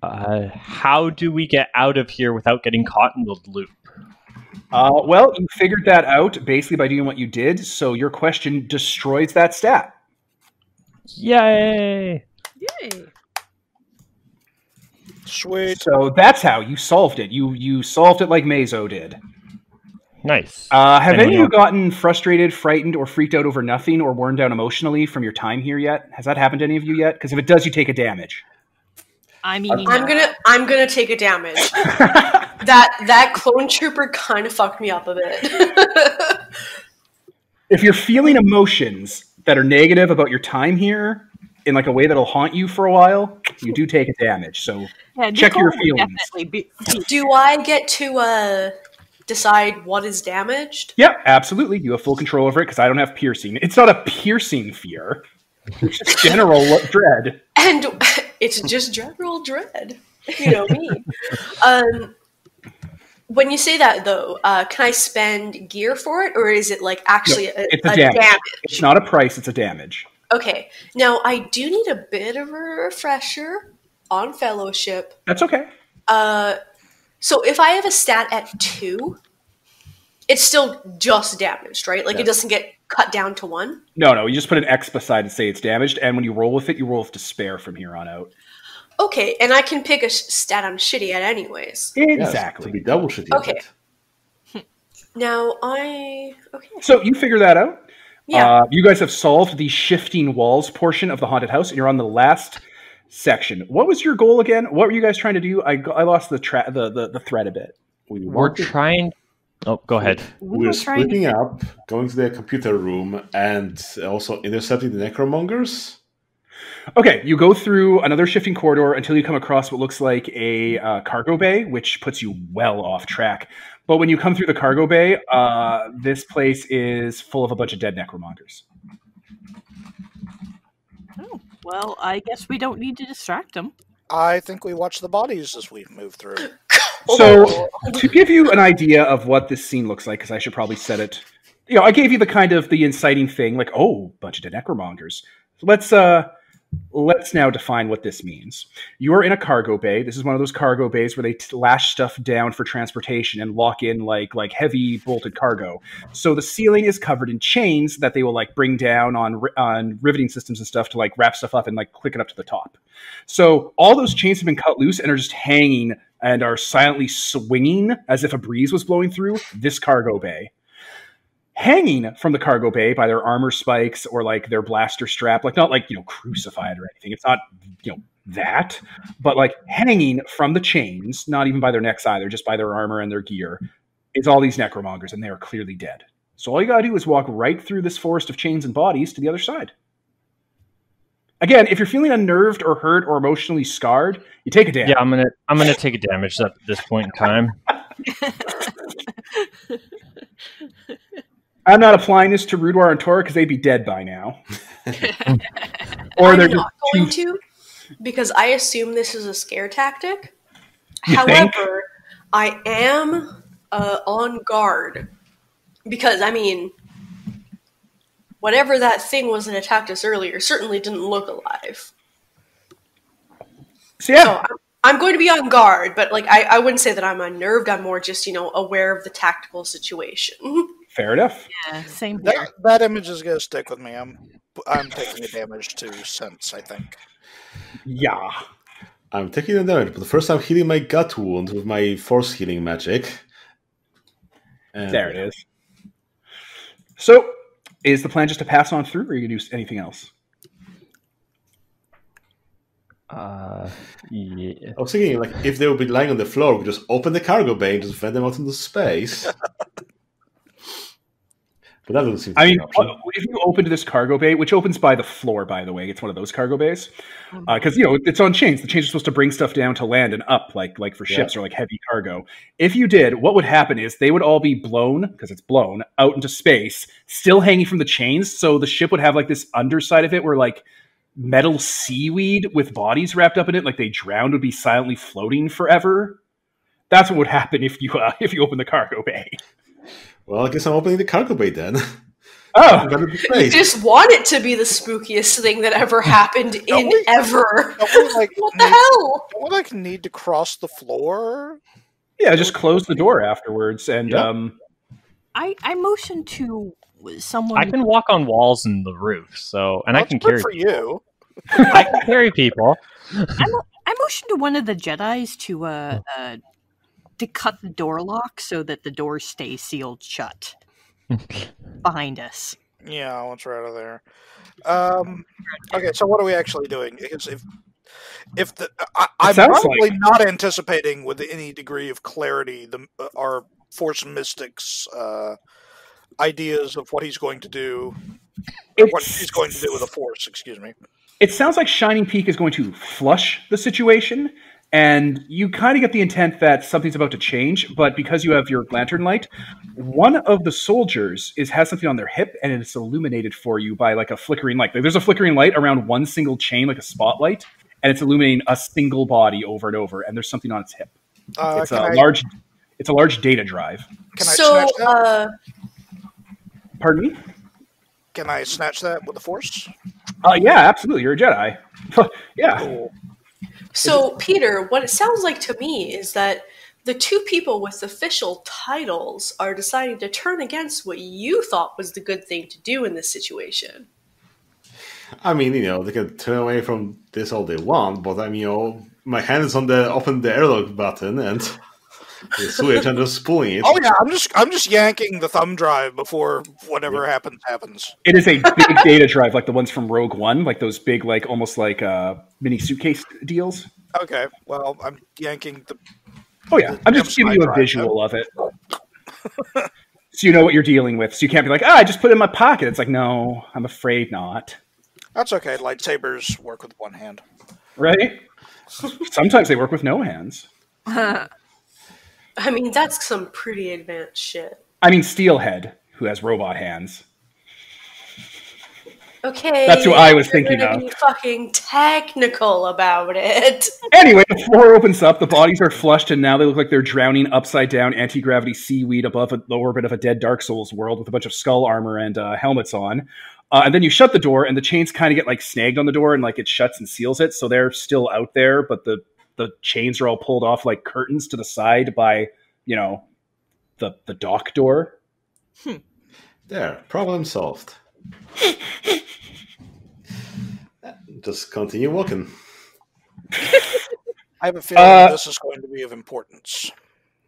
How do we get out of here without getting caught in the loop? Well, you figured that out basically by doing what you did, so your question destroys that stat. Yay! Yay. Sweet. So that's how you solved it. You solved it like Mazo did. Nice. Have any of you gotten frustrated, frightened, or freaked out over nothing, or worn down emotionally from your time here yet? Has that happened to any of you yet? Because if it does, you take a damage. I mean, I'm gonna take a damage. That clone trooper kind of fucked me up a bit. If you're feeling emotions that are negative about your time here in like a way that'll haunt you for a while, you do take a damage. So check your feelings. Do I get to decide what is damaged? Yeah, absolutely. You have full control over it because I don't have piercing. It's not a piercing fear. It's just general dread. And it's just general dread. You know me. When you say that, though, can I spend gear for it, or is it like actually a damage? It's not a price; it's a damage. Okay. Now I do need a bit of a refresher on Fellowship. That's okay. So if I have a stat at 2, it's still just damaged, right? Like it doesn't get cut down to 1. No. You just put an X beside to say it's damaged, and when you roll with it, you roll with despair from here on out. Okay, and I can pick a stat I'm shitty at anyways. Exactly. Yes, to be double shitty. Okay. Now okay. So you figure that out. Yeah. You guys have solved the shifting walls portion of the haunted house, and you're on the last section. What was your goal again? What were you guys trying to do? I lost the thread a bit. We're trying. Oh, go ahead. We're splitting up, going to the computer room, and also intercepting the Necromongers. Okay, you go through another shifting corridor until you come across what looks like a cargo bay, which puts you well off track. But when you come through the cargo bay, this place is full of a bunch of dead Necromongers. Oh, well, I guess we don't need to distract them. I think we watch the bodies as we move through. So, to give you an idea of what this scene looks like, because I should probably set it, I gave you the inciting thing, like, bunch of dead Necromongers. Let's now define what this means. You are in a cargo bay. This is one of those cargo bays where they lash stuff down for transportation and lock in like heavy bolted cargo. So the ceiling is covered in chains that they will like bring down on riveting systems and stuff to like wrap stuff up and like click it up to the top. So all those chains have been cut loose and are just hanging and are silently swinging as if a breeze was blowing through this cargo bay. Hanging from the cargo bay by their armor spikes or like their blaster strap, like not like, crucified or anything. It's not, that, but like hanging from the chains, not even by their necks either, just by their armor and their gear, is all these Necromongers, and they are clearly dead. So all you gotta do is walk right through this forest of chains and bodies to the other side. Again, if you're feeling unnerved or hurt or emotionally scarred, you take a damage. Yeah, I'm gonna take a damage at this point in time. I'm not applying this to Rudwar and Tora because they'd be dead by now. Or they're I'm not going to, because I assume this is a scare tactic. You However, think? I am on guard. Because, whatever that thing was that attacked us earlier certainly didn't look alive. So yeah. So I'm going to be on guard, but I wouldn't say that I'm unnerved. I'm more just, aware of the tactical situation. Fair enough. Yeah, same here. That image is going to stick with me. taking a damage to sense, I think. Yeah. I'm taking the damage, but first I'm healing my gut wound with my force healing magic. And There it is. So, is the plan just to pass on through, or are you going to do anything else? Yeah. I was thinking, like, if they would be lying on the floor, we just open the cargo bay and just vent them out into space. But that doesn't seem to be an option. If you open this cargo bay, which opens by the floor, by the way, it's one of those cargo bays, because it's on chains. The chains are supposed to bring stuff down to land and up, like for ships or like heavy cargo. If you did, what would happen is they would all be blown, because it's blown, out into space, still hanging from the chains. So the ship would have like this underside of it where like metal seaweed with bodies wrapped up in it, like they drowned, would be silently floating forever. That's what would happen if you open the cargo bay. Well, I guess I'm opening the cargo bay then. Oh, you just want it to be the spookiest thing that ever happened ever. What the hell? Don't we need to cross the floor? Yeah, just close the door afterwards, and I motioned to someone. I can walk on walls and the roof, and I can carry. For you, I can carry people. I motioned to one of the Jedis to cut the door lock so that the doors stay sealed shut behind us. Yeah, once we're out of there. Okay, so what are we actually doing? Because I'm probably not anticipating with any degree of clarity our Force Mystic's ideas of what he's going to do, or what he's going to do with the Force. Excuse me. It sounds like Shining Peak is going to flush the situation. And you kind of get the intent that something's about to change, but because you have your lantern light, one of the soldiers has something on their hip, and it's illuminated for you by like a flickering light. Like, there's a flickering light around one single chain, like a spotlight, and it's illuminating a single body over and over. And there's something on its hip. It's a large data drive. Can I snatch that? Pardon me? Can I snatch that with the Force? Yeah, absolutely. You're a Jedi. Yeah. Cool. So, Peter, what it sounds like to me is that the two people with official titles are deciding to turn against what you thought was the good thing to do in this situation. I mean, they can turn away from this all they want, but my hand is on the open the airlock button and the switch and just pulling it. Oh yeah, I'm just yanking the thumb drive before whatever happens. It is a big data drive, like the ones from Rogue One, like those big, like almost like mini suitcase deals. Okay, well, I'm yanking the. Oh yeah, I'm just giving you a visual of it, so you know what you're dealing with. So you can't be like, I just put it in my pocket. It's like, no, I'm afraid not. That's okay. Lightsabers work with one hand, right? Sometimes they work with no hands. I mean, that's some pretty advanced shit. I mean, Steelhead, who has robot hands. Okay, that's who I was thinking of. Be fucking technical about it. Anyway, the floor opens up. The bodies are flushed, and now they look like they're drowning upside down anti-gravity seaweed above the orbit of a dead Dark Souls world with a bunch of skull armor and helmets on. And then you shut the door, and the chains kind of get like snagged on the door, and like it shuts and seals it. So they're still out there, but the chains are all pulled off like curtains to the side by, the dock door. There, problem solved. Just continue walking. I have a feeling this is going to be of importance.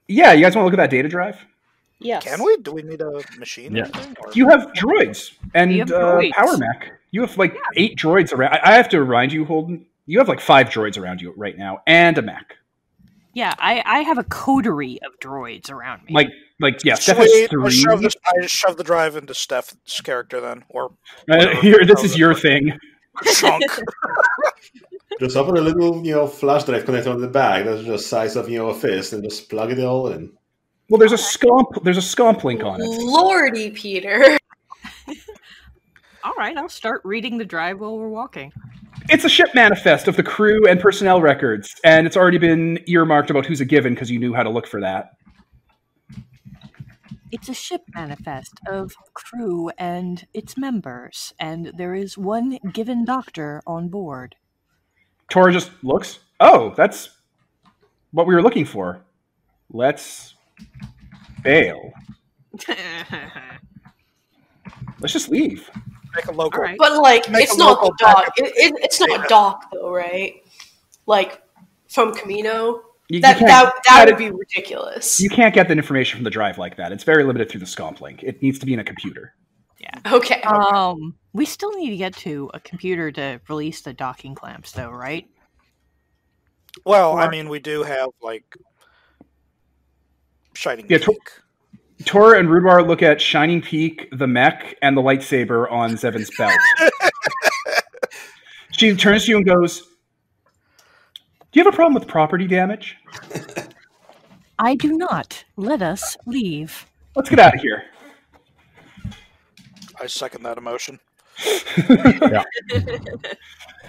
Yeah, you guys want to look at that data drive? Yes. Can we? Do we need a machine? Yeah. You have droids and power mech. You have like 8 droids around. I have to remind you, Holden. You have like 5 droids around you right now, and a mech. Yeah, I have a coterie of droids around me. Steph has 3. I just shove the drive into Steph's character then, or here. This is your thing. Chunk. Just open a little, flash drive connector on the back. That's just the size of a fist, and just plug it all in. Well, there's a scomp link on it. Lordy, Peter. All right, I'll start reading the drive while we're walking. It's a ship manifest of the crew and personnel records, and it's already been earmarked about who's a given because you knew how to look for that. It's a ship manifest of crew and its members, and there is one given doctor on board. Tora just looks. Oh, that's what we were looking for. Let's bail. Let's just leave. Make a local. All right. But like, Make it's a not local the dock. backup. It's not dock though, right? Like from Camino. You That can't- would be ridiculous. You can't get the information from the drive like that. It's very limited through the Scomp link. It needs to be in a computer. Okay. We still need to get to a computer to release the docking clamps, though, right? Well, I mean, we do have like Shining Yeah, Peak. Tora and Rudwar look at Shining Peak, the mech, and the lightsaber on Zevin's belt. She turns to you and goes, "Do you have a problem with property damage? I do not. Let us leave. Let's get out of here." I second that emotion.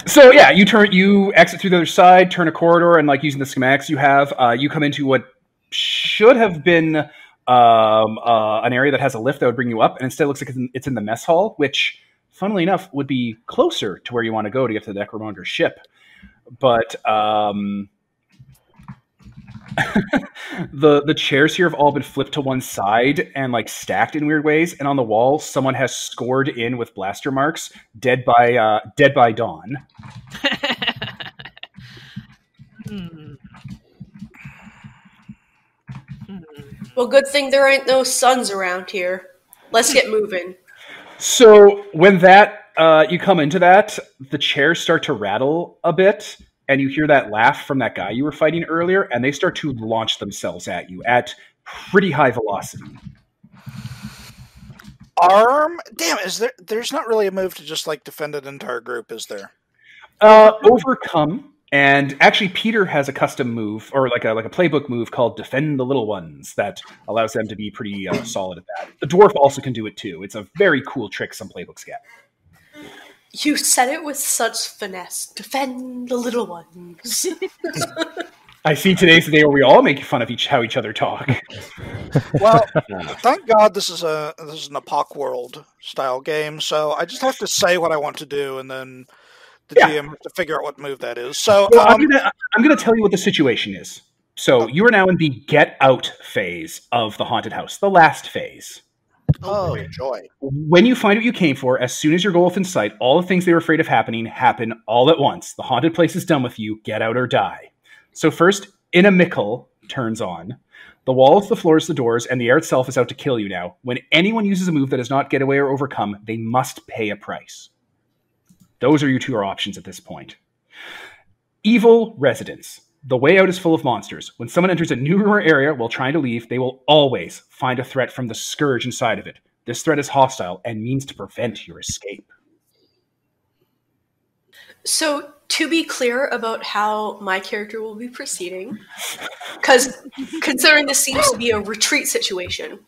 So yeah, you exit through the other side, turn a corridor, and like using the schematics you have, you come into what should have been an area that has a lift that would bring you up, and instead it looks like it's in the mess hall, which, funnily enough, would be closer to where you want to go to get to the Necromonger ship. But the chairs here have all been flipped to one side and like stacked in weird ways, and on the wall someone has scored in with blaster marks, dead by dawn. Well, good thing there ain't no suns around here. Let's get moving. So when you come into that, the chairs start to rattle a bit, and you hear that laugh from that guy you were fighting earlier, and they start to launch themselves at you at pretty high velocity. Damn, there's not really a move to just like defend an entire group, is there? Overcome, and actually Peter has a custom move, or like a playbook move called Defend the Little Ones that allows them to be pretty solid at that. The dwarf also can do it too. It's a very cool trick some playbooks get. You said it with such finesse. Defend the little ones. I see today's the day where we all make fun of how each other talk. Well, thank God this is an Epoch World style game, so I just have to say what I want to do, and then the GM has to figure out what move that is. So well, I'm gonna tell you what the situation is. So you are now in the get out phase of the haunted house, the last phase. Oh, joy. When you find what you came for, as soon as your goal is in sight, all the things they were afraid of happening happen all at once. The haunted place is done with you. Get out or die. So first, Inimical turns on. The walls, the floors, the doors, and the air itself is out to kill you now. When anyone uses a move that does not get away or overcome, they must pay a price. Those are your two options at this point. Evil Residence. The way out is full of monsters. When someone enters a new room or area while trying to leave, they will always find a threat from the scourge inside of it. This threat is hostile and means to prevent your escape. So, to be clear about how my character will be proceeding, because considering this seems to be a retreat situation,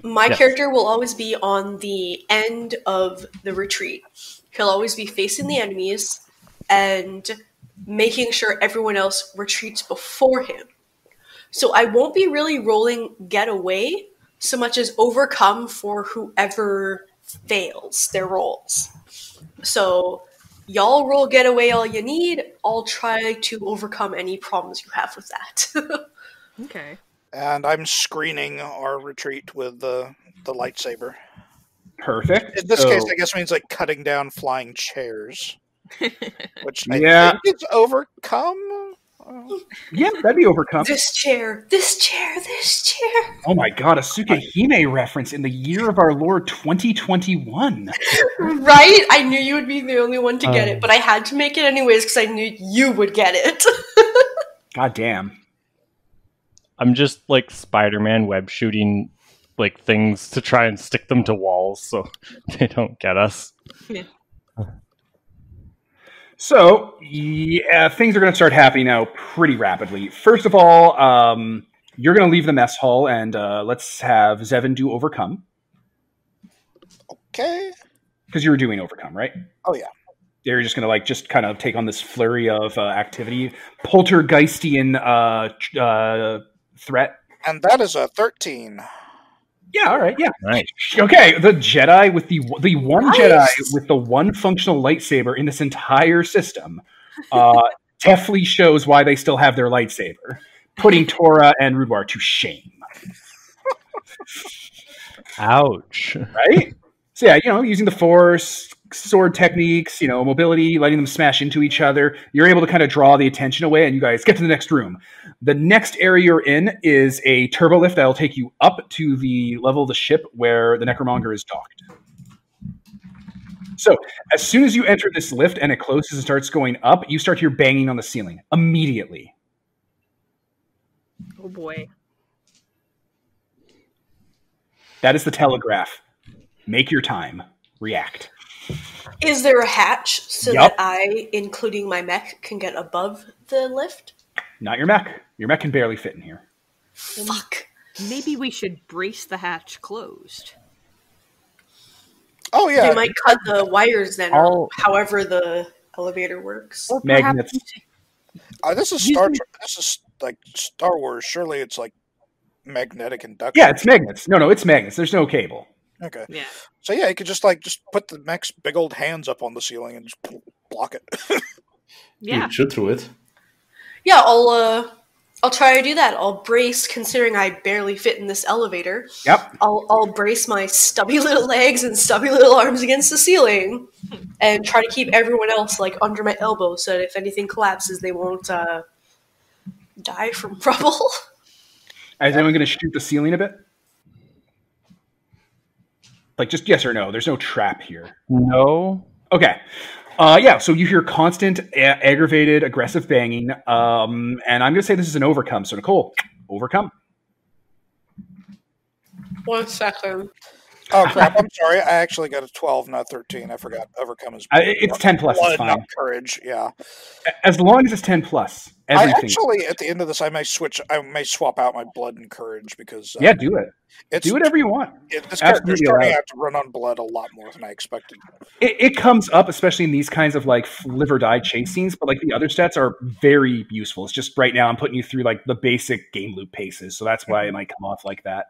my character will always be on the end of the retreat. He'll always be facing the enemies and making sure everyone else retreats before him. So I won't be really rolling get away so much as overcome for whoever fails their rolls. So y'all roll get away all you need. I'll try to overcome any problems you have with that. Okay. And I'm screening our retreat with the lightsaber. Perfect. In this case, I guess means like cutting down flying chairs. Which I think is overcome. Yeah, that'd be overcome. This chair. Oh my god, a Tsukahime reference in the year of our Lord 2021. Right? I knew you would be the only one to get it, but I had to make it anyways because I knew you would get it. God damn. I'm just like Spider-Man web shooting like things to try and stick them to walls so they don't get us. So, yeah, things are going to start happening now pretty rapidly. First of all, you're going to leave the mess hall, and let's have Zevin do overcome. Okay. Because you were doing overcome, right? Oh, yeah. You're just going to just kind of take on this flurry of activity. Poltergeistian threat. And that is a 13. Yeah, all right, yeah. Right. Okay, the Jedi with the one Nice. Jedi with the one functional lightsaber in this entire system definitely shows why they still have their lightsaber, putting Tora and Rudwar to shame. Ouch. Right? So yeah, using the force, sword techniques, mobility, letting them smash into each other, you're able to kind of draw the attention away, and you guys get to the next room. The next area you're in is a turbo lift that will take you up to the level of the ship where the Necromonger is docked. So as soon as you enter this lift and it closes and starts going up, you start to hear banging on the ceiling immediately. Oh boy. That is the telegraph. Make your time. React. Is there a hatch so Yep. that I, including my mech, can get above the lift? Not your mech. Your mech can barely fit in here. Fuck. Maybe we should brace the hatch closed. Oh yeah, They might cut the wires then, I'll- or however the elevator works. Or perhaps Magnets. this is Star. This is like Star Wars. Surely it's like magnetic induction. Yeah, it's magnets. No, it's magnets. There's no cable. Okay. Yeah. So yeah, you could just put the mech's big old hands up on the ceiling and just block it. Yeah. Shoot through it. Yeah, I'll try to do that. I'll brace, considering I barely fit in this elevator. Yep. I'll brace my stubby little legs and stubby little arms against the ceiling, and try to keep everyone else under my elbow, so that if anything collapses, they won't die from rubble. Is anyone going to shoot the ceiling a bit? Just yes or no. There's no trap here. No. Okay. Yeah, so you hear constant, aggravated, aggressive banging, and I'm going to say this is an overcome. So, Nicole, overcome. 1 second. Oh crap! I'm sorry. I actually got a 12, not 13. I forgot. Overcome is It's 10 plus. blood, It's fine. not courage. Yeah. As long as it's 10 plus. I Everything. actually, at the end of this, I may swap out my blood and courage because Yeah, do it. it's Do whatever you want. this character's Absolutely starting allowed. out to run on blood a lot more than I expected. It comes up, especially in these kinds of live or die chase scenes, but the other stats are very useful. It's just right now I'm putting you through the basic game loop paces, so that's why it might come off like that.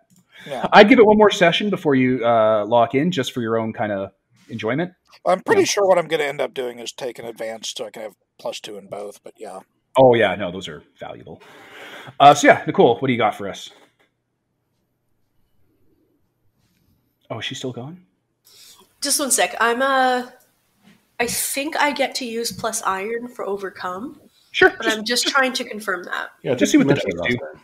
Yeah. I'd give it one more session before you lock in, just for your own kind of enjoyment. I'm pretty sure what I'm going to end up doing is take an advanced so I can have +2 in both, but yeah. Oh yeah, no, those are valuable. So yeah, Nicole, what do you got for us? Oh, is she still gone? Just 1 sec. I think I get to use plus iron for overcome, Sure. but I'm just trying to confirm that. Yeah, Just see what the mentioned dice last do. time.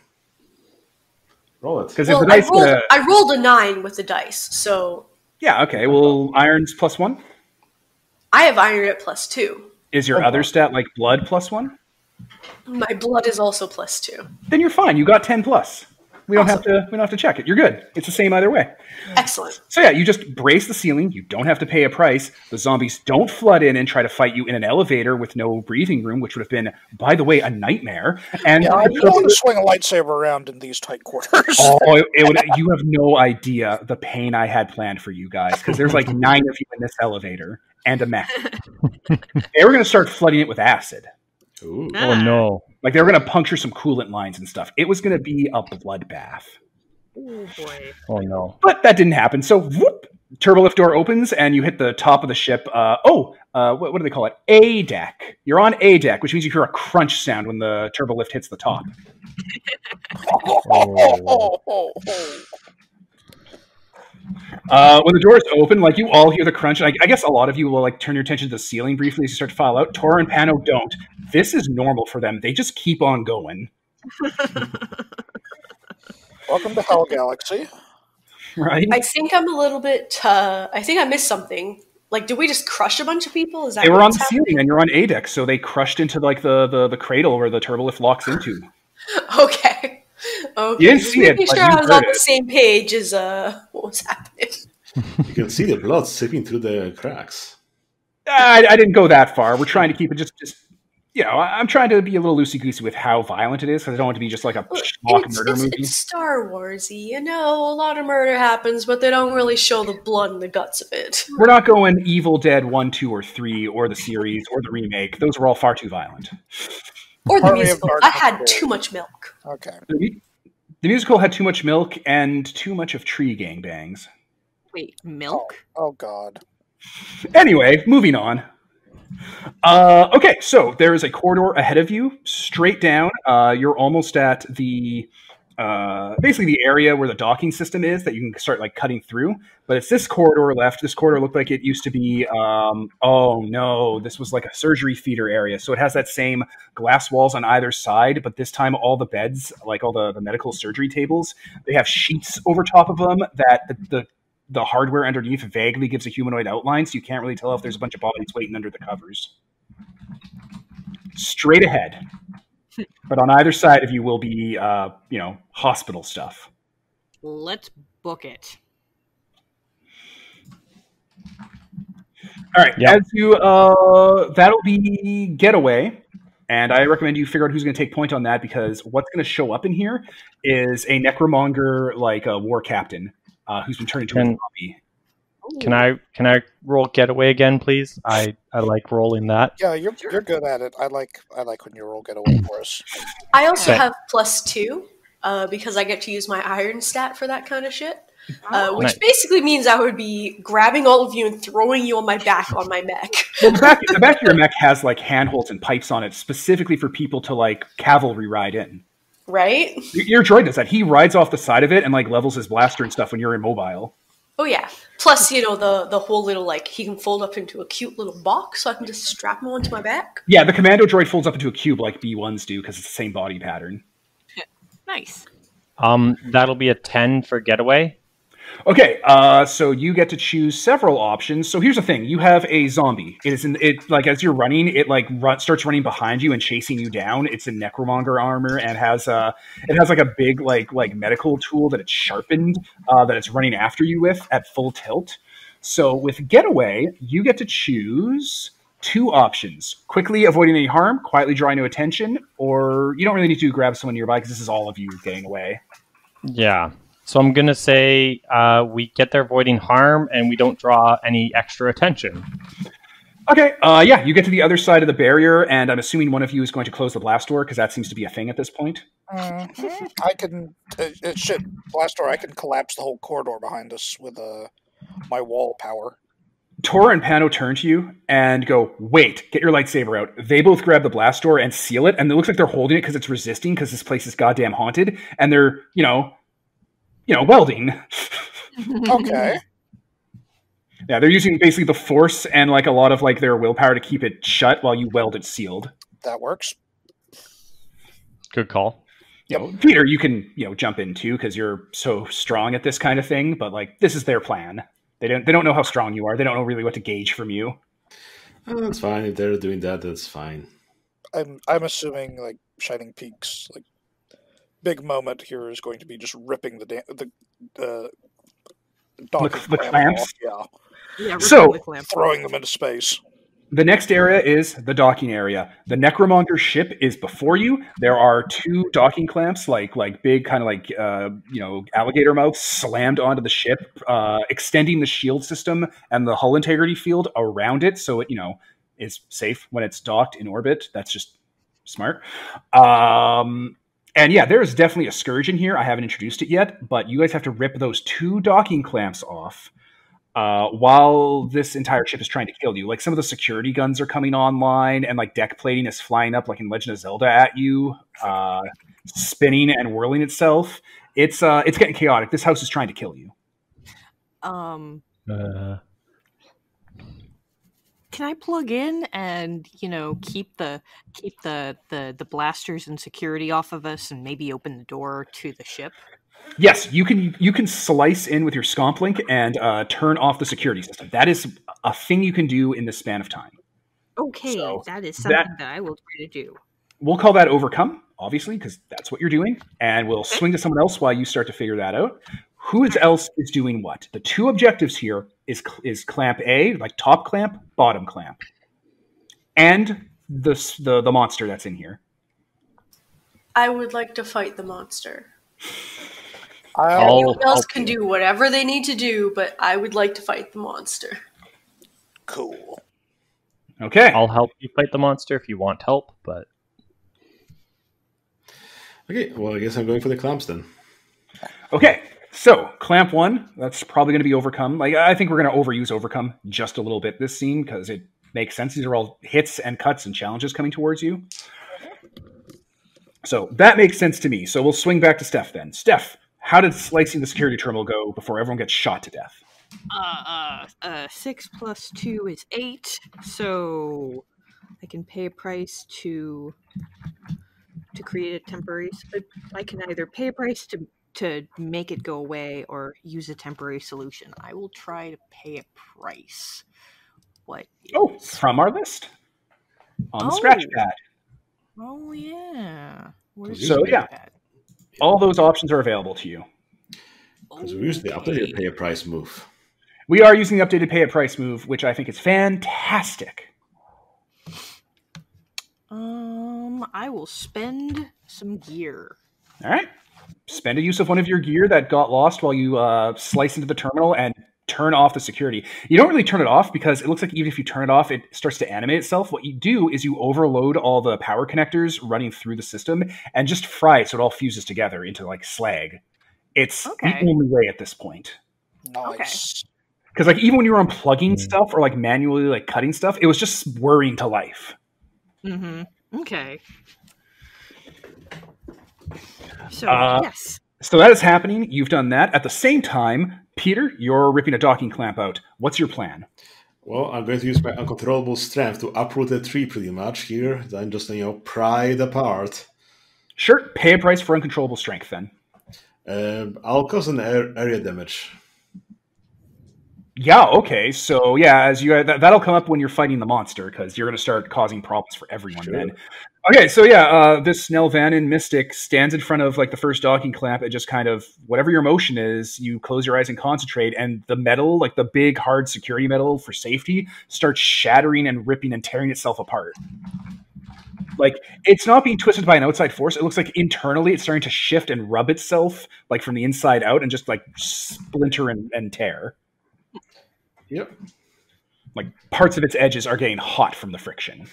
Roll it. Because if Well, the dice I rolled a 9 with the dice, so yeah, okay. Well, iron's +1. I have iron at +2. Is your other stat blood +1? My blood is also +2. Then you're fine. You got 10 plus. We don't Awesome. have to check it. You're good. It's the same either way. Excellent. So yeah, you just brace the ceiling. You don't have to pay a price. The zombies don't flood in and try to fight you in an elevator with no breathing room, which would have been, by the way, a nightmare. And Yeah, I don't want to swing a lightsaber around in these tight quarters. you have no idea the pain I had planned for you guys, because there's 9 of you in this elevator and a mech. They were going to start flooding it with acid. Ooh. Oh no. They were going to puncture some coolant lines and stuff. It was going to be a bloodbath. Oh boy. Oh no. But that didn't happen. So, whoop, turbolift door opens and you hit the top of the ship. What do they call it? A deck. You're on A deck, which means you hear a crunch sound when the turbolift hits the top. When the doors open, you all hear the crunch. And I guess a lot of you will turn your attention to the ceiling briefly as you start to file out. Tora and Pano don't. This is normal for them. They just keep on going. Welcome to Hell Galaxy. Right? I think I'm a little bit. I think I missed something. Did we just crush a bunch of people? Is that They were on what's the happening? ceiling and you're on A deck, so they crushed into the cradle where the turbolift locks into. Okay. Okay. You didn't Just see it, making but sure you I was heard on the it. same page as what was happening. You can see the blood seeping through the cracks. I didn't go that far. We're trying to keep it just I'm trying to be a little loosey-goosey with how violent it is, because I don't want it to be just like a schlock murder movie. It's Star Warsy, a lot of murder happens, but they don't really show the blood and the guts of it. We're not going Evil Dead 1, 2, or 3, or the series, or the remake. Those were all far too violent. Or the Army of musical. I Darkness had did. too much milk. Okay. The musical had too much milk and too much of tree gangbangs. Wait, milk? Oh God. Anyway, moving on. Okay, so there is a corridor ahead of you, straight down. You're almost at the basically the area where the docking system is that you can start like cutting through. But it's this corridor left. This corridor looked like it used to be. Oh no, this was like a surgery theater area. So it has that same glass walls on either side, but this time all the beds, like all the medical surgery tables, they have sheets over top of them that the hardware underneath vaguely gives a humanoid outline, so you can't really tell if there's a bunch of bodies waiting under the covers. Straight ahead. But on either side of you will be, hospital stuff. Let's book it. All right. Yep. As you, that'll be Getaway. And I recommend you figure out who's going to take point on that, because what's going to show up in here is a Necromonger, like a war captain, who's been turned into a zombie. Can I roll Getaway again, please? I like rolling that. Yeah, you're good at it. I like when you roll Getaway for us. I also have +2 because I get to use my iron stat for that kind of shit. Which basically means I would be grabbing all of you and throwing you on my back on my mech. Well, the back of your mech has like handholds and pipes on it, specifically for people to like cavalry ride in. Right? Your droid does that. He rides off the side of it and like levels his blaster and stuff when you're immobile. Oh yeah. Plus, the whole little, like, he can fold up into a cute little box, so I can just strap him onto my back. Yeah, the commando droid folds up into a cube like B1s do, because it's the same body pattern. Nice. That'll be a 10 for Getaway. Okay, so you get to choose several options. So here's the thing: you have a zombie. Like as you're running, it like starts running behind you and chasing you down. It's in Necromonger armor and has like a big like medical tool that it's sharpened that it's running after you with at full tilt. So with Getaway, you get to choose 2 options: quickly avoiding any harm, quietly drawing no attention, or you don't really need to grab someone nearby because this is all of you getting away. Yeah. So I'm going to say we get there avoiding harm and we don't draw any extra attention. Okay, yeah, you get to the other side of the barrier, and I'm assuming one of you is going to close the blast door, because that seems to be a thing at this point. I can... blast door, I can collapse the whole corridor behind us with my wall power. Tora and Pano turn to you and go, wait, get your lightsaber out. They both grab the blast door and seal it, and it looks like they're holding it because it's resisting, because this place is goddamn haunted, and they're, welding. Okay. Yeah, they're using basically the force and like a lot of like their willpower to keep it shut while you weld it sealed. That works. Good call. Yep. Peter, you can jump in too because you're so strong at this kind of thing. But like this is their plan. They don't know how strong you are. They don't know really what to gauge from you. Oh, that's fine. If they're doing that, that's fine. I'm assuming like Shining Peaks, like big moment here is going to be just ripping the clamps. Off. Yeah, so throwing them into space. The next area is the docking area. The Necromonger ship is before you. There are 2 docking clamps, like big kind of like alligator mouths slammed onto the ship, extending the shield system and the hull integrity field around it, so it is safe when it's docked in orbit. That's just smart. And yeah, there's definitely a scourge in here. I haven't introduced it yet, but you guys have to rip those 2 docking clamps off while this entire ship is trying to kill you. Like some of the security guns are coming online, and like deck plating is flying up like in Legend of Zelda at you, spinning and whirling itself. It's getting chaotic. This house is trying to kill you. Can I plug in and keep the blasters and security off of us, and maybe open the door to the ship? Yes, you can slice in with your scomp link and turn off the security system. That is a thing you can do in this span of time. Okay, so that is something that I will try to do. We'll call that overcome, obviously, because that's what you're doing, and we'll swing to someone else while you start to figure that out. Who else is doing what? The 2 objectives here is clamp A, like top clamp, bottom clamp, and the monster that's in here. I would like to fight the monster. Anyone else can do whatever they need to do, but I would like to fight the monster. Cool. Okay. I'll help you fight the monster if you want help, but... Okay, well, I guess I'm going for the clamps then. Okay, so clamp 1, that's probably going to be overcome. Like I think we're going to overuse overcome just a little bit this scene because it makes sense. These are all hits and cuts and challenges coming towards you. So that makes sense to me. So we'll swing back to Steph then. Steph, how did slicing the security terminal go before everyone gets shot to death? 6 + 2 is 8, so I can pay a price to create a temporary. I can either pay a price to make it go away or use a temporary solution. I will try to pay a price. What? From our list on the scratch pad. Oh yeah. So yeah, all those options are available to you. Because we use the updated pay a price move. We are using the updated pay a price move, which I think is fantastic. I will spend some gear. All right. Spend a use of one of your gear that got lost while you slice into the terminal and turn off the security. You don't really turn it off because it looks like even if you turn it off, it starts to animate itself. What you do is you overload all the power connectors running through the system and just fry it so it all fuses together into like slag. It's the only way at this point. Nice. Because like even when you were unplugging stuff or like manually like cutting stuff, it was just whirring to life. Mm-hmm. Okay. So yes. So that is happening. You've done that. At the same time, Peter, you're ripping a docking clamp out. What's your plan? Well, I'm going to use my uncontrollable strength to uproot the tree pretty much here. Then just, pry it apart. Sure. Pay a price for uncontrollable strength then. I'll cause an area damage. Yeah, okay. So yeah, as you that'll come up when you're fighting the monster because you're going to start causing problems for everyone then. Okay, so yeah, this Nelvanin Mystic stands in front of like the first docking clamp. It just kind of whatever your motion is, you close your eyes and concentrate, and the metal, like the big hard security metal for safety, starts shattering and ripping and tearing itself apart. Like it's not being twisted by an outside force. It looks like internally it's starting to shift and rub itself like from the inside out and just like splinter and tear. Yep. Like parts of its edges are getting hot from the friction.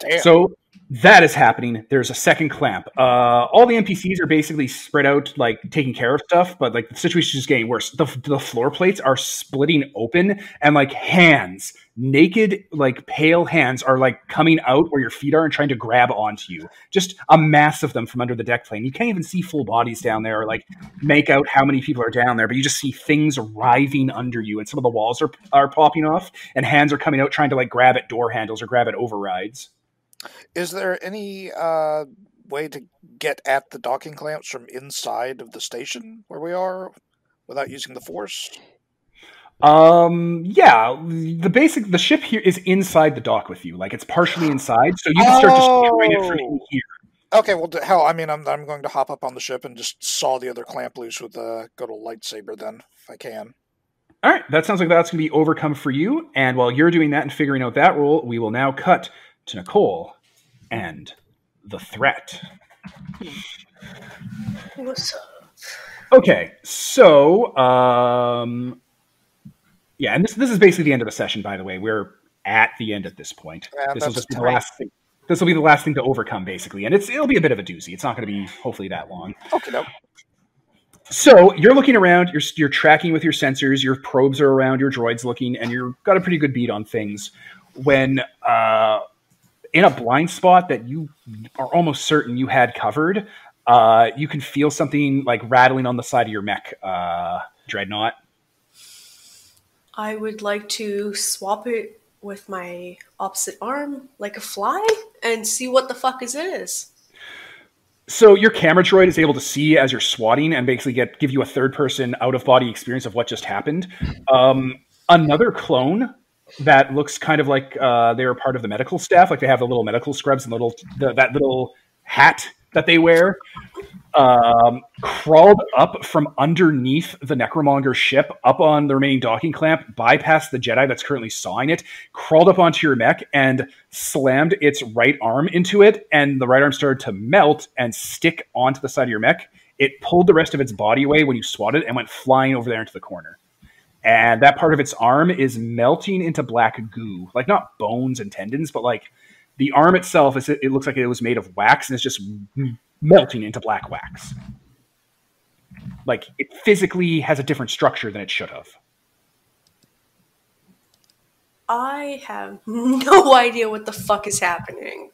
Damn. So that is happening. There's a second clamp. All the NPCs are basically spread out, like taking care of stuff, but like the situation is just getting worse. The floor plates are splitting open, and like hands, naked, like pale hands, are like coming out where your feet are and trying to grab onto you. Just a mass of them from under the deck plane. You can't even see full bodies down there, or like make out how many people are down there, but you just see things writhing under you, and some of the walls are popping off, and hands are coming out trying to like grab at door handles or grab at overrides. Is there any way to get at the docking clamps from inside of the station where we are without using the force? Yeah. The ship here is inside the dock with you. Like it's partially inside, so you can start destroying it from in here. Okay, well, hell, I mean, I'm going to hop up on the ship and just saw the other clamp loose with a good old lightsaber then, if I can. All right, that sounds like that's going to be overcome for you. And while you're doing that and figuring out that role, we will now cut to Nicole and the threat. What's up? Okay, so yeah, and this is basically the end of the session. By the way, we're at the end at this point. Yeah, this will just be the last thing. This will be the last thing to overcome, basically, and it'll be a bit of a doozy. It's not going to be hopefully that long. Okay, no. So you're looking around. You're tracking with your sensors. Your probes are around. Your droid's looking, and you've got a pretty good beat on things. When in a blind spot that you are almost certain you had covered, you can feel something like rattling on the side of your mech, Dreadnought. I would like to swap it with my opposite arm like a fly and see what the fuck it is. So your camera droid is able to see as you're swatting and basically give you a third-person out-of-body experience of what just happened. Another clone that looks kind of like they were part of the medical staff, like they have the little medical scrubs and that little hat that they wear, crawled up from underneath the Necromonger ship, up on the remaining docking clamp, bypassed the Jedi that's currently sawing it, crawled up onto your mech, and slammed its right arm into it, and the right arm started to melt and stick onto the side of your mech. It pulled the rest of its body away when you swatted and went flying over there into the corner. And that part of its arm is melting into black goo. Like, not bones and tendons, but like the arm itself, it looks like it was made of wax and it's just melting into black wax. Like, it physically has a different structure than it should have. I have no idea what the fuck is happening.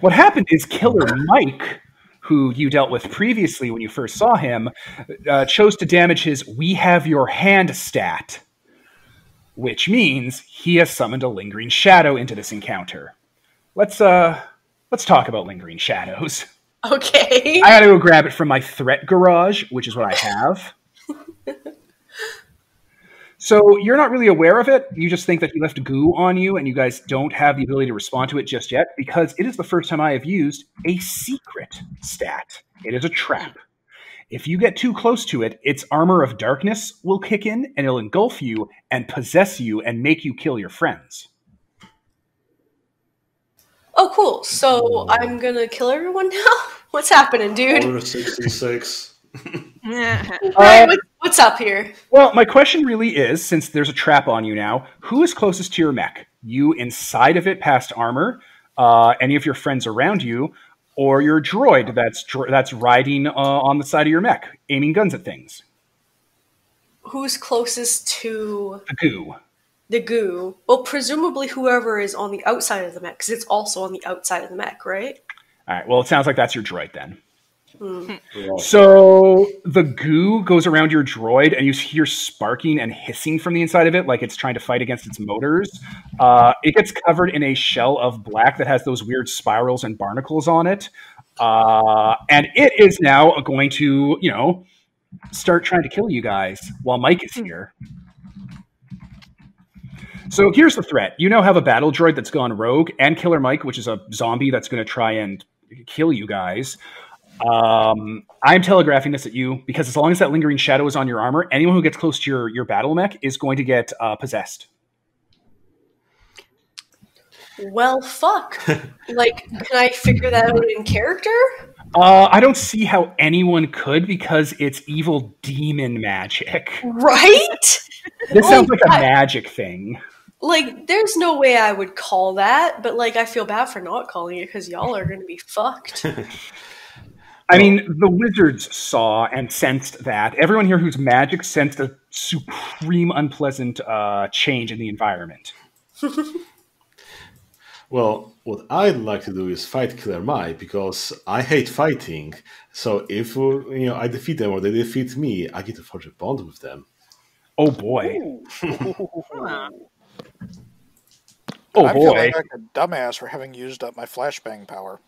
What happened is Killer Mike, who you dealt with previously when you first saw him, chose to damage his "We Have Your Hand" stat, which means he has summoned a lingering shadow into this encounter. Let's talk about lingering shadows. Okay. I gotta go grab it from my threat garage, which is what I have. So you're not really aware of it. You just think that he left goo on you, and you guys don't have the ability to respond to it just yet, because it is the first time I have used a secret stat. It is a trap. If you get too close to it, its armor of darkness will kick in, and it'll engulf you and possess you and make you kill your friends. Oh, cool. So I'm gonna kill everyone now? What's happening, dude? Order 66. Right, what's up here? Well, my question really is, since there's a trap on you now, who is closest to your mech? You inside of it past armor, any of your friends around you, or your droid that's riding on the side of your mech, aiming guns at things? Who's closest to The goo. the goo? Well, presumably whoever is on the outside of the mech, because it's also on the outside of the mech, right? All right, well, it sounds like that's your droid then. So the goo goes around your droid, and you hear sparking and hissing from the inside of it, like it's trying to fight against its motors. It gets covered in a shell of black that has those weird spirals and barnacles on it. And it is now going to, start trying to kill you guys while Mike is here. So here's the threat. You now have a battle droid that's gone rogue, and Killer Mike, which is a zombie that's going to try and kill you guys. I'm telegraphing this at you because as long as that lingering shadow is on your armor, anyone who gets close to your battle mech is going to get possessed. Well, fuck. Like, can I figure that out in character? I don't see how anyone could because it's evil demon magic. Right? This sounds like a magic thing. Like, there's no way I would call that, but, like, I feel bad for not calling it because y'all are going to be fucked. I mean, the wizards saw and sensed that. Everyone here who's magic sensed a supreme unpleasant change in the environment. Well, what I'd like to do is fight Killer Mike because I hate fighting. So if I defeat them or they defeat me, I get to forge a bond with them. Oh boy! I feel like a dumbass for having used up my flashbang power.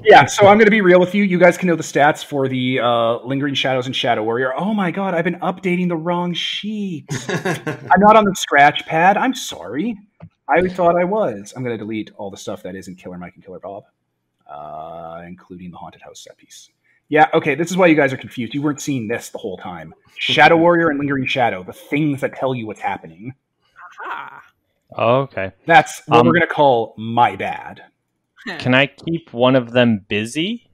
Yeah, so I'm going to be real with you. You guys can know the stats for the Lingering Shadows and Shadow Warrior. Oh my god, I've been updating the wrong sheet. I'm not on the scratch pad. I'm sorry. I thought I was. I'm going to delete all the stuff that isn't Killer Mike and Killer Bob, including the Haunted House set piece. Yeah, okay, this is why you guys are confused. You weren't seeing this the whole time. Shadow Warrior and Lingering Shadow, the things that tell you what's happening. Aha. Oh, okay. That's what we're going to call my bad. Can I keep one of them busy?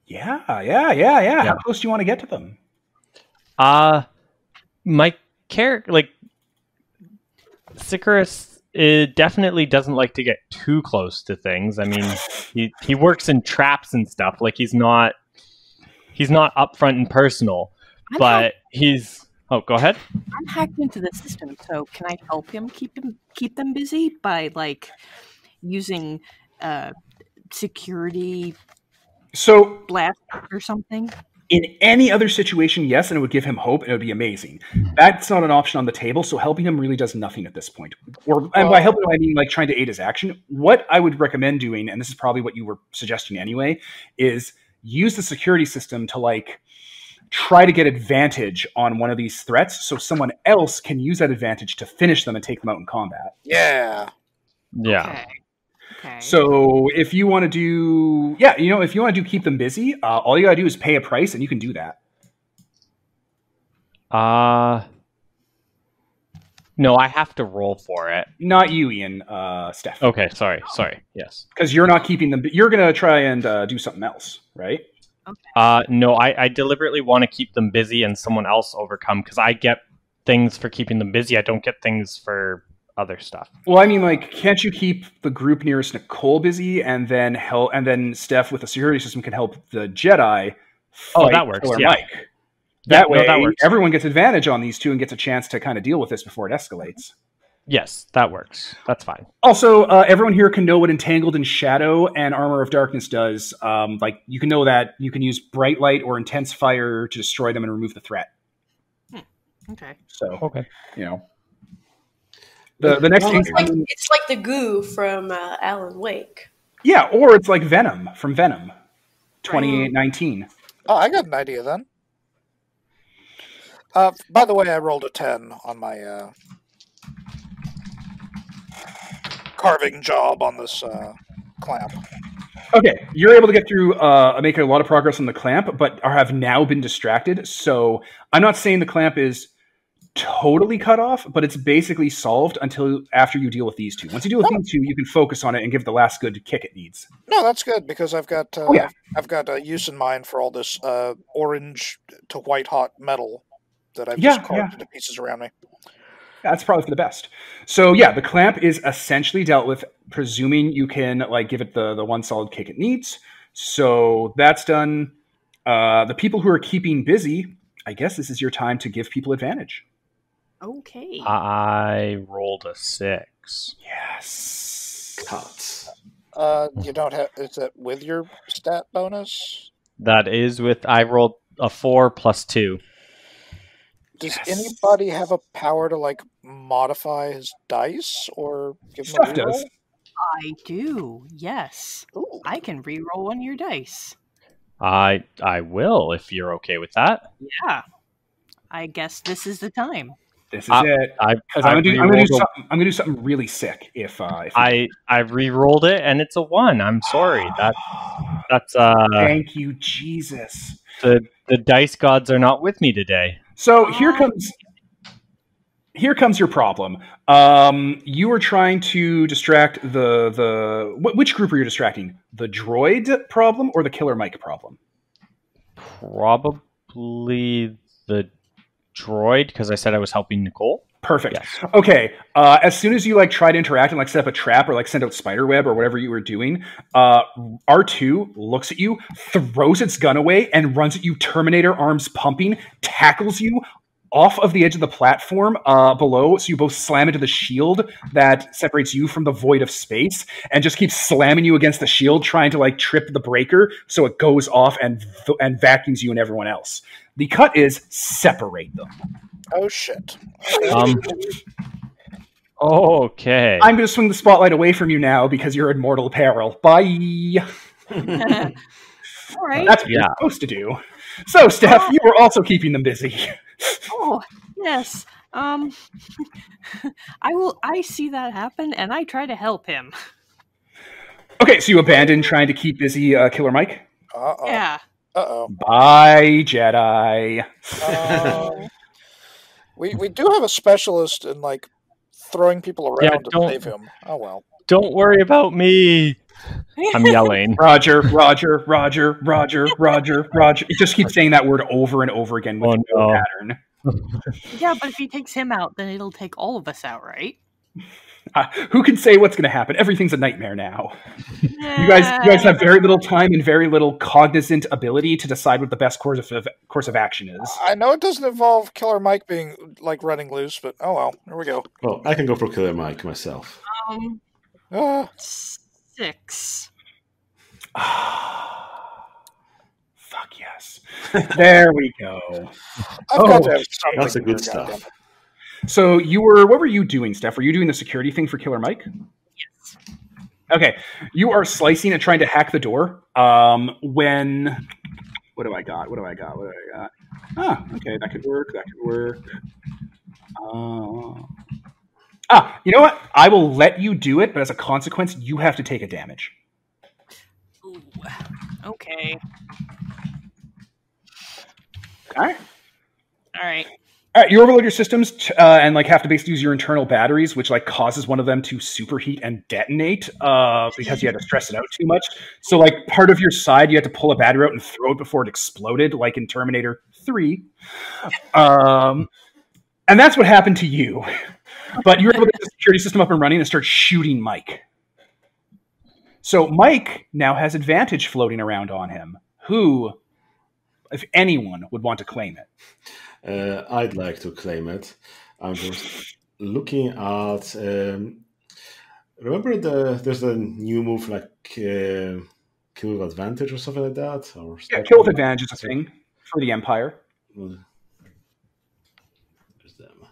Yeah. How close do you want to get to them? My character, like, Sicarius definitely doesn't like to get too close to things. I mean, he works in traps and stuff. Like, he's not upfront and personal, but he's... Oh, go ahead. I'm hacked into the system, so can I help him keep them busy by, like, using security blast or something? In any other situation, yes, and it would give him hope, and it would be amazing. That's not an option on the table, so helping him really does nothing at this point. And by helping him, I mean like trying to aid his action. What I would recommend doing, and this is probably what you were suggesting anyway, is use the security system to like try to get advantage on one of these threats, so someone else can use that advantage to finish them and take them out in combat. Yeah. Okay. So if you want to do, if you want to do keep them busy, all you gotta do is pay a price, and you can do that. No, I have to roll for it. Not you, Ian. Steph. Okay, sorry. Yes, because you're not keeping them. You're gonna try and do something else, right? Okay. No, I deliberately want to keep them busy and someone else overcome because I get things for keeping them busy. I don't get things for other stuff. Well, I mean, like, can't you keep the group nearest Nicole busy, and then Steph with the security system can help the Jedi fight that works. Killer Yeah. Mike. That way, that works. everyone gets advantage on these two and gets a chance to kind of deal with this before it escalates. Yes, that works. That's fine. Also, everyone here can know what Entangled in Shadow and Armor of Darkness does. Like, you can know that you can use Bright Light or Intense Fire to destroy them and remove the threat. Okay. So, Okay. you know. The next It's incoming... it's like the goo from Alan Wake. Yeah, or it's like Venom from Venom, 2019. Oh, I got an idea then. By the way, I rolled a 10 on my carving job on this clamp. Okay, you're able to get through, make a lot of progress on the clamp, but have now been distracted. So I'm not saying the clamp is totally cut off, but it's basically solved until after you deal with these two. Once you deal with these two, you can focus on it and give the last good kick it needs. No, that's good because I've got I've got a use in mind for all this orange to white hot metal that I've just carved into pieces around me. That's probably for the best. So yeah, the clamp is essentially dealt with, presuming you can like give it the one solid kick it needs. So that's done. The people who are keeping busy, I guess this is your time to give people advantage. Okay. I rolled a 6. Yes. Cuts. You don't have. Is it with your stat bonus? That is with. I rolled a 4 plus 2. Does anybody have a power to like modify his dice or give him Steph a reroll? does. I do. Yes. Ooh. I can re-roll one of your dice. I will if you're okay with that. Yeah. I guess this is the time. This is it. Because I'm gonna do something really sick if I re-rolled it and it's a 1. I'm sorry. That's Thank you, Jesus. The dice gods are not with me today. So here comes your problem. You were trying to distract which group are you distracting? The droid problem or the Killer Mike problem? Probably the droid, because I said I was helping Nicole. Perfect. Yes. Okay. As soon as you like try to interact and like set up a trap or like send out spiderweb or whatever you were doing, R2 looks at you, throws its gun away, and runs at you, Terminator arms pumping, tackles you off of the edge of the platform below, so you both slam into the shield that separates you from the void of space, and just keeps slamming you against the shield, trying to like trip the breaker so it goes off and vacuums you and everyone else. The cut is separate them. Oh shit. Okay. I'm going to swing the spotlight away from you now because you're in mortal peril. Bye. All right. That's what you're supposed to do. So, Steph, you were also keeping them busy. Oh, yes. I see that happen, and I try to help him. Okay, so you abandon trying to keep busy Killer Mike? Uh-oh. Yeah. Uh-oh. Bye, Jedi. We do have a specialist in, like, throwing people around to save him. Oh, well. Don't worry about me. I'm yelling. Roger. It just keeps saying that word over and over again with no pattern. Yeah, but if he takes him out, then it'll take all of us out, right? Who can say what's going to happen? Everything's a nightmare now. You guys have very little time and very little cognizant ability to decide what the best course of action is. I know it doesn't involve Killer Mike being, like, running loose, but oh well. Here we go. Well, I can go for Killer Mike myself. 6. Fuck yes. There we go. I've got to have something. That's a good here, stuff. goddamn. So what were you doing, Steph? Were you doing the security thing for Killer Mike? Yes. Okay. You are slicing and trying to hack the door. When what do I got? Ah, okay, that could work. You know what? I will let you do it, but as a consequence, you have to take a damage. Ooh. Okay. All right. All right, you overload your systems and like have to basically use your internal batteries, which like causes one of them to superheat and detonate because you had to stress it out too much. So like part of your side, you had to pull a battery out and throw it before it exploded, like in Terminator 3. And that's what happened to you. But you were able to get the security system up and running and start shooting Mike. So Mike now has advantage floating around on him. Who, if anyone, would want to claim it? I'd like to claim it. I'm just looking at. Remember there's a new move like kill with advantage or something like that, or Yeah, kill with advantage is a thing for the Empire. There's them.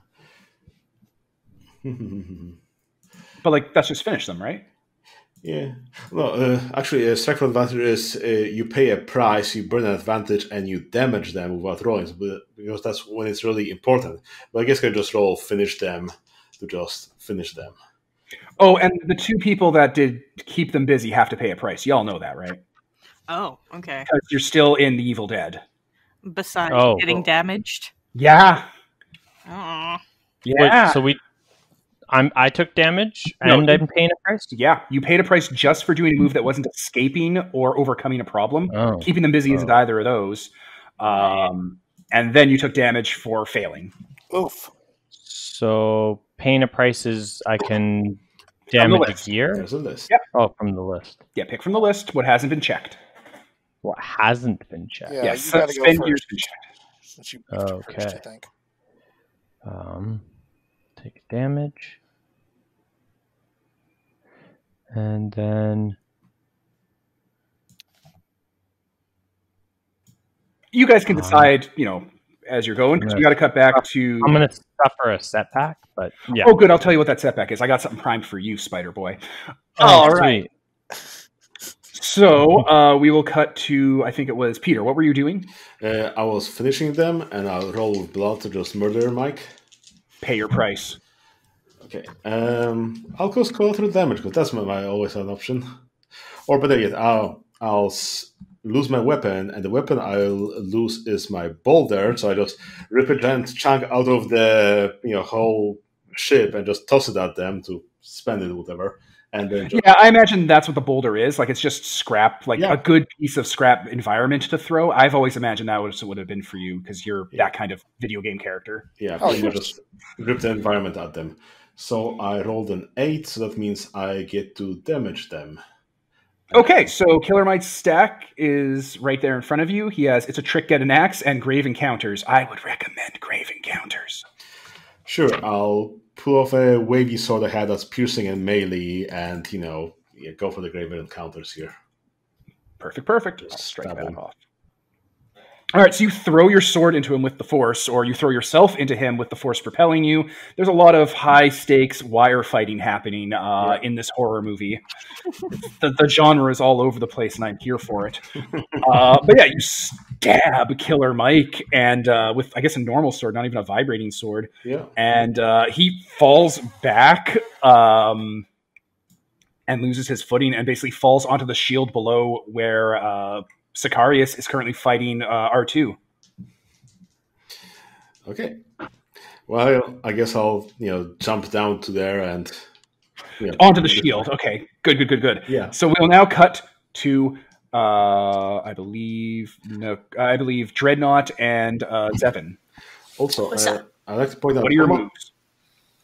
But like, that's just finish them, right? Yeah. No, actually, strike for advantage is you pay a price, you burn an advantage, and you damage them without rolling, because that's when it's really important. But I guess you can just roll finish them to just finish them. Oh, and the two people that did keep them busy have to pay a price. Y'all know that, right? Oh, okay. Because you're still in the Evil Dead. Besides Oh. getting damaged. Yeah. Aw. Yeah. Wait, so I took damage No, and I'm paying a price? Yeah, you paid a price just for doing a move that wasn't escaping or overcoming a problem. Oh. Keeping them busy isn't either of those. And then you took damage for failing. Oof. So paying a price is I can damage a list. gear? There's a list. Yep. Oh, from the list. Yeah, pick from the list what hasn't been checked. What hasn't been checked? Yeah, Yes, you gotta go spend first. yours been checked. Since you picked it first, I Okay. think. Take damage. And then You guys can decide, as you're going, because we got to cut back to. I'm going to suffer a setback, but yeah. Oh, good. I'll tell you what that setback is. I got something primed for you, Spider Boy. All right. So we will cut to, I think it was Peter. What were you doing? I was finishing them, and I'll roll with blood to just murder Mike. Pay your price. Okay. I'll go collateral damage, because that's my always an option. Or better yet, I'll lose my weapon, and the weapon I'll lose is my boulder, so I just rip a giant chunk out of the whole ship and just toss it at them to spend it, whatever. And then just, Yeah, I imagine that's what the boulder is. Like, it's just scrap, like Yeah. a good piece of scrap environment to throw. I've always imagined that would have been for you, because you're that kind of video game character. yeah, Oh, pretty much yes. just rip the environment at them. So I rolled an 8, so that means I get to damage them. Okay, so Killer Mite's stack is right there in front of you. He has It's a Trick, Get an Axe, and Grave Encounters. I would recommend Grave Encounters. Sure, I'll pull off a wavy sword I had that's piercing and melee, and go for the grave encounters here. Perfect. I'll Just strike stab that him. off. All right, so you throw your sword into him with the Force, or you throw yourself into him with the Force propelling you. There's a lot of high-stakes wire fighting happening in this horror movie. The genre is all over the place, and I'm here for it. But yeah, you stab Killer Mike, and with, I guess, a normal sword, not even a vibrating sword. Yeah. And he falls back and loses his footing and basically falls onto the shield below where Sicarius is currently fighting R2. Okay. Well, I guess I'll jump down to there and Onto the shield. Okay, good. Yeah. So we'll now cut to I believe Dreadnought and Zevin. Also, What's up? I'd like to point out What are your moves?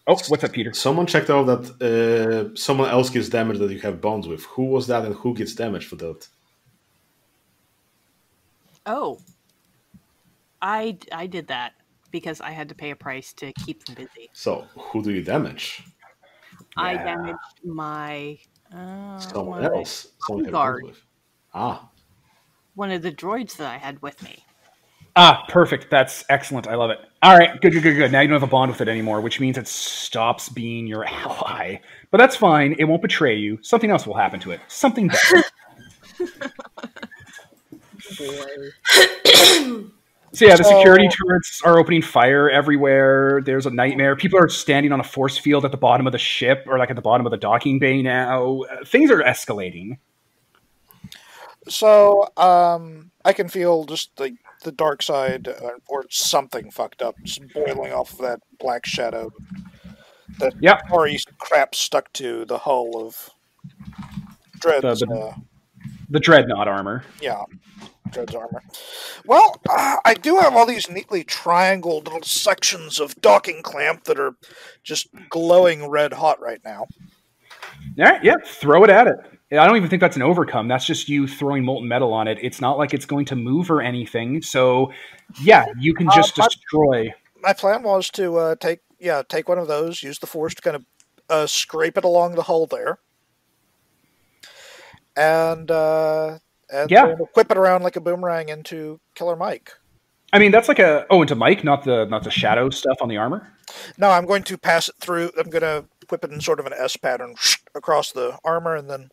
Oh, what's up, Peter? someone checked out that someone else gets damage that you have bonds with. Who was that, and who gets damage for that? Oh. I did that because I had to pay a price to keep them busy. So, who do you damage? I Yeah. damaged my Someone else. Someone you have Guard. bonds with. Ah. one of the droids that I had with me. Ah, perfect. That's excellent. I love it. All right, good. Now you don't have a bond with it anymore, which means it stops being your ally. But that's fine. It won't betray you. Something else will happen to it. Something better. So yeah, the security turrets are opening fire everywhere. There's a nightmare. People are standing on a force field at the bottom of the ship, or like at the bottom of the docking bay now. Things are escalating. So, I can feel just the dark side, or something fucked up, just boiling off of that black shadow that Yep. Ari crap stuck to the hull of Dread's, The dreadnought armor. Dread's armor. Well, I do have all these neatly triangled little sections of docking clamp that are just glowing red hot right now. All right, yeah, throw it at it. I don't even think that's an overcome. That's just you throwing molten metal on it. It's not like it's going to move or anything. So, yeah, you can just destroy. My plan was to take take one of those. Use the force to kind of scrape it along the hull there, and then whip it around like a boomerang into Killer Mike. I mean, that's like into Mike, not the shadow stuff on the armor. No, I'm going to pass it through. I'm going to whip it in sort of an S pattern across the armor and then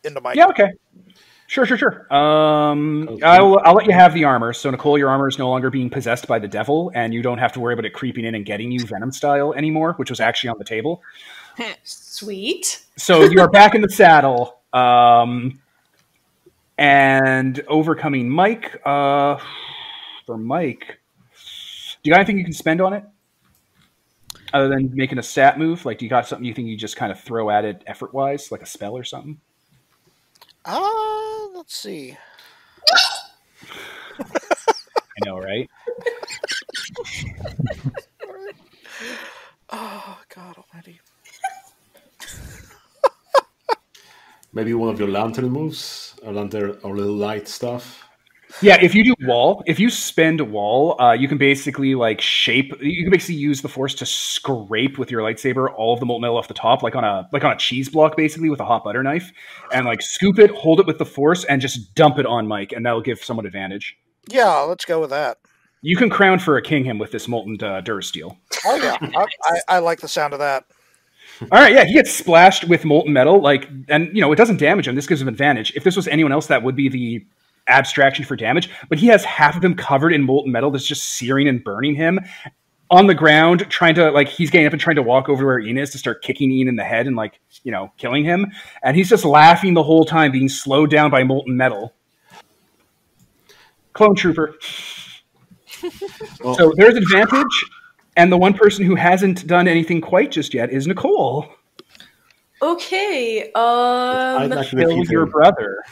into Mike. Yeah, okay. Sure. I'll let you have the armor. So, Nicole, your armor is no longer being possessed by the devil, and you don't have to worry about it creeping in and getting you Venom style anymore, which was actually on the table. Sweet. So you are back in the saddle, and overcoming Mike. For Mike, do you got anything you can spend on it? Other than making a stat move? Like, do you got something you think you just kind of throw at it effort-wise, like a spell or something? Let's see. I know, right? Oh, God almighty. Maybe one of your lantern moves? Or lantern or little light stuff? Yeah, if you do wall, if you spend wall, you can basically you can basically use the force to scrape with your lightsaber all of the molten metal off the top, like on a cheese block, basically with a hot butter knife, and scoop it, hold it with the force, and just dump it on Mike, and that'll give someone advantage. Yeah, let's go with that. You can crown for a king him with this molten durasteel. Oh yeah, I like the sound of that. All right, yeah, he gets splashed with molten metal, and it doesn't damage him. This gives him advantage. If this was anyone else, that would be the abstraction for damage, but he has half of him covered in molten metal that's just searing and burning him on the ground, trying to he's getting up and trying to walk over to where Ian is to start kicking Ian in the head and killing him, and he's just laughing the whole time, being slowed down by molten metal. Clone trooper. So there's advantage, and the one person who hasn't done anything quite just yet is Nicole. Okay, Kill your brother.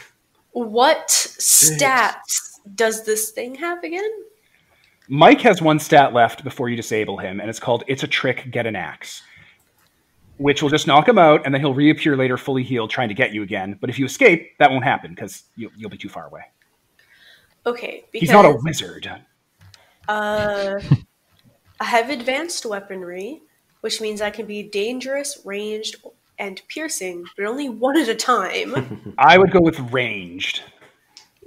What stats does this thing have again? Mike has one stat left before you disable him, and it's called It's a Trick, Get an Axe, which will just knock him out, and then he'll reappear later fully healed trying to get you again. But if you escape, that won't happen because you'll be too far away. Okay. Because, he's not a wizard. I have advanced weaponry, which means I can be dangerous, ranged, and piercing, but only one at a time. I would go with ranged.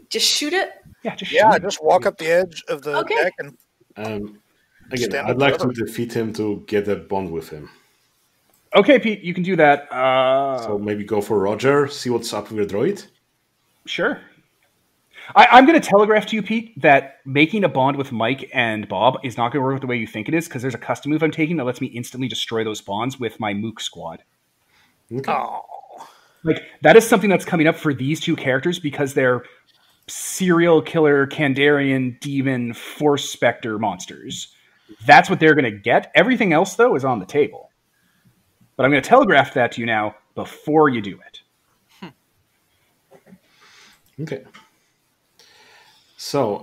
Just shoot it? Yeah, just just walk up the edge of the deck and again, I'd like to defeat him to get a bond with him. Okay, Pete, you can do that. So maybe go for Roger, see what's up with your droid? Sure. I'm going to telegraph to you, Pete, that making a bond with Mike and Bob is not going to work the way you think it is, because there's a custom move I'm taking that lets me instantly destroy those bonds with my Mook squad. Okay. Oh. That is something that's coming up for these two characters because they're serial killer, Kandarian, demon, force specter monsters. That's what they're going to get. Everything else, though, is on the table. But I'm going to telegraph that to you now before you do it. Okay. So,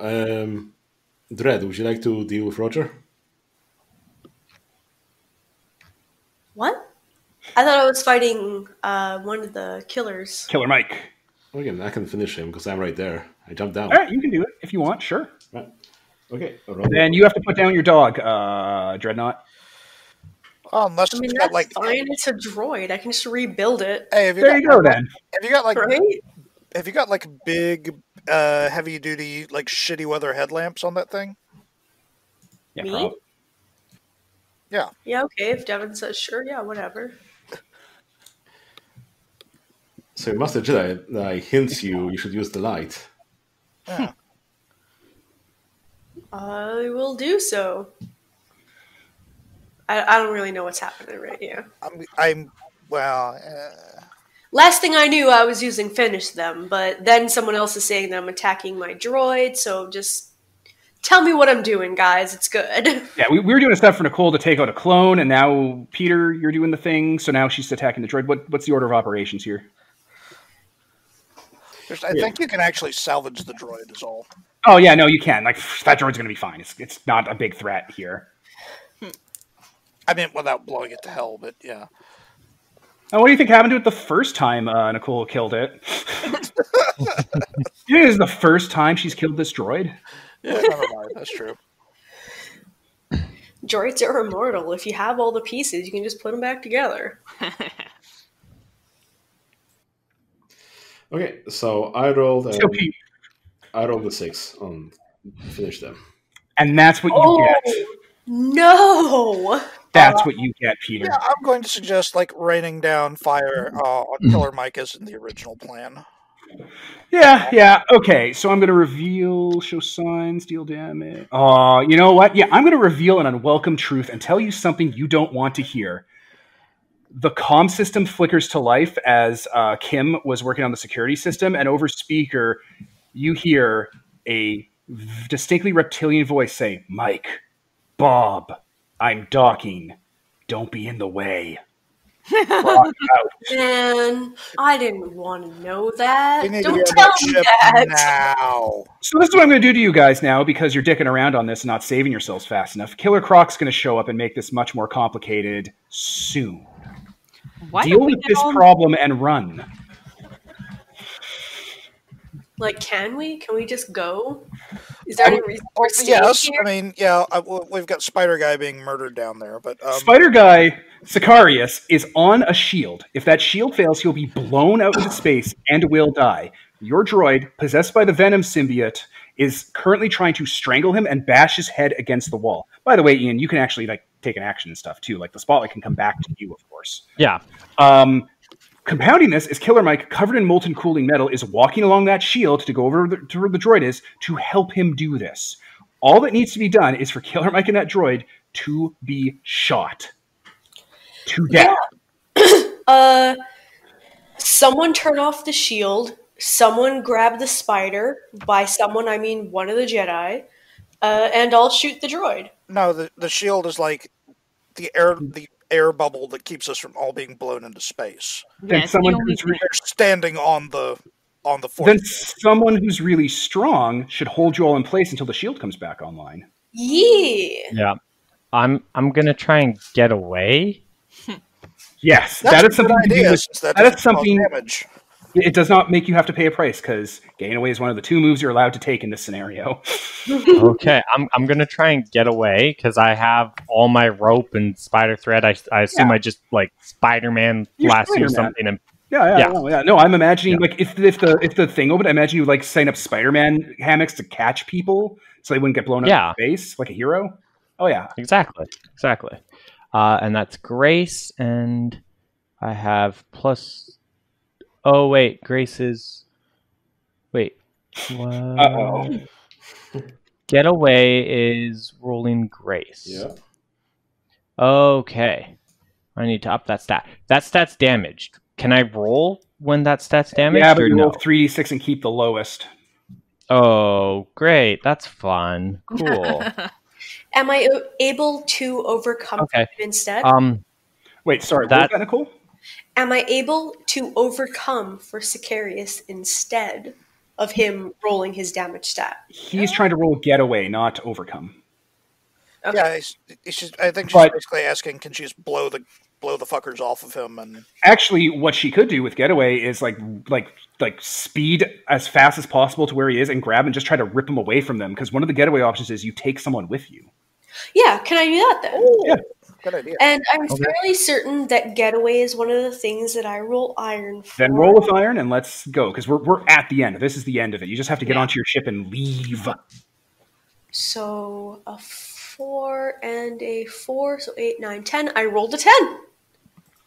Dredd, would you like to deal with Roger? What? I thought I was fighting one of the killers. Killer Mike. Well, again, I can finish him because I'm right there. I jumped down. All right, you can do it if you want, sure. Right. Okay. Then you have to put down your dog, Dreadnought. Oh, unless I mean, it's that's got fine. It's a droid. I can just rebuild it. Hey, There you go, then. Have you got Right? Have you got big, heavy duty, shitty weather headlamps on that thing? Yeah, Me? probably. Yeah. Yeah, okay. If Devin says sure, yeah, whatever. So Master Jedi hints you should use the light. Yeah. I will do so. I don't really know what's happening right here. Last thing I knew, I was using Finish Them, but then someone else is saying that I'm attacking my droid, so just tell me what I'm doing, guys. It's good. Yeah, we were doing a step for Nicole to take out a clone, and now, Peter, you're doing the thing, so now she's attacking the droid. What's the order of operations here? I think you can actually salvage the droid is all. Oh, yeah, no, you can. That droid's going to be fine. It's not a big threat here. I mean, without blowing it to hell, but yeah. What do you think happened to it the first time Nicole killed it? You think this is the first time she's killed this droid? Yeah, never mind. That's true. Droids are immortal. If you have all the pieces, you can just put them back together. Okay, so I rolled So, Pete, a 6 on finish them. and that's what you get. No! That's what you get, Peter. Yeah, I'm going to suggest raining down fire on Killer Mike as in the original plan. Yeah. Okay, so I'm going to reveal, show signs, deal damage. You know what? Yeah, I'm going to reveal an unwelcome truth and tell you something you don't want to hear. The comm system flickers to life as Kim was working on the security system, and over speaker, you hear a distinctly reptilian voice say, "Mike, Bob, I'm docking. Don't be in the way." Rock out. Man, I didn't want to know that. We need to Don't be on tell that me ship that. now. So this is what I'm going to do to you guys now, because you're dicking around on this and not saving yourselves fast enough. Killer Croc's going to show up and make this much more complicated soon. Why Deal don't we with get this on- problem and run. Can we? Can we just go? Is there any reason we're staying Yes, here? I mean, yeah, we've got Spider Guy being murdered down there, but Spider Guy, Sicarius, is on a shield. If that shield fails, he'll be blown out into space and will die. Your droid, possessed by the Venom symbiote, is currently trying to strangle him and bash his head against the wall. By the way, Ian, you can actually take an action and stuff too. The spotlight can come back to you, of course. Yeah. Compounding this is Killer Mike, covered in molten cooling metal, is walking along that shield to go over to where the droid is to help him do this. All that needs to be done is for Killer Mike and that droid to be shot to death. Yeah. Someone turn off the shield. Someone grab the spider. By someone, I mean one of the Jedi. And I'll shoot the droid. no, the shield is like the air bubble that keeps us from all being blown into space. Then Yes, someone the only who's thing- They're standing on the force. then someone who's really strong should hold you all in place until the shield comes back online. Yeah. Yeah. I'm gonna try and get away. Yes, That's that a is something good to do idea, with, since that that is doesn't cause something. damage. It does not make you have to pay a price, because getting away is one of the 2 moves you're allowed to take in this scenario. Okay, I'm gonna try and get away because I have all my rope and spider thread. I assume I just Spider-Man You're lasso Spider-Man. something and Yeah. No, I'm imagining if the thing opened, I imagine you sign up Spider-Man hammocks to catch people so they wouldn't get blown up in space like a hero. Oh yeah, exactly. And that's Grace, and I have plus. Oh wait, Grace is. Wait. What? Uh-oh. Getaway is rolling Grace. Yeah. Okay. I need to up that stat. That stat's damaged. Can I roll when that stat's damaged? Yeah, but or you no? roll 3d6 and keep the lowest. Oh, great. That's fun. Cool. Am I able to overcome Okay. it instead? Wait, sorry, what was that, Nicole? Am I able to overcome for Sicarius instead of him rolling his damage stat? He's trying to roll getaway, not overcome. Okay. Yeah, I think she's But- basically asking, can she just blow the fuckers off of him? And Actually, what she could do with getaway is like speed as fast as possible to where he is and grab and just try to rip him away from them. Because one of the getaway options is you take someone with you. Yeah, can I do that then? Yeah. good idea. And I'm fairly certain that getaway is one of the things that I roll iron for. Then roll with iron and let's go, because we're at the end. This is the end of it. You just have to get onto your ship and leave. So a 4 and a 4, so 8, 9, 10. I rolled a 10.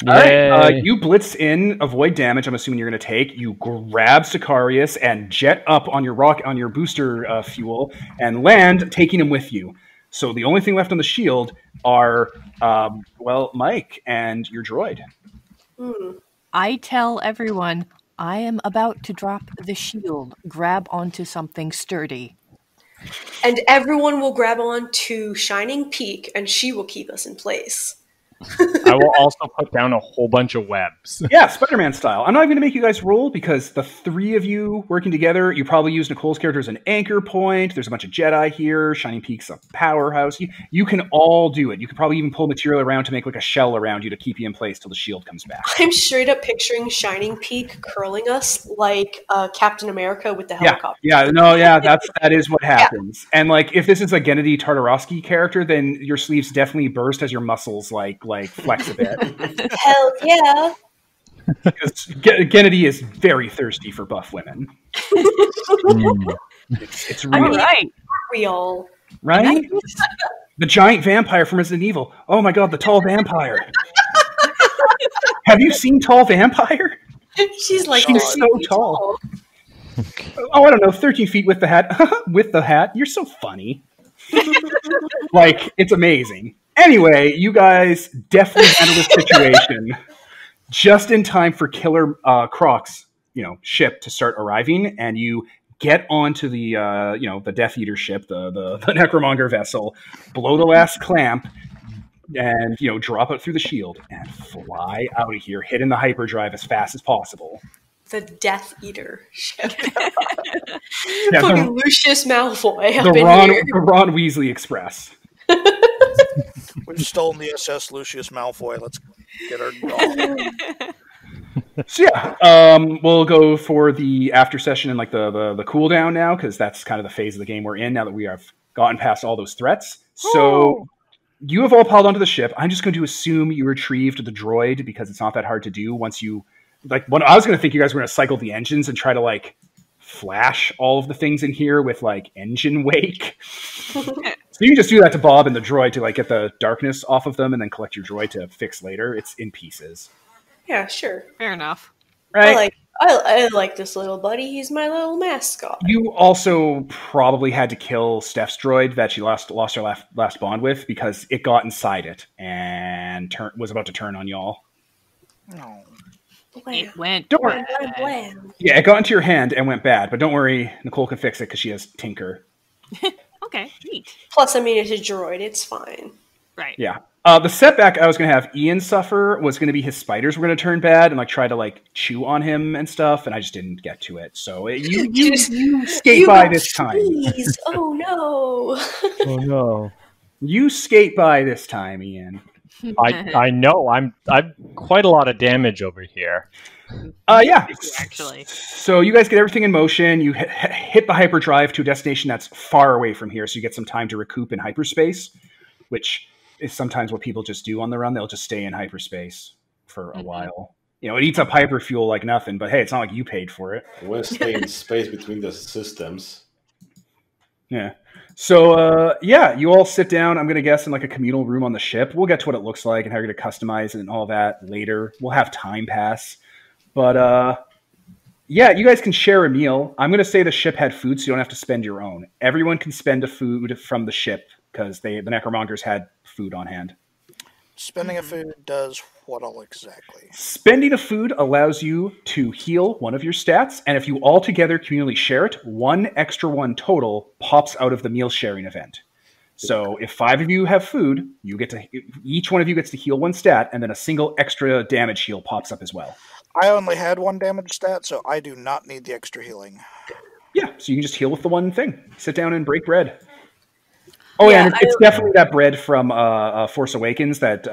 All right, Yay. you blitz in, avoid damage. I'm assuming you're going to take. You grab Sicarius and jet up on your booster fuel and land, taking him with you. So the only thing left on the shield are, Mike and your droid. I tell everyone I am about to drop the shield. Grab onto something sturdy. And everyone will grab on to Shining Peak, and she will keep us in place. I will also put down a whole bunch of webs. Yeah, Spider-Man style. I'm not even going to make you guys roll because the three of you working together, you probably use Nicole's character as an anchor point. There's a bunch of Jedi here. Shining Peak's a powerhouse. You can all do it. You could probably even pull material around to make like a shell around you to keep you in place till the shield comes back. I'm straight up picturing Shining Peak curling us like Captain America with the helicopter. That is what happens. Yeah. And like if this is a Gennady Tartarovsky character, then your sleeves definitely burst as your muscles like flex a bit. Hell yeah. Because Gennady is very thirsty for buff women. It's real. All right. Real. Right? The giant vampire from Resident Evil. Oh my god, the tall vampire. Have you seen Tall Vampire? She's so tall. Oh, I don't know, 13 feet with the hat. With the hat. You're so funny. Like, it's amazing. Anyway, you guys definitely handled the situation just in time for Killer Croc's, ship to start arriving, and you get onto the, the Death Eater ship, the Necromonger vessel, blow the last clamp, and drop it through the shield and fly out of here, hitting the hyperdrive as fast as possible. The Death Eater ship. Fucking Lucius Malfoy. The Ron Weasley Express. We've stolen the SS Lucius Malfoy. Let's get our dog. So yeah, we'll go for the after session and like the cooldown now, because that's kind of the phase of the game we're in now that we have gotten past all those threats. So you have all piled onto the ship. I'm just going to assume you retrieved the droid because it's not that hard to do once you I was going to think you guys were going to cycle the engines and try to like flash all of the things in here with like engine wake. So you can just do that to Bob and the droid to like get the darkness off of them and then collect your droid to fix later. It's in pieces. Yeah, sure. Fair enough. Right? I like this little buddy. He's my little mascot. You also probably had to kill Steph's droid that she lost her last bond with because it got inside it and was about to turn on y'all. No. It went Don't worry. Yeah, it got into your hand and went bad, but don't worry, Nicole can fix it because she has Tinker. Okay, neat. Plus, I mean, it's a droid. It's fine. Right. Yeah. The setback I was going to have Ian suffer was going to be his spiders were going to turn bad and like try to like chew on him and stuff, and I just didn't get to it. So you skate by this time. Oh no! Oh no! You skate by this time, Ian. I know. I'm quite a lot of damage over here. Yeah. Actually. So you guys get everything in motion. You hit the hyperdrive to a destination that's far away from here, so you get some time to recoup in hyperspace, which is sometimes what people just do on the run. They'll just stay in hyperspace for a while. It eats up hyper fuel like nothing, but hey, it's not like you paid for it. We'll stay in space between the systems. Yeah. So, you all sit down, I'm going to guess, in like a communal room on the ship. We'll get to what it looks like and how you're going to customize it and all that later. We'll have time pass. But, you guys can share a meal. I'm going to say the ship had food, so you don't have to spend your own. Everyone can spend a food from the ship because the Necromongers had food on hand. Spending a food does what all exactly? Spending a food allows you to heal one of your stats, and if you all together communally share it, 1 extra 1 total pops out of the meal sharing event. So if 5 of you have food, each one of you gets to heal 1 stat, and then a single extra damage heal pops up as well. I only had 1 damage stat, so I do not need the extra healing. Yeah, so you can just heal with the one thing. Sit down and break bread. Oh, yeah, and it's definitely that bread from Force Awakens that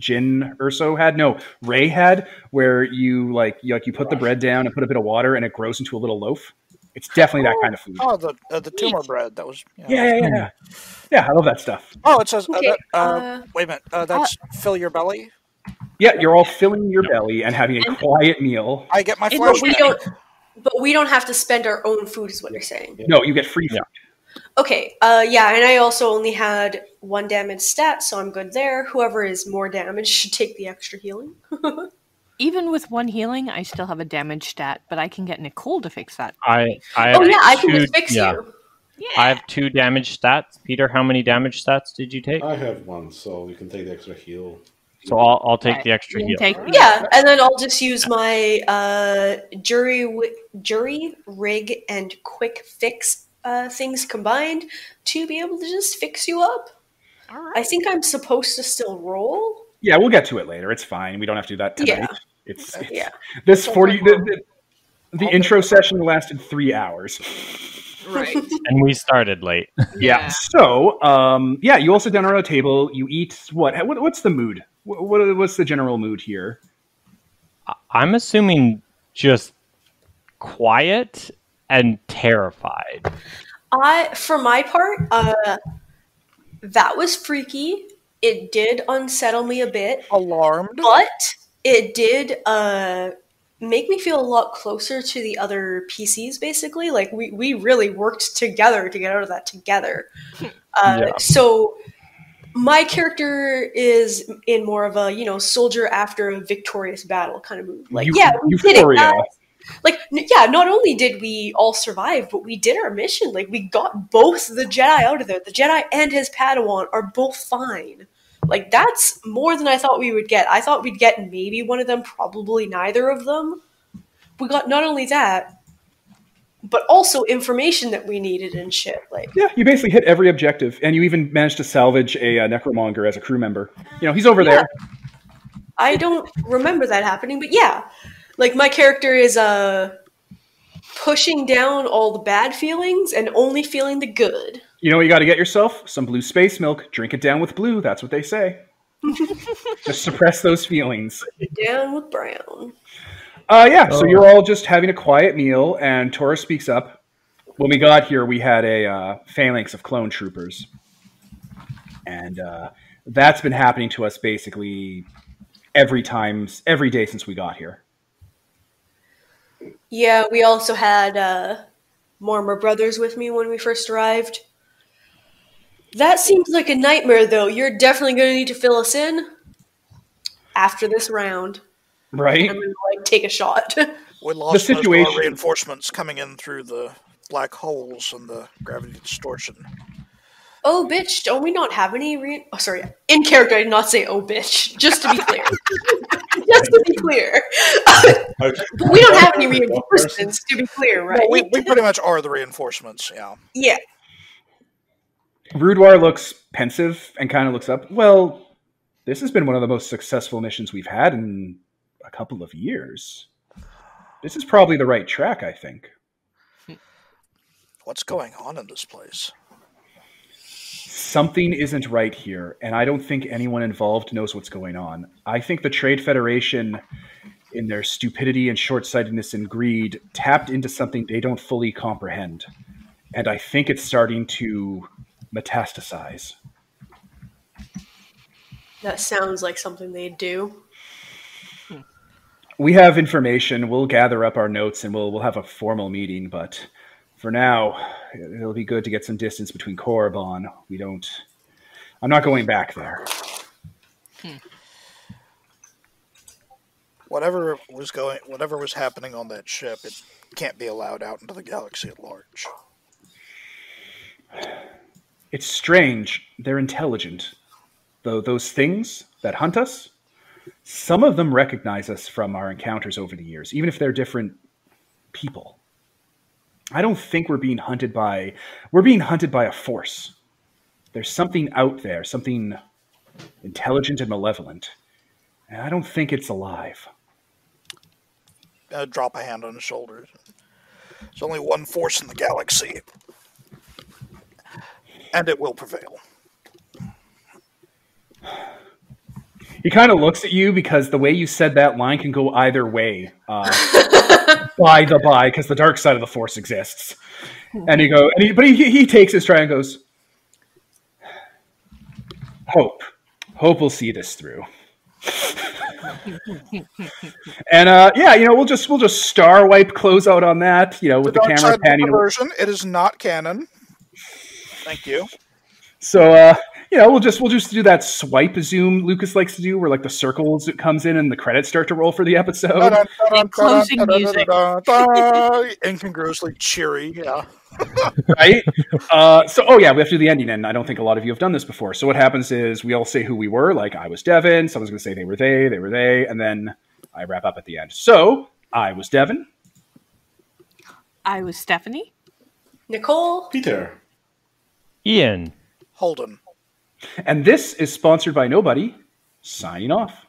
Jin Urso had. No, Rey had, where you put the bread down and put a bit of water, and it grows into a little loaf. It's definitely that kind of food. Oh, the tumor bread. That was... Yeah. Yeah, I love that stuff. Oh, it says... wait a minute. That's fill your belly? Yeah, you're all filling your belly and having a quiet meal. I get my flesh. But we don't have to spend our own food, is what you're saying. No, you get free food. Yeah. Okay, and I also only had 1 damage stat, so I'm good there. Whoever is more damaged should take the extra healing. Even with 1 healing, I still have a damage stat, but I can get Nicole to fix that. I can just fix you. Yeah. I have 2 damage stats. Peter, how many damage stats did you take? I have 1, so you can take the extra heal. So I'll take the extra heal. And then I'll just use my jury, rig, and quick fix things combined to be able to just fix you up. All right. I think I'm supposed to still roll. Yeah, we'll get to it later. It's fine. We don't have to do that tonight. Yeah. It's Yeah. this Sounds 40 like the intro session lasted 3 hours. Right. And we started late. Yeah. So, you all sit down around a table. You eat what? What's the mood? What's the general mood here? I'm assuming just quiet and terrified. For my part, that was freaky. It did unsettle me a bit, Alarmed. but it did make me feel a lot closer to the other PCs, basically. Like, we really worked together to get out of that together. So my character is in more of a, soldier after a victorious battle kind of mood. Like, we did it, guys. Like, not only did we all survive, but we did our mission. Like, we got both the Jedi out of there. The Jedi and his Padawan are both fine. Like, that's more than I thought we would get. I thought we'd get maybe one of them, probably neither of them. We got not only that, but also information that we needed and shit. Like, yeah, you basically hit every objective, and you even managed to salvage a Necromonger as a crew member. He's over there. I don't remember that happening, but yeah. Like, my character is pushing down all the bad feelings and only feeling the good. You know what you got to get yourself? Some blue space milk. Drink it down with blue. That's what they say. Just suppress those feelings. Drink it down with brown. So you're all just having a quiet meal, and Tora speaks up. When we got here, we had a phalanx of clone troopers. And that's been happening to us basically every day since we got here. Yeah, we also had Mormor brothers with me when we first arrived. That seems like a nightmare, though. You're definitely going to need to fill us in after this round. Right. I'm going to take a shot. We lost most of our reinforcements coming in through the black holes and the gravity distortion. Oh, bitch, don't we not have any in character, I did not say oh, bitch, just to be clear. We don't have any reinforcements, to be clear, right? No, we pretty much are the reinforcements, yeah. Yeah. Rudwar looks pensive and kind of looks up. Well, this has been one of the most successful missions we've had in a couple of years. This is probably the right track, I think. What's going on in this place? Something isn't right here, and I don't think anyone involved knows what's going on. I think the Trade Federation, in their stupidity and short-sightedness and greed, tapped into something they don't fully comprehend. And I think it's starting to metastasize. That sounds like something they'd do. We have information. We'll gather up our notes, and we'll have a formal meeting, but for now, it'll be good to get some distance between Kirriban. I'm not going back there. Whatever was happening on that ship, it can't be allowed out into the galaxy at large. It's strange. They're intelligent. Though those things that hunt us, some of them recognize us from our encounters over the years, even if they're different people. I don't think we're being hunted by a force. There's something out there, something intelligent and malevolent. And I don't think it's alive. Drop a hand on his shoulder. There's only one force in the galaxy. And it will prevail. He kind of looks at you because the way you said that line can go either way. Because the dark side of the Force exists. And he takes his stride and goes, Hope will see this through. And we'll just star wipe close out on that, with the camera panning. It is not canon. Thank you. So we'll just do that swipe zoom Lucas likes to do, where like the circles it comes in and the credits start to roll for the episode. And closing music. Incongruously cheery, yeah. Right? We have to do the ending, and I don't think a lot of you have done this before. So what happens is we all say who we were, like I was Devin, someone's going to say they were they, and then I wrap up at the end. So, I was Devin. I was Stephanie. Nicole. Peter. Ian. Holden. And this is sponsored by nobody. signing off.